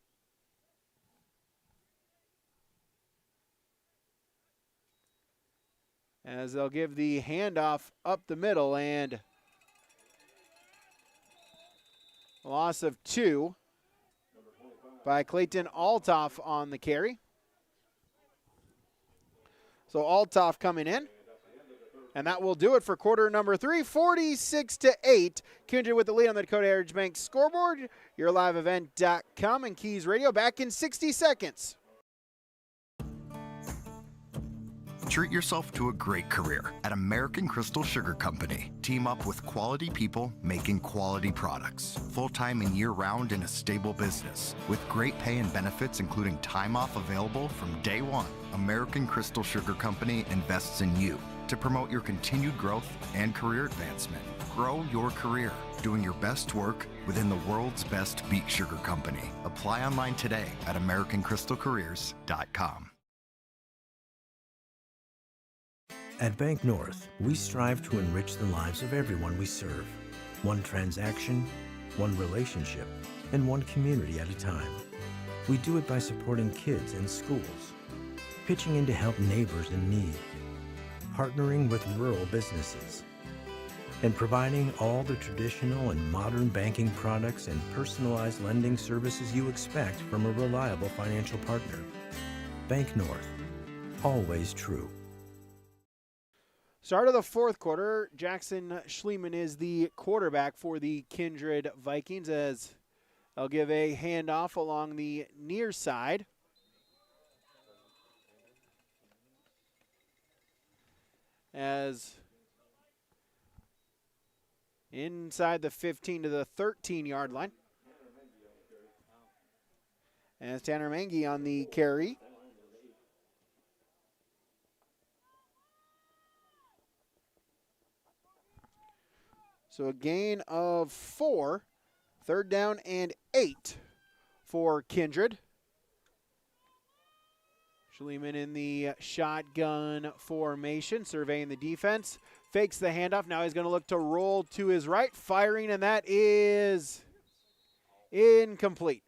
As they'll give the handoff up the middle, and loss of 2 by Clayton Altoff on the carry. So Altoff coming in. And that will do it for quarter number 3, 46-8. Kindred with the lead on the Dakota Heritage Bank scoreboard. YourLiveEvent.com and Keys Radio back in 60 seconds. Treat yourself to a great career at American Crystal Sugar Company. Team up with quality people making quality products. Full-time and year-round in a stable business. With great pay and benefits including time off available from day one. American Crystal Sugar Company invests in you to promote your continued growth and career advancement. Grow your career doing your best work within the world's best beet sugar company. Apply online today at AmericanCrystalCareers.com. At Bank North, we strive to enrich the lives of everyone we serve. One transaction, one relationship, and one community at a time. We do it by supporting kids and schools, pitching in to help neighbors in need, partnering with rural businesses, and providing all the traditional and modern banking products and personalized lending services you expect from a reliable financial partner. Bank North, always true. Start of the fourth quarter, Jackson Schliemann is the quarterback for the Kindred Vikings, as they'll give a handoff along the near side. As inside the 15 to the 13-yard line. And it's Tanner Mengi on the carry. So a gain of 4, 3rd down and 8 for Kindred. Schliemann in the shotgun formation, surveying the defense. Fakes the handoff. Now he's going to look to roll to his right, firing, and that is incomplete.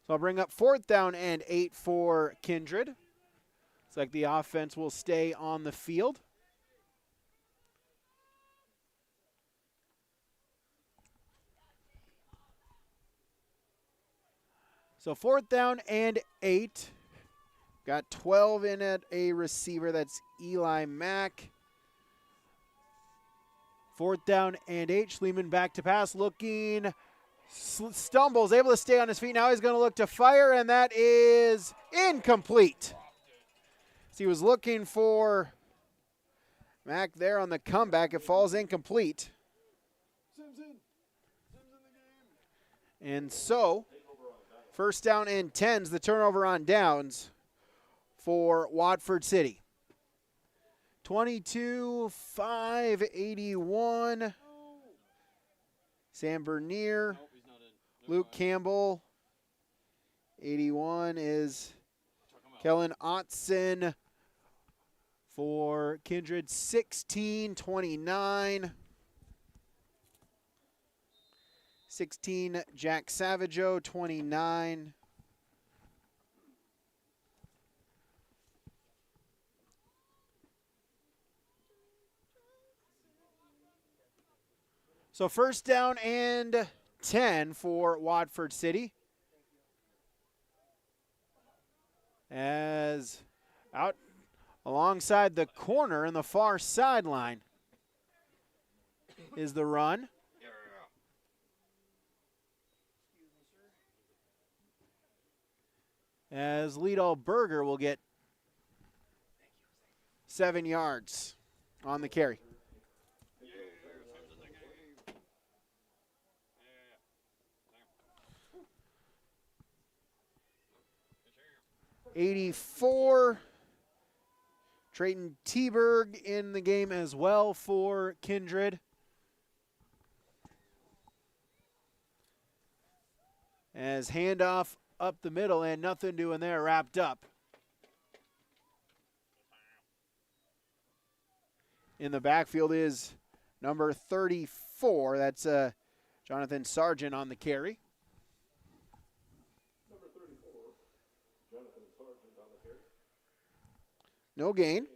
So I'll bring up 4th down and 8 for Kindred. Looks like the offense will stay on the field. So 4th down and 8. Got 12 in at a receiver. That's Eli Mack. 4th down and 8. Schliemann back to pass, looking, stumbles, able to stay on his feet. Now he's going to look to fire, and that is incomplete. So he was looking for Mack there on the comeback. It falls incomplete. And so, 1st down and 10's the turnover on downs for Watford City. 22-5-81. Sam Bernier, Luke Campbell. 81 is Kellen Otson for Kindred. 16-29. 16, Jack Savageau, 29. So 1st down and 10 for Watford City. As out alongside the corner in the far sideline is the run. As Lidl Berger will get 7 yards on the carry. '84. Trayton Teberg in the game as well for Kindred. As handoff up the middle and nothing doing there, wrapped up. In the backfield is number 34. That's Jonathan Sargent on the carry. No gain.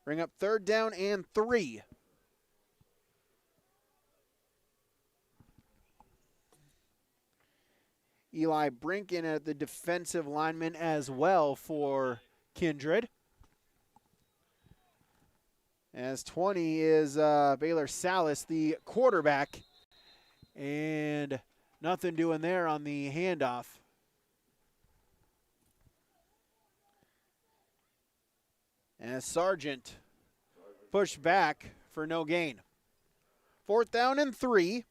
Bring up 3rd down and 3. Eli Brinken at the defensive lineman as well for Kindred. As 20 is Baylor Salas, the quarterback. And nothing doing there on the handoff. As Sargent pushed back for no gain. 4th down and 3.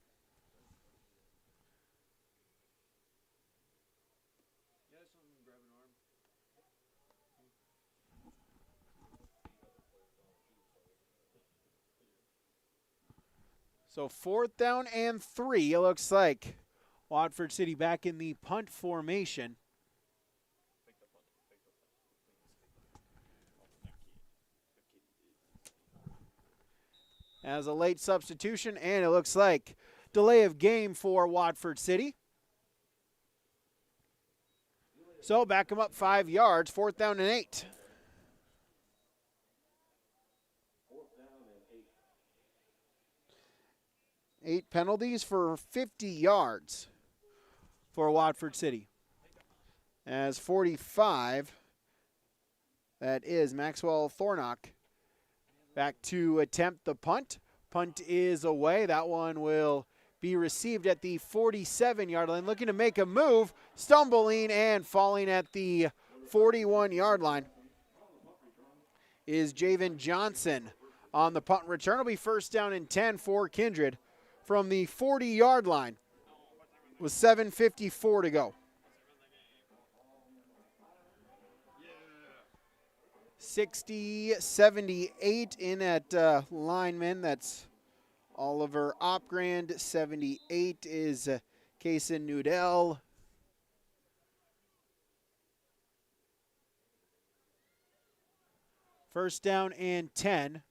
So 4th down and 3, it looks like. Watford City back in the punt formation. As a late substitution, and it looks like delay of game for Watford City. So back them up 5 yards, 4th down and 8. Eight penalties for 50 yards for Watford City. As 45, that is Maxwell Thornock back to attempt the punt. Punt is away. That one will be received at the 47-yard line. Looking to make a move, stumbling and falling at the 41-yard line is Javen Johnson. On the punt return, it'll be first down and 10 for Kindred from the 40-yard line with 7:54 to go. 60-78 in at lineman. That's Oliver Opgrand. 78 is Kaysen Nudell. First down and 10.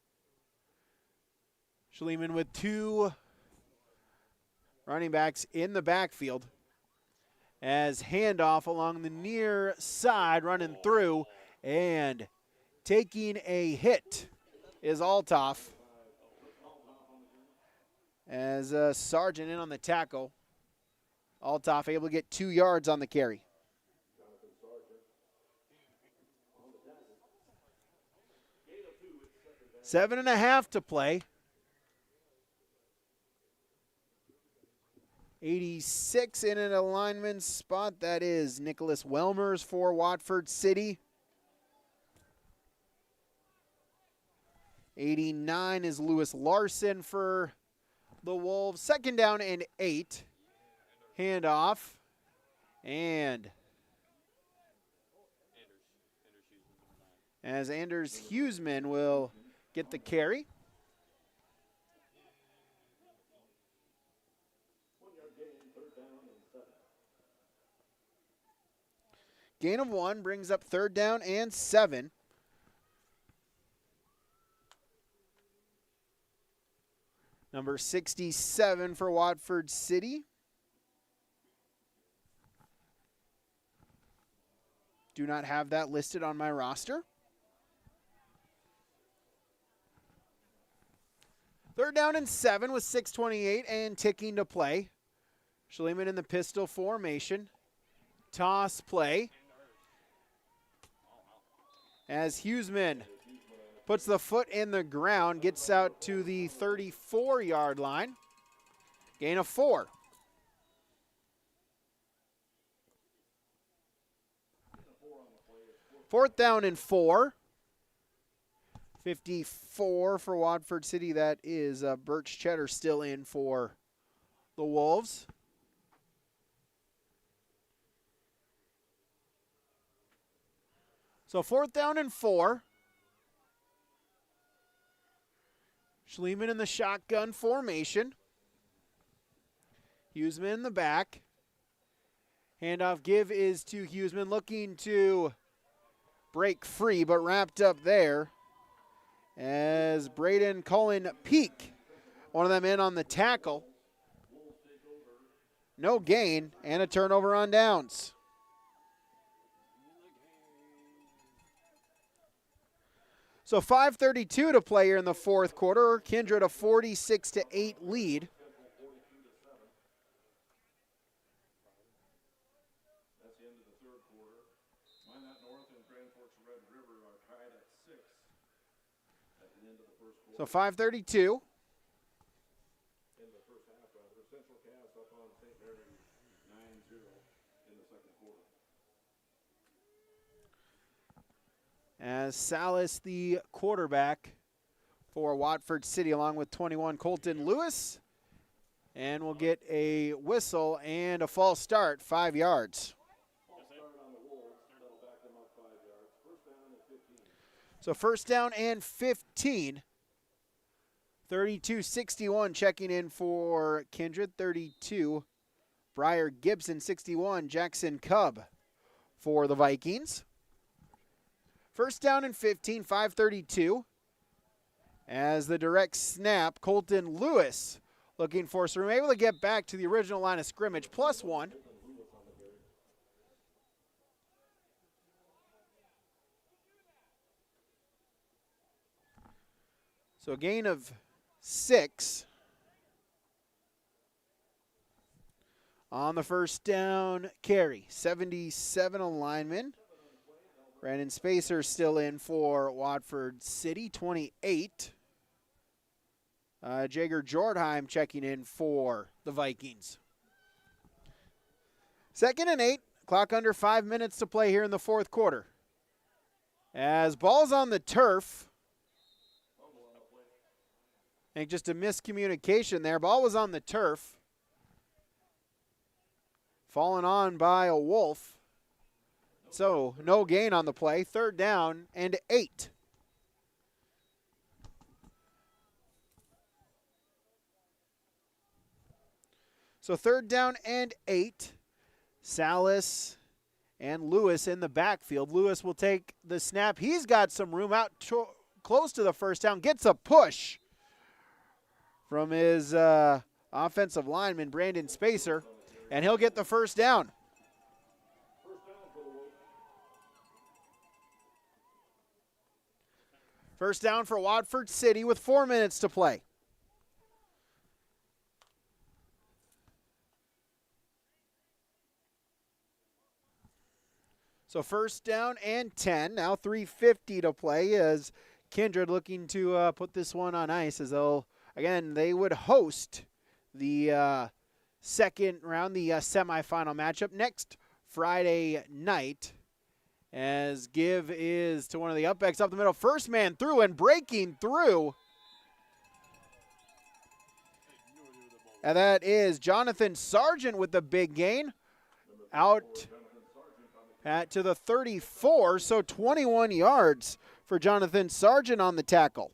Schliemann with two running backs in the backfield. As handoff along the near side, running through and taking a hit is Altoff. As Sargent in on the tackle. Altoff able to get 2 yards on the carry. Seven and a half to play. 86 in an alignment spot. That is Nicholas Welmers for Watford City. 89 is Lewis Larson for the Wolves. Second down and 8. Handoff. And as Anders Huseman will get the carry. Gain of 1 brings up third down and 7. Number 67 for Watford City. Do not have that listed on my roster. Third down and 7 with 6:28 and ticking to play. Schliemann in the pistol formation. Toss play. As Huseman puts the foot in the ground, gets out to the 34-yard line. Gain of 4. Fourth down and 4. 54 for Watford City. That is Birch Cheddar still in for the Wolves. So fourth down and 4. Schliemann in the shotgun formation. Huseman in the back. Handoff give is to Huseman, looking to break free, but wrapped up there as Braden Cullen Peak, one of them in on the tackle. No gain and a turnover on downs. So 5:32 to play here in the fourth quarter. Kindred a 46-8 lead. That's the end of the third quarter. Minot North and Grand Forks Red River are tied at 6 at the end of the first quarter. So 5:32. In the first half, Central Cass up on St. Mary 9-0 in the second quarter. As Salas, the quarterback for Watford City, along with 21 Colton Lewis. And we'll get a whistle and a false start, 5 yards. So first down and 15. 32-61 checking in for Kindred. 32, Briar Gibson. 61, Jackson Cub for the Vikings. First down and 15, 5:32. As the direct snap, Colton Lewis looking for, so we're able to get back to the original line of scrimmage, +1. So a gain of 6 on the first down carry. 77 linemen. Brandon Spacer still in for Watford City. 28 Jager Jordheim checking in for the Vikings. 2nd and 8. Clock under 5 minutes to play here in the fourth quarter. As ball's on the turf. I think just a miscommunication there. Ball was on the turf. Fallen on by a Wolf. So no gain on the play. 3rd down and 8. So 3rd down and 8. Salas and Lewis in the backfield. Lewis will take the snap. He's got some room out close to the first down. Gets a push from his offensive lineman, Brandon Spacer, and he'll get the first down. First down for Watford City with 4 minutes to play. So first down and 10. Now 3:50 to play as Kindred looking to put this one on ice as they would host the second round, the semifinal matchup next Friday night. As give is to one of the upbacks up the middle. First man through and breaking through. And that is Jonathan Sargent with the big gain. Out to the 34, so 21 yards for Jonathan Sargent on the tackle.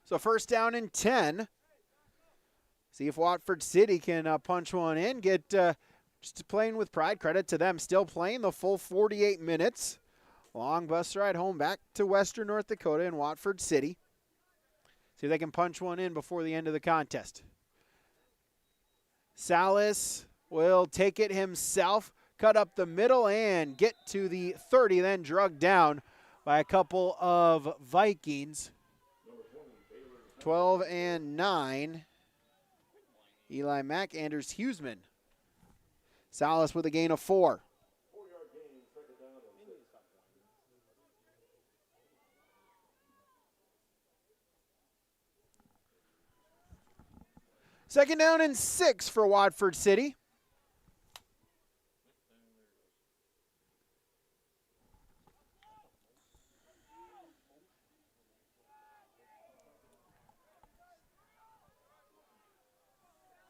So first down and 10. See if Watford City can punch one in, get just playing with pride. Credit to them, still playing the full 48 minutes. Long bus ride home back to Western North Dakota in Watford City. See if they can punch one in before the end of the contest. Salas will take it himself, cut up the middle and get to the 30, then drugged down by a couple of Vikings. 12 and 9. Eli Mack, Anders Huseman. Salas with a gain of 4. Second down and 6 for Watford City.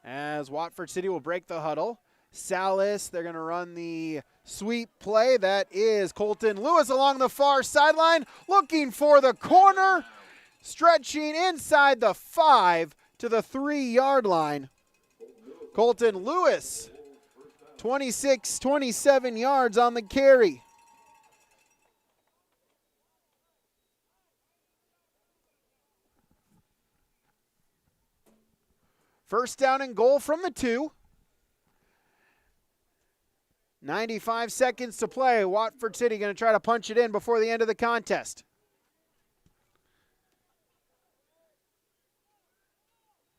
As Watford City will break the huddle. Salas, they're going to run the sweep play. That is Colton Lewis along the far sideline, looking for the corner, stretching inside the 5 to the 3-yard line. Colton Lewis, 27 yards on the carry. First down and goal from the 2. 95 seconds to play. Watford City going to try to punch it in before the end of the contest.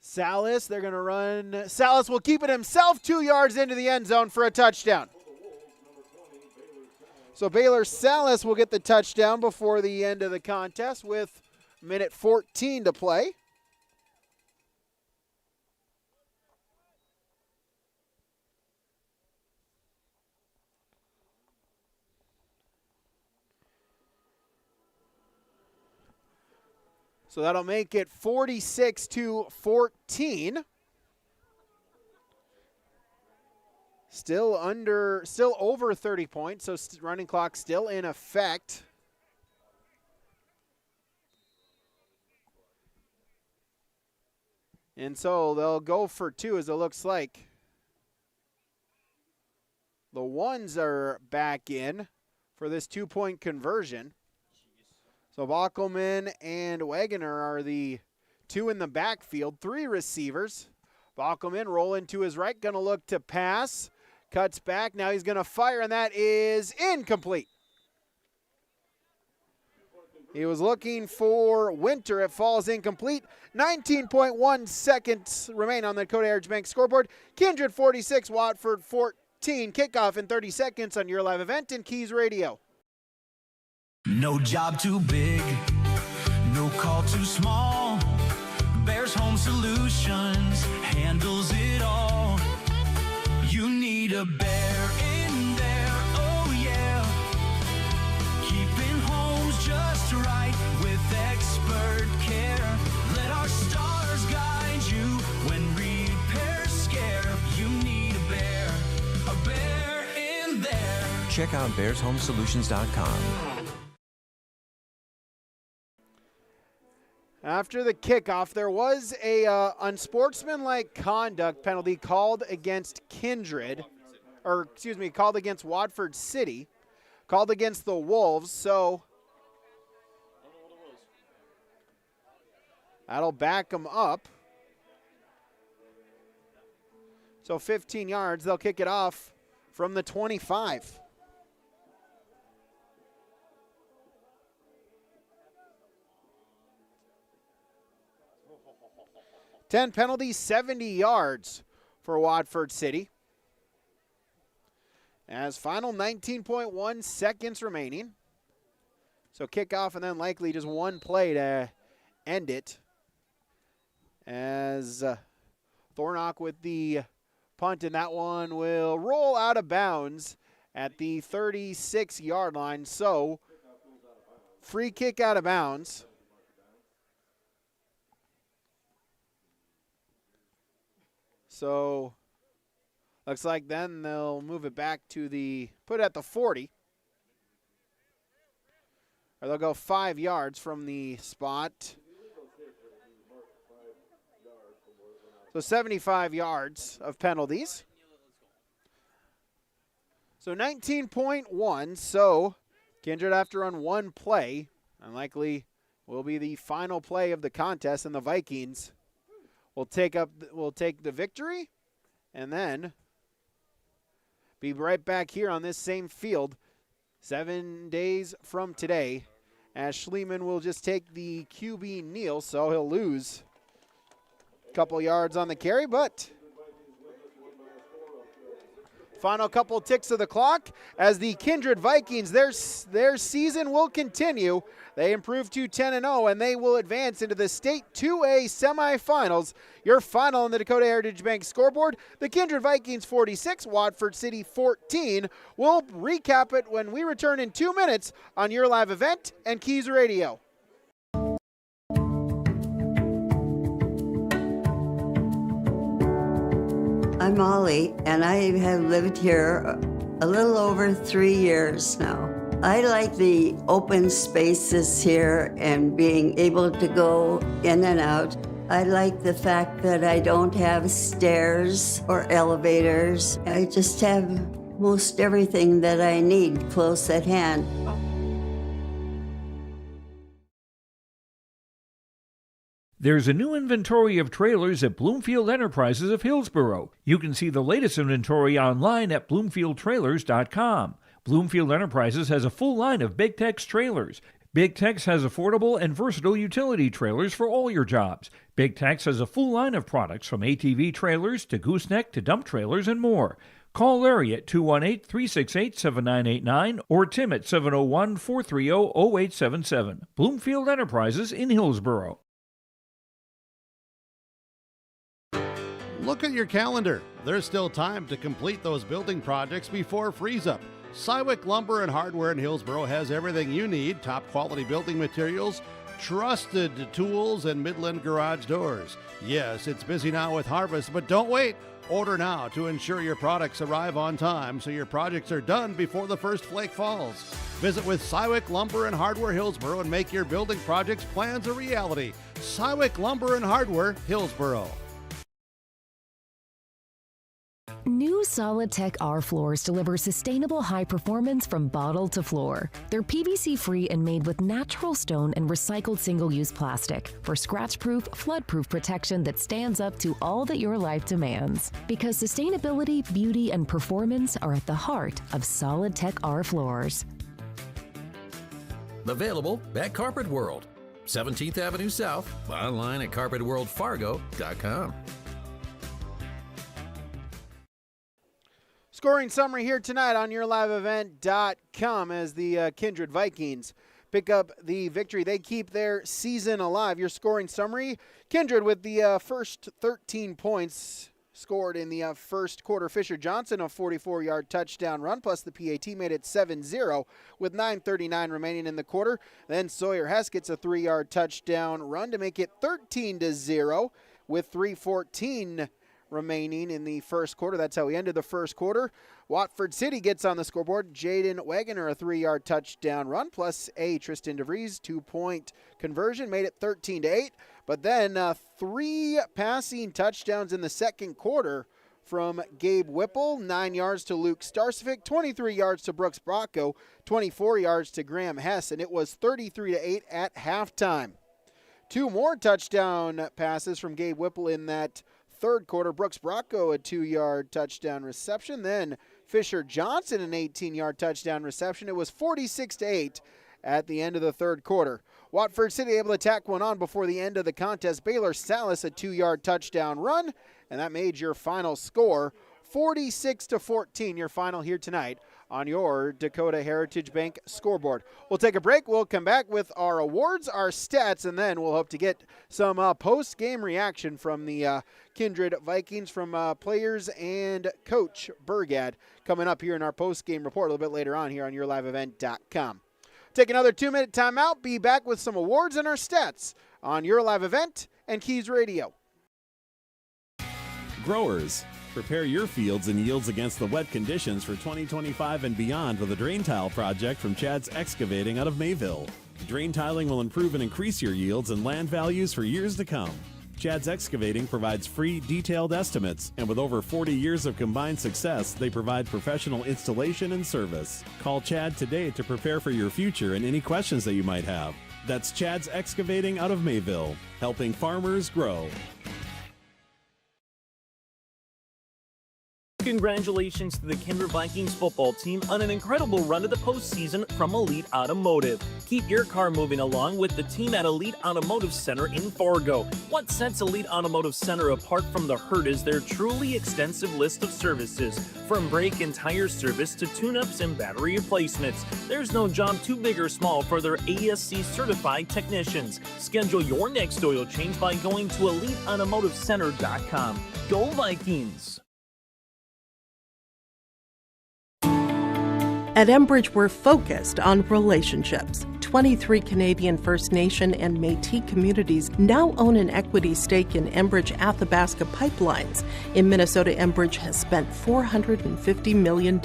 Salas, they're going to run. Salas will keep it himself 2 yards into the end zone for a touchdown. So Baylor Salas will get the touchdown before the end of the contest with minute 14 to play. So that'll make it 46-14. Still over 30 points, so running clock still in effect. And so they'll go for 2 as it looks like. The ones are back in for this 2-point conversion. So Bockelman and Wagoner are the 2 in the backfield, 3 receivers. Bockelman rolling to his right, going to look to pass. Cuts back, now he's going to fire, and that is incomplete. He was looking for Winter. It falls incomplete. 19.1 seconds remain on the Dakota Heritage Bank scoreboard. Kindred 46, Watford 14. Kickoff in 30 seconds on your live event in Keys Radio. No job too big, no No call too small. Bears Home Solutions handles it all. You need a Bear in there, oh yeah. Keeping homes just right with expert care. Let our stars guide you when repairs scare. You need a Bear in there. Check out bearshomesolutions.com. After the kickoff, there was a unsportsmanlike conduct penalty called against Kindred, or excuse me, called against Watford City, called against the Wolves, so that'll back them up. So 15 yards, they'll kick it off from the 25. Ten penalties, 70 yards for Watford City. As final 19.1 seconds remaining. So kickoff and then likely just one play to end it. As Thornock with the punt, and that one will roll out of bounds at the 36-yard line. So free kick out of bounds. So looks like then they'll move it back to put it at the 40. Or they'll go 5 yards from the spot. So 75 yards of penalties. So 19.1. So Kindred have to run one play. And likely will be the final play of the contest, and the Vikings will take the victory and then be right back here on this same field 7 days from today, as Schliemann will just take the QB kneel, so he'll lose a couple yards on the carry, but final couple ticks of the clock as the Kindred Vikings, their season will continue. They improve to 10-0, and they will advance into the State 2A semifinals. Your final on the Dakota Heritage Bank scoreboard, the Kindred Vikings 46, Watford City 14. We'll recap it when we return in 2 minutes on your live event and Keys Radio. I'm Molly, and I have lived here a little over 3 years now. I like the open spaces here and being able to go in and out. I like the fact that I don't have stairs or elevators. I just have most everything that I need close at hand. There's a new inventory of trailers at Bloomfield Enterprises of Hillsborough. You can see the latest inventory online at bloomfieldtrailers.com. Bloomfield Enterprises has a full line of Big Tex trailers. Big Tex has affordable and versatile utility trailers for all your jobs. Big Tex has a full line of products from ATV trailers to gooseneck to dump trailers and more. Call Larry at 218-368-7989 or Tim at 701-430-0877. Bloomfield Enterprises in Hillsborough. Look at your calendar. There's still time to complete those building projects before freeze up. Cywick Lumber and Hardware in Hillsborough has everything you need: top quality building materials, trusted tools, and Midland garage doors. Yes, it's busy now with harvest, but don't wait. Order now to ensure your products arrive on time so your projects are done before the first flake falls. Visit with Cywick Lumber and Hardware Hillsborough and make your building projects plans a reality. Cywick Lumber and Hardware Hillsborough. New Solid-Tech R floors deliver sustainable high performance from bottle to floor. They're PVC-free and made with natural stone and recycled single-use plastic for scratch-proof, flood-proof protection that stands up to all that your life demands. Because sustainability, beauty, and performance are at the heart of Solid-Tech R floors. Available at Carpet World, 17th Avenue South, online at carpetworldfargo.com. Scoring summary here tonight on yourliveevent.com as the Kindred Vikings pick up the victory. They keep their season alive. Your scoring summary, Kindred with the first 13 points scored in the first quarter. Fisher Johnson, a 44-yard touchdown run, plus the PAT made it 7-0 with 9:39 remaining in the quarter. Then Sawyer Hess gets a 3-yard touchdown run to make it 13-0 with 3:14 remaining in the first quarter. That's how we ended the first quarter. Watford City gets on the scoreboard. Jaden Wagoner, a 3-yard touchdown run, plus a Tristan DeVries 2-point conversion, made it 13-8. But then 3 passing touchdowns in the second quarter from Gabe Whipple, 9 yards to Luke Starcevic, 23 yards to Brooks Bracco, 24 yards to Graham Hess, and it was 33-8 at halftime. 2 more touchdown passes from Gabe Whipple in that third quarter. Brooks Bracco, a 2-yard touchdown reception. Then Fisher Johnson, an 18-yard touchdown reception. It was 46-8 at the end of the third quarter. Watford City able to tack one on before the end of the contest. Baylor Salas, a 2-yard touchdown run, and that made your final score 46-14, your final here tonight on your Dakota Heritage Bank scoreboard. We'll take a break. We'll come back with our awards, our stats, and then we'll hope to get some post-game reaction from the Kindred Vikings from players and Coach Burgad coming up here in our post-game report a little bit later on here on YourLiveEvent.com. Take another 2-minute timeout. Be back with some awards and our stats on Your Live Event and Keys Radio. Growers, prepare your fields and yields against the wet conditions for 2025 and beyond with a drain tile project from Chad's Excavating out of Mayville. Drain tiling will improve and increase your yields and land values for years to come. Chad's Excavating provides free, detailed estimates, and with over 40 years of combined success, they provide professional installation and service. Call Chad today to prepare for your future and any questions that you might have. That's Chad's Excavating out of Mayville, helping farmers grow. Congratulations to the Kindred Vikings football team on an incredible run to the postseason from Elite Automotive. Keep your car moving along with the team at Elite Automotive Center in Fargo. What sets Elite Automotive Center apart from the herd is their truly extensive list of services. From brake and tire service to tune-ups and battery replacements, there's no job too big or small for their ASC certified technicians. Schedule your next oil change by going to EliteAutomotiveCenter.com. Go Vikings! At Enbridge, we're focused on relationships. 23 Canadian First Nation and Métis communities now own an equity stake in Enbridge Athabasca Pipelines. In Minnesota, Enbridge has spent $450 million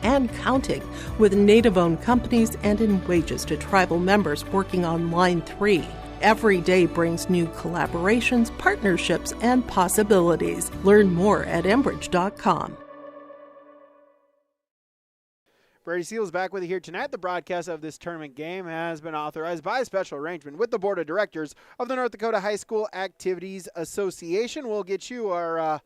and counting with Native-owned companies and in wages to tribal members working on Line 3. Every day brings new collaborations, partnerships, and possibilities. Learn more at Enbridge.com. Brady Seals back with you here tonight. The broadcast of this tournament game has been authorized by a special arrangement with the Board of Directors of the North Dakota High School Activities Association. We'll get you our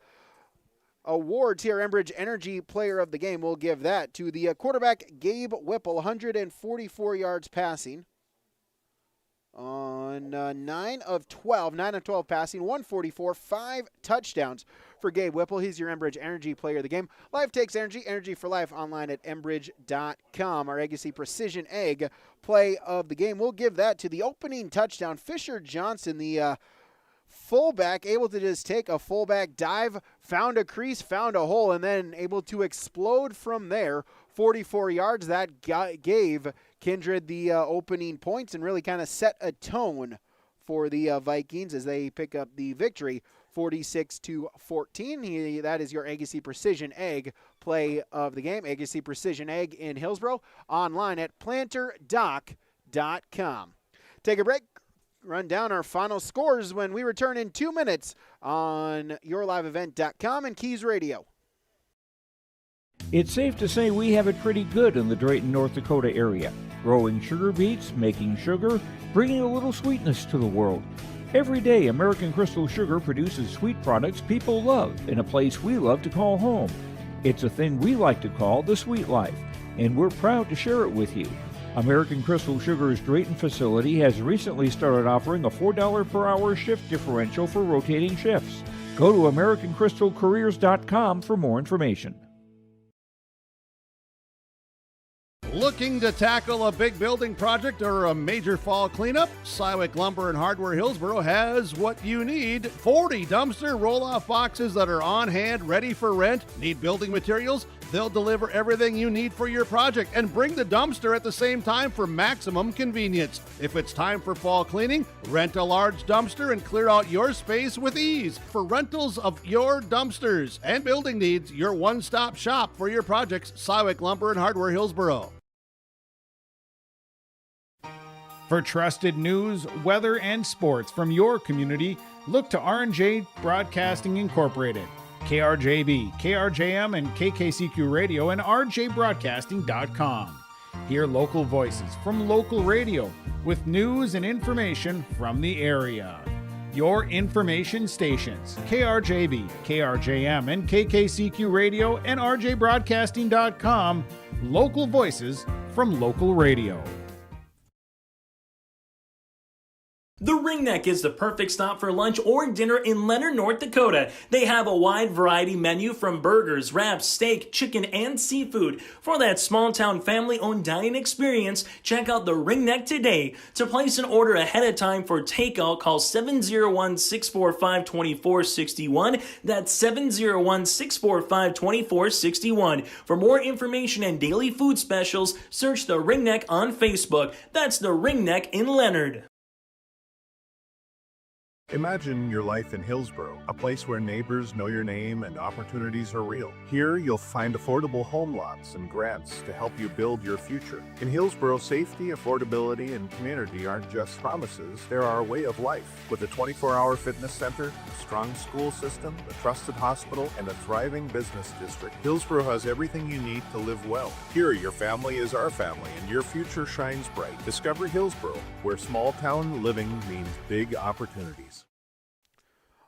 awards here. Enbridge Energy Player of the Game. We'll give that to the quarterback, Gabe Whipple, 144 yards passing on 9 of 12 passing, 144, 5 touchdowns for Gabe Whipple. He's your Enbridge Energy Player of the Game. Life takes energy, energy for life, online at Enbridge.com. Our Agassi Precision Egg Play of the Game. We'll give that to the opening touchdown. Fisher Johnson, the fullback, able to just take a fullback dive, found a crease, found a hole, and then able to explode from there. 44 yards. That gave Kindred the opening points and really kind of set a tone for the Vikings as they pick up the victory, 46-14. That is your Agassi Precision Egg Play of the Game. Agassi Precision Egg in Hillsboro, online at planterdoc.com. Take a break. Run down our final scores when we return in 2 minutes on YourLiveEvent.com and Keys Radio. It's safe to say we have it pretty good in the Drayton, North Dakota area. Growing sugar beets, making sugar, bringing a little sweetness to the world. Every day, American Crystal Sugar produces sweet products people love in a place we love to call home. It's a thing we like to call the sweet life, and we're proud to share it with you. American Crystal Sugar's Drayton facility has recently started offering a $4 per hour shift differential for rotating shifts. Go to AmericanCrystalCareers.com for more information. Looking to tackle a big building project or a major fall cleanup? Cywick Lumber and Hardware Hillsboro has what you need. 40 dumpster roll-off boxes that are on hand, ready for rent. Need building materials? They'll deliver everything you need for your project and bring the dumpster at the same time for maximum convenience. If it's time for fall cleaning, rent a large dumpster and clear out your space with ease. For rentals of your dumpsters and building needs, your one-stop shop for your projects, Cywick Lumber and Hardware Hillsboro. For trusted news, weather, and sports from your community, look to R&J Broadcasting Incorporated. KRJB, KRJM, and KKCQ Radio and rjbroadcasting.com. Hear local voices from local radio with news and information from the area. Your information stations, KRJB, KRJM, and KKCQ Radio and rjbroadcasting.com. Local voices from local radio. The Ringneck is the perfect stop for lunch or dinner in Leonard, North Dakota. They have a wide variety menu from burgers, wraps, steak, chicken, and seafood. For that small-town family-owned dining experience, check out the Ringneck today. To place an order ahead of time for takeout, call 701-645-2461. That's 701-645-2461. For more information and daily food specials, search the Ringneck on Facebook. That's the Ringneck in Leonard. Imagine your life in Hillsboro, a place where neighbors know your name and opportunities are real. Here, you'll find affordable home lots and grants to help you build your future. In Hillsboro, safety, affordability, and community aren't just promises, they're our way of life. With a 24-hour fitness center, a strong school system, a trusted hospital, and a thriving business district, Hillsboro has everything you need to live well. Here, your family is our family, and your future shines bright. Discover Hillsboro, where small-town living means big opportunities.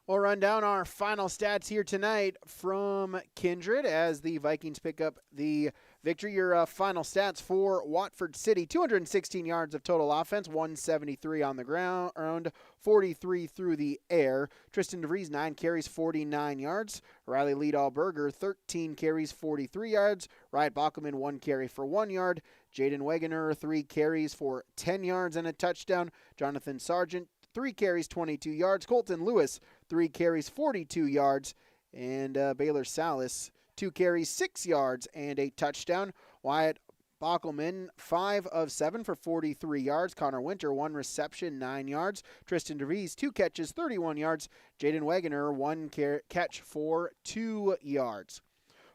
We'll run down our final stats here tonight from Kindred as the Vikings pick up the victory. Your final stats for Watford City: 216 yards of total offense, 173 on the ground, 43 through the air. Tristan DeVries, 9 carries, 49 yards. Riley Liedall-Berger, 13 carries, 43 yards. Riot Bockelman, 1 carry for 1 yard. Jaden Wegener, 3 carries for 10 yards and a touchdown. Jonathan Sargent, 3 carries, 22 yards. Colton Lewis, 3 carries, 42 yards. And Baylor Salas, 2 carries, 6 yards and a touchdown. Wyatt Bockelman, 5 of 7 for 43 yards. Connor Winter, 1 reception, 9 yards. Tristan DeVries, 2 catches, 31 yards. Jaden Wegener, 1 catch for 2 yards.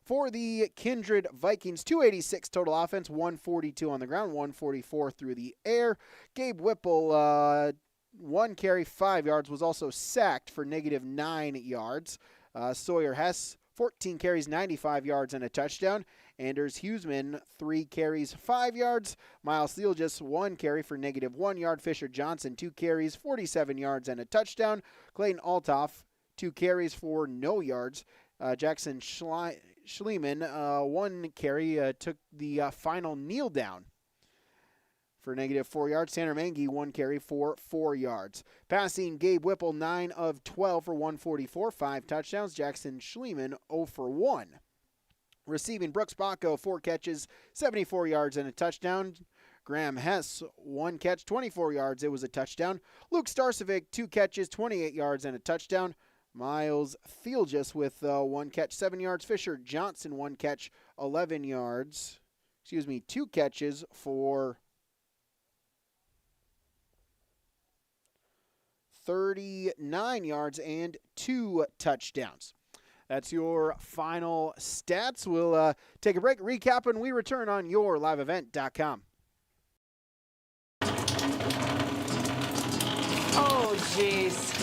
For the Kindred Vikings, 286 total offense, 142 on the ground, 144 through the air. Gabe Whipple, 1 carry, 5 yards, was also sacked for -9 yards. Sawyer Hess, 14 carries, 95 yards, and a touchdown. Anders Huseman, 3 carries, 5 yards. Miles Steele, just 1 carry for -1 yard. Fisher Johnson, 2 carries, 47 yards, and a touchdown. Clayton Altoff, 2 carries for no yards. Jackson Schliemann, 1 carry, took the final kneel down for -4 yards. Tanner Mangy, 1 carry for 4 yards. Passing, Gabe Whipple, 9 of 12 for 144, 5 touchdowns. Jackson Schliemann, 0 for 1. Receiving, Brooks Bacco, 4 catches, 74 yards and a touchdown. Graham Hess, 1 catch, 24 yards. It was a touchdown. Luke Starcevic, 2 catches, 28 yards and a touchdown. Miles Thielges with 1 catch, 7 yards. Fisher Johnson, 1 catch, 11 yards. 2 catches for 39 yards and 2 touchdowns. That's your final stats. We'll take a break, recap, and we return on yourliveevent.com. Oh, jeez.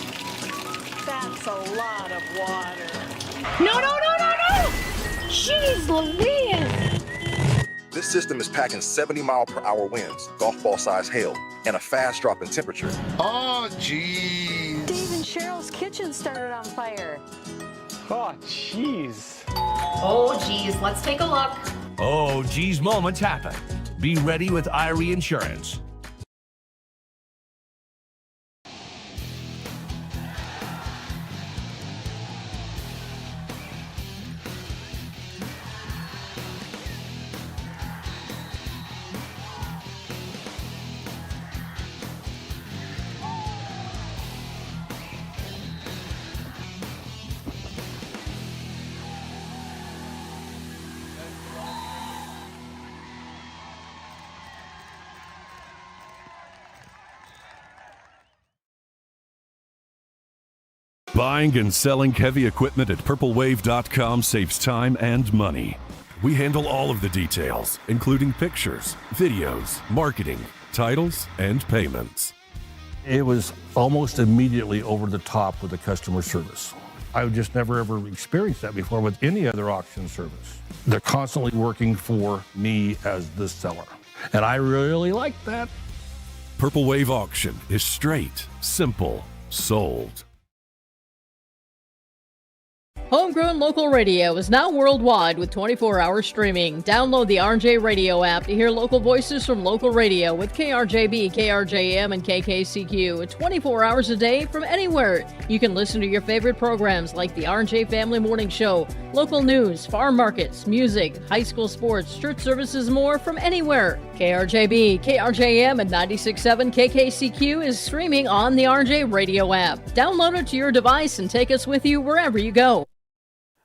That's a lot of water. No! Jeez Louise! This system is packing 70-mile-per-hour winds, golf ball-sized hail, and a fast drop in temperature. Oh, jeez. Dave and Cheryl's kitchen started on fire. Oh, jeez. Oh, jeez. Let's take a look. Oh, geez, moments happen. Be ready with Irie Insurance. Buying and selling heavy equipment at purplewave.com saves time and money. We handle all of the details, including pictures, videos, marketing, titles, and payments. It was almost immediately over the top with the customer service. I've just never ever experienced that before with any other auction service. They're constantly working for me as the seller. And I really like that. Purple Wave Auction is straight, simple, sold. Homegrown local radio is now worldwide with 24-hour streaming. Download the RJ Radio app to hear local voices from local radio with KRJB, KRJM, and KKCQ. 24 hours a day from anywhere. You can listen to your favorite programs like the RJ Family Morning Show, local news, farm markets, music, high school sports, church services, more from anywhere. KRJB, KRJM, and 96.7 KKCQ is streaming on the RJ Radio app. Download it to your device and take us with you wherever you go.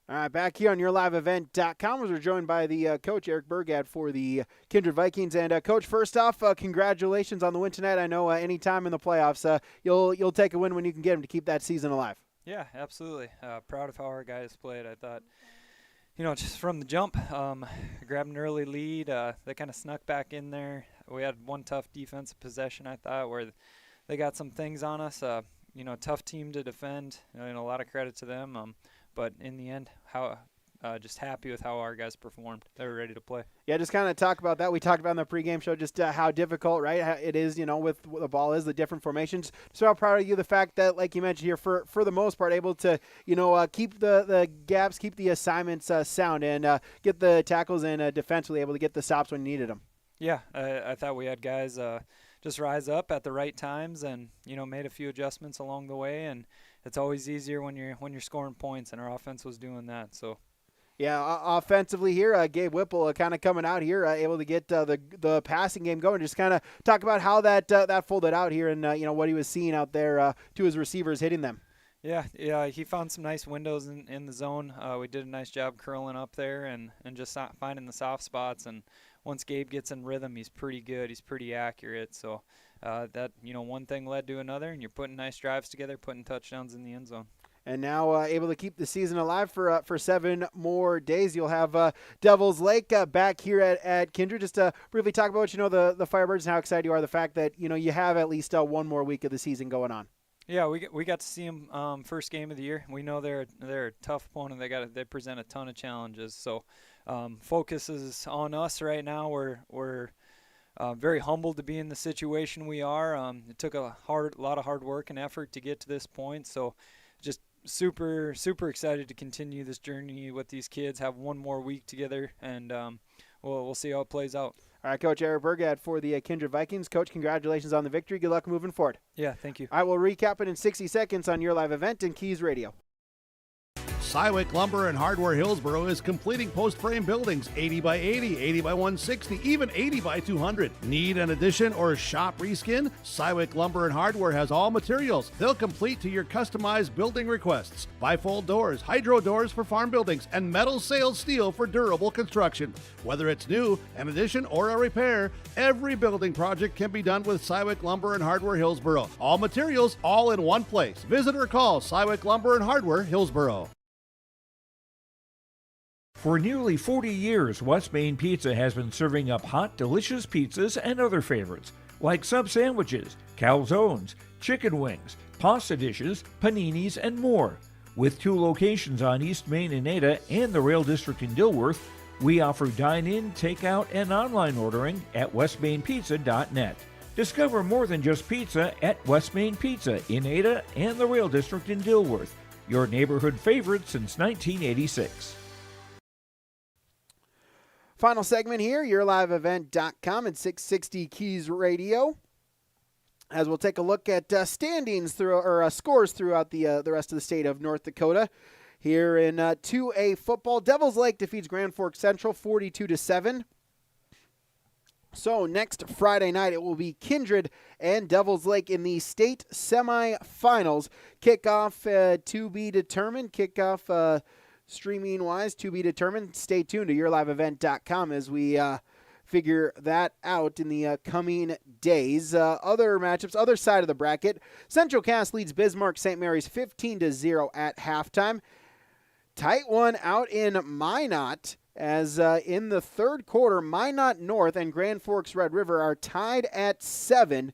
All right, back here on YourLiveEvent.com, we're joined by the coach, Eric Burgad, for the Kindred Vikings. And, Coach, first off, congratulations on the win tonight. I know any time in the playoffs, you'll take a win when you can get them to keep that season alive. Yeah, absolutely. Proud of how our guys played. I thought, just from the jump, grabbed an early lead. They kind of snuck back in there. We had one tough defensive possession, I thought, where they got some things on us. Tough team to defend. A lot of credit to them. But in the end, just happy with how our guys performed. They were ready to play. Yeah, just kind of talk about that. We talked about in the pregame show just how difficult, right, it is, with the ball is, the different formations. So how proud of you the fact that, like you mentioned here, for the most part, able to, keep the gaps, keep the assignments sound, and get the tackles and defensively able to get the stops when you needed them. Yeah, I thought we had guys just rise up at the right times and, made a few adjustments along the way, and it's always easier when you're scoring points, and our offense was doing that. So, yeah, offensively here, Gabe Whipple kind of coming out here, able to get the passing game going. Just kind of talk about how that folded out here, and what he was seeing out there to his receivers hitting them. Yeah, he found some nice windows in the zone. We did a nice job curling up there and just finding the soft spots. And once Gabe gets in rhythm, he's pretty good. He's pretty accurate. So that one thing led to another, and you're putting nice drives together, putting touchdowns in the end zone. And now able to keep the season alive for 7 more days. You'll have Devils Lake back here at Kindred. Just to briefly talk about the Firebirds and how excited you are, the fact that you have at least one more week of the season going on. Yeah, we got to see them first game of the year. We know they're a tough opponent. They present a ton of challenges. So focus is on us right now. We're very humbled to be in the situation we are. It took a lot of hard work and effort to get to this point. So just super excited to continue this journey with these kids. Have one more week together, and we'll see how it plays out. All right, Coach Eric Burgad for the Kindred Vikings. Coach, congratulations on the victory. Good luck moving forward. Yeah, thank you. All right, we'll recap it in 60 seconds on Your Live Event and Keys Radio. Cywick Lumber and Hardware Hillsboro is completing post-frame buildings 80 by 80, 80 by 160, even 80 by 200. Need an addition or shop reskin? Cywick Lumber and Hardware has all materials. They'll complete to your customized building requests. Bifold doors, hydro doors for farm buildings, and metal sail steel for durable construction. Whether it's new, an addition, or a repair, every building project can be done with Cywick Lumber and Hardware Hillsboro. All materials, all in one place. Visit or call Cywick Lumber and Hardware Hillsboro. For nearly 40 years, West Main Pizza has been serving up hot, delicious pizzas and other favorites, like sub sandwiches, calzones, chicken wings, pasta dishes, paninis, and more. With 2 locations on East Main in Ada and the Rail District in Dilworth, we offer dine-in, takeout, and online ordering at westmainpizza.net. Discover more than just pizza at West Main Pizza in Ada and the Rail District in Dilworth, your neighborhood favorite since 1986. Final segment here, YourLiveEvent.com and 660 Keys Radio. As we'll take a look at standings scores throughout the rest of the state of North Dakota. Here in 2A football, Devils Lake defeats Grand Forks Central 42-7. So next Friday night, it will be Kindred and Devils Lake in the state semifinals. Kickoff to be determined. Streaming-wise, to be determined. Stay tuned to YourLiveEvent.com as we figure that out in the coming days. Other matchups, other side of the bracket. Central Cass leads Bismarck St. Mary's 15-0 at halftime. Tight one out in Minot, as in the third quarter, Minot North and Grand Forks Red River are tied at 7.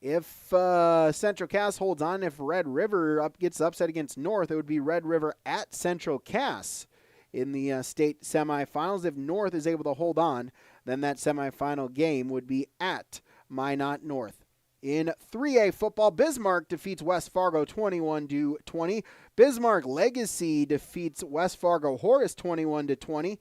If Central Cass holds on, if Red River gets upset against North, it would be Red River at Central Cass in the state semifinals. If North is able to hold on, then that semifinal game would be at Minot North. In 3A football, Bismarck defeats West Fargo 21-20. Bismarck Legacy defeats West Fargo Horace 21-20.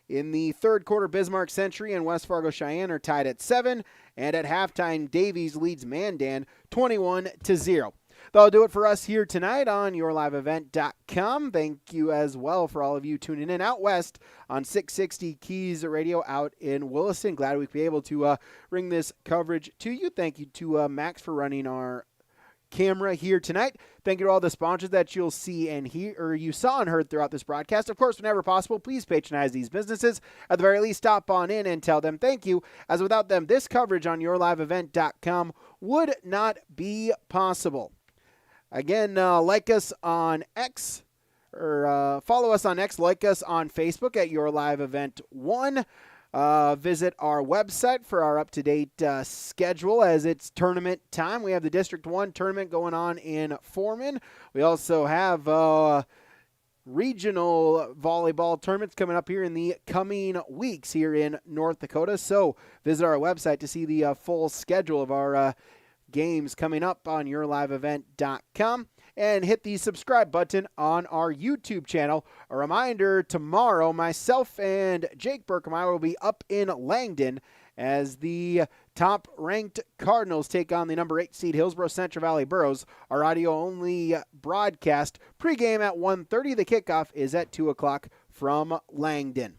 In the third quarter, Bismarck Century and West Fargo Cheyenne are tied at 7. And at halftime, Davies leads Mandan 21-0. That'll do it for us here tonight on YourLiveEvent.com. Thank you as well for all of you tuning in out west on 660 Keys Radio out in Williston. Glad we could be able to bring this coverage to you. Thank you to Max for running our camera here tonight. Thank you to all the sponsors that you'll see and hear, or you saw and heard throughout this broadcast. Of course, whenever possible, please patronize these businesses. At the very least, stop on in and tell them thank you, as without them, this coverage on YourLiveEvent.com would not be possible. Again, like us on X, or follow us on X, like us on Facebook at Your Live Event 1. Visit our website for our up-to-date schedule as it's tournament time. We have the District 1 tournament going on in Foreman. We also have regional volleyball tournaments coming up here in the coming weeks here in North Dakota. So visit our website to see the full schedule of our games coming up on YourLiveEvent.com. And hit the subscribe button on our YouTube channel. A reminder, tomorrow, myself and Jake Berkemeyer will be up in Langdon as the top-ranked Cardinals take on the number 8 seed Hillsborough Central Valley Burros. Our audio-only broadcast pregame at 1:30. The kickoff is at 2 o'clock from Langdon.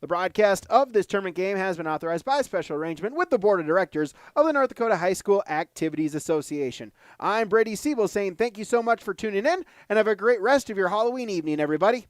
The broadcast of this tournament game has been authorized by special arrangement with the Board of Directors of the North Dakota High School Activities Association. I'm Brady Siebel saying thank you so much for tuning in, and have a great rest of your Halloween evening, everybody.